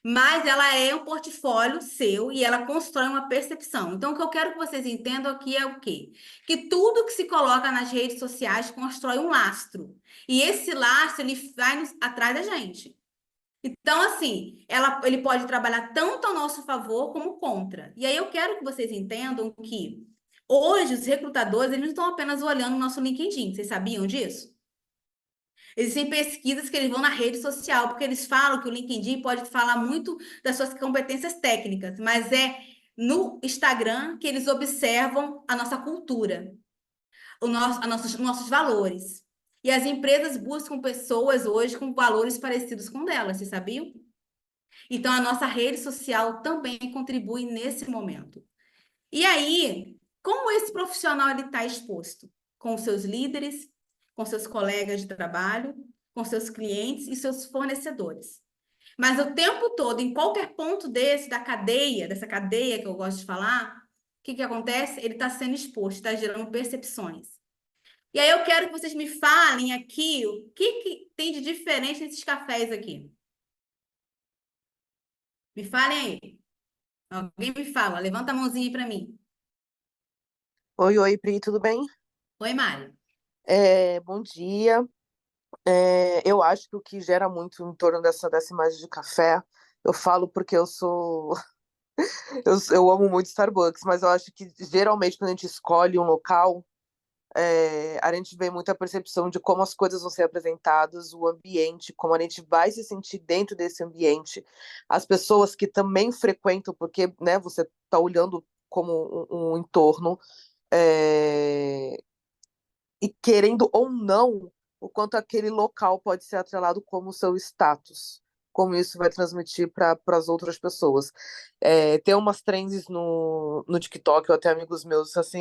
Mas ela é um portfólio seu e ela constrói uma percepção. Então, o que eu quero que vocês entendam aqui é o quê? Que tudo que se coloca nas redes sociais constrói um lastro. E esse lastro, ele vai atrás da gente. Então, assim, ele pode trabalhar tanto a nosso favor como contra. E aí eu quero que vocês entendam que hoje os recrutadores, eles não estão apenas olhando o nosso LinkedIn. Vocês sabiam disso? Existem pesquisas que eles vão na rede social, porque eles falam que o LinkedIn pode falar muito das suas competências técnicas, mas é no Instagram que eles observam a nossa cultura, nossos valores. E as empresas buscam pessoas hoje com valores parecidos com delas, vocês sabiam? Então, a nossa rede social também contribui nesse momento. E aí, como esse profissional está exposto? Com os seus líderes, com seus colegas de trabalho, com seus clientes e seus fornecedores. Mas o tempo todo, em qualquer ponto dessa cadeia que eu gosto de falar, o que acontece? Ele está sendo exposto, está gerando percepções. E aí eu quero que vocês me falem aqui o que tem de diferente nesses cafés aqui. Me falem aí. Alguém me fala, levanta a mãozinha aí para mim. Oi, Pri, tudo bem? Oi, Mário. Bom dia. Eu acho que o que gera muito em torno dessa imagem de café, eu falo porque eu sou. Eu amo muito Starbucks, mas eu acho que geralmente quando a gente escolhe um local, a gente vê muita percepção de como as coisas vão ser apresentadas, o ambiente, como a gente vai se sentir dentro desse ambiente, as pessoas que também frequentam, porque, né, você está olhando como um entorno. E querendo ou não, o quanto aquele local pode ser atrelado como seu status, como isso vai transmitir para as outras pessoas. Tem umas trends no TikTok, ou até amigos meus, assim,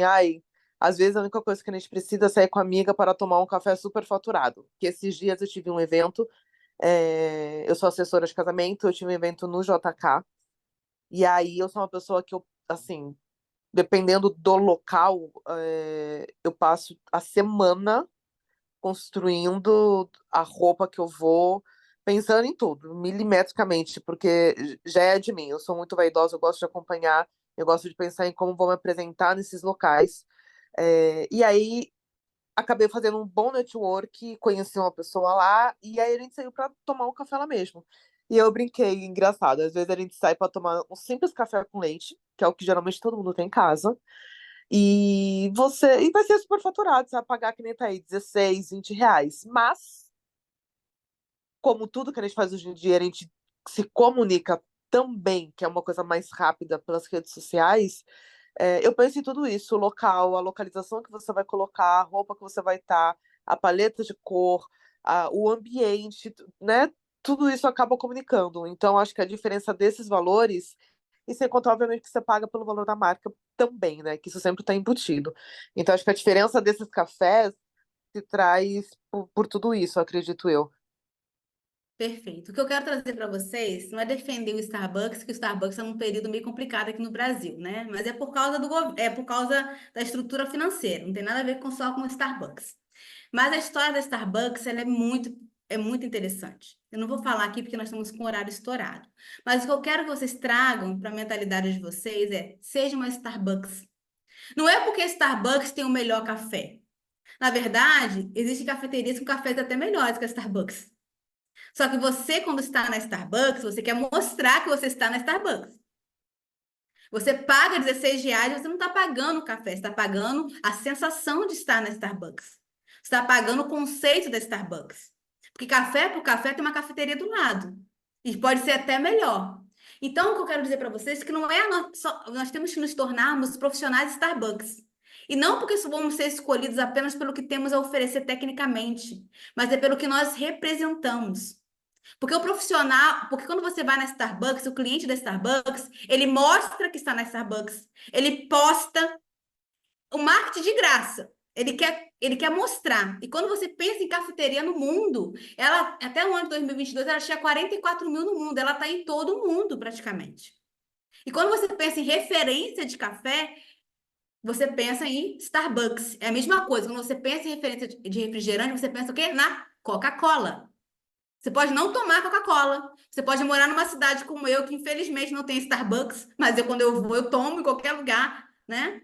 às vezes a única coisa que a gente precisa é sair com a amiga para tomar um café super faturado. Que esses dias eu tive um evento, eu sou assessora de casamento, eu tive um evento no JK, e aí eu sou uma pessoa que eu, assim, dependendo do local, eu passo a semana construindo a roupa que eu vou, pensando em tudo, milimetricamente, porque já é de mim. Eu sou muito vaidosa, eu gosto de acompanhar, eu gosto de pensar em como vou me apresentar nesses locais. E aí acabei fazendo um bom network, conheci uma pessoa lá, e aí a gente saiu para tomar um café lá mesmo. E eu brinquei, engraçado, às vezes a gente sai para tomar um simples café com leite, que é o que geralmente todo mundo tem em casa, e vai ser super faturado, você vai pagar que nem tá aí, 16, 20 reais. Mas, como tudo que a gente faz hoje em dia, a gente se comunica também, que é uma coisa mais rápida pelas redes sociais, eu penso em tudo isso, o local, a localização que você vai colocar, a roupa que você vai estar, a paleta de cor, o ambiente, né? Tudo isso acaba comunicando. Então, acho que a diferença desses valores, e sem contar, obviamente, que você paga pelo valor da marca também, né? Que isso sempre está embutido. Então, acho que a diferença desses cafés se traz por tudo isso, acredito eu. Perfeito. O que eu quero trazer para vocês não é defender o Starbucks, que o Starbucks está num período meio complicado aqui no Brasil, né? Mas é por causa por causa da estrutura financeira, não tem nada a ver só com o Starbucks. Mas a história da Starbucks ela é muito interessante. Eu não vou falar aqui porque nós estamos com o horário estourado. Mas o que eu quero que vocês tragam para a mentalidade de vocês é: seja uma Starbucks. Não é porque Starbucks tem o melhor café. Na verdade, existem cafeterias com cafés até melhores que a Starbucks. Só que você, quando está na Starbucks, você quer mostrar que você está na Starbucks. Você paga R$16, você não está pagando o café, você está pagando a sensação de estar na Starbucks. Você está pagando o conceito da Starbucks. Porque café por café tem uma cafeteria do lado. E pode ser até melhor. Então, o que eu quero dizer para vocês é que não é nós temos que nos tornarmos profissionais de Starbucks. E não porque vamos ser escolhidos apenas pelo que temos a oferecer tecnicamente, mas é pelo que nós representamos. Porque o profissional, porque quando você vai na Starbucks, o cliente da Starbucks, ele mostra que está na Starbucks, ele posta o marketing de graça. Ele quer mostrar. E quando você pensa em cafeteria no mundo, ela, até o ano de 2022, ela tinha 44 mil no mundo. Ela está em todo o mundo, praticamente. E quando você pensa em referência de café, você pensa em Starbucks. É a mesma coisa. Quando você pensa em referência de refrigerante, você pensa o quê? Na Coca-Cola. Você pode não tomar Coca-Cola. Você pode morar numa cidade como eu, que infelizmente não tem Starbucks, mas quando eu vou, eu tomo em qualquer lugar, né?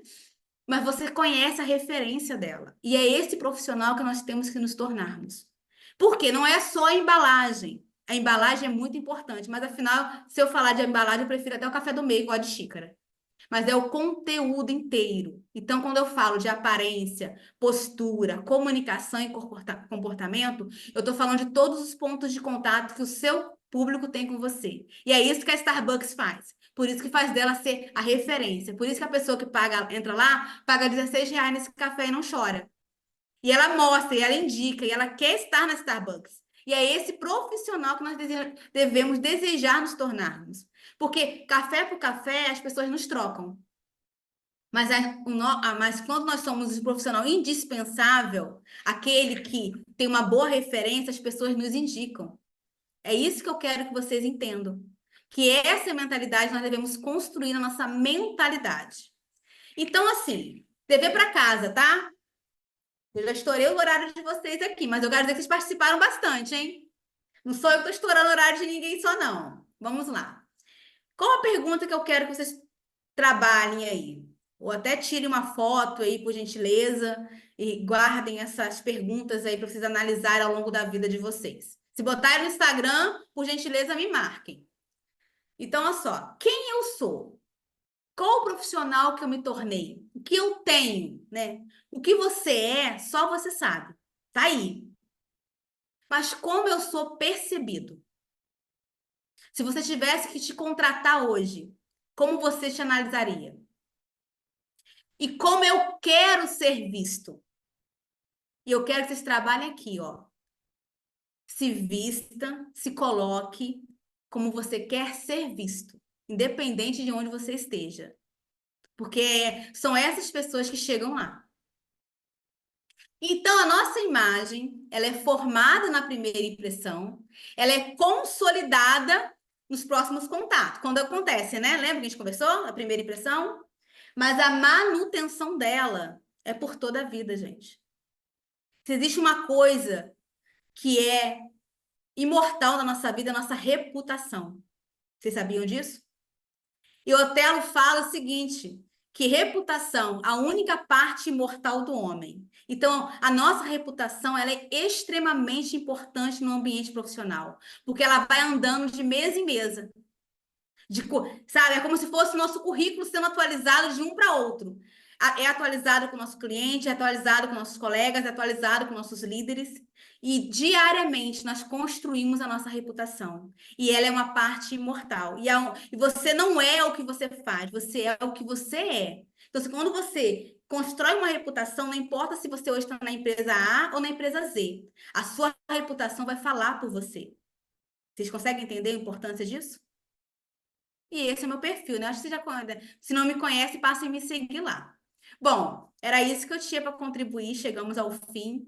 Mas você conhece a referência dela. E é esse profissional que nós temos que nos tornarmos. Porque não é só a embalagem. A embalagem é muito importante, mas afinal, se eu falar de embalagem, eu prefiro até o café do meio, igual de xícara. Mas é o conteúdo inteiro. Então, quando eu falo de aparência, postura, comunicação e comportamento, eu estou falando de todos os pontos de contato que o seu público tem com você. E é isso que a Starbucks faz. Por isso que faz dela ser a referência. Por isso que a pessoa que entra lá, paga R$16 nesse café e não chora. E ela mostra, e ela indica, e ela quer estar na Starbucks. E é esse profissional que nós devemos desejar nos tornarmos. Porque café por café, as pessoas nos trocam. Mas quando nós somos um profissional indispensável, aquele que tem uma boa referência, as pessoas nos indicam. É isso que eu quero que vocês entendam. Que essa mentalidade nós devemos construir na nossa mentalidade. Então, assim, dever para casa, tá? Eu já estourei o horário de vocês aqui, mas eu quero dizer que vocês participaram bastante, hein? Não sou eu que estou estourando o horário de ninguém só, não. Vamos lá. Qual a pergunta que eu quero que vocês trabalhem aí? Ou até tirem uma foto aí, por gentileza, e guardem essas perguntas aí para vocês analisarem ao longo da vida de vocês. Se botarem no Instagram, por gentileza, me marquem. Então, olha só. Quem eu sou? Qual o profissional que eu me tornei? O que eu tenho, né? O que você é, só você sabe. Tá aí. Mas como eu sou percebido? Se você tivesse que te contratar hoje, como você te analisaria? E como eu quero ser visto? E eu quero que vocês trabalhem aqui, ó. Se vista, se coloque como você quer ser visto, independente de onde você esteja. Porque são essas pessoas que chegam lá. Então, a nossa imagem, ela é formada na primeira impressão, ela é consolidada nos próximos contatos. Quando acontece, né? Lembra que a gente conversou? A primeira impressão? Mas a manutenção dela é por toda a vida, gente. Se existe uma coisa que é imortal na nossa vida, é a nossa reputação. Vocês sabiam disso? E Otelo fala o seguinte, que reputação, a única parte imortal do homem. Então, a nossa reputação, ela é extremamente importante no ambiente profissional, porque ela vai andando de mesa em mesa. Sabe, é como se fosse o nosso currículo sendo atualizado de um para outro. É atualizado com o nosso cliente, é atualizado com nossos colegas, é atualizado com nossos líderes. E diariamente nós construímos a nossa reputação. E ela é uma parte imortal. E você não é o que você faz, você é o que você é. Então, quando você constrói uma reputação, não importa se você hoje está na empresa A ou na empresa Z, a sua reputação vai falar por você. Vocês conseguem entender a importância disso? E esse é o meu perfil, né? Acho que você já conhece. Se não me conhece, passem a me seguir lá. Bom, era isso que eu tinha para contribuir. Chegamos ao fim.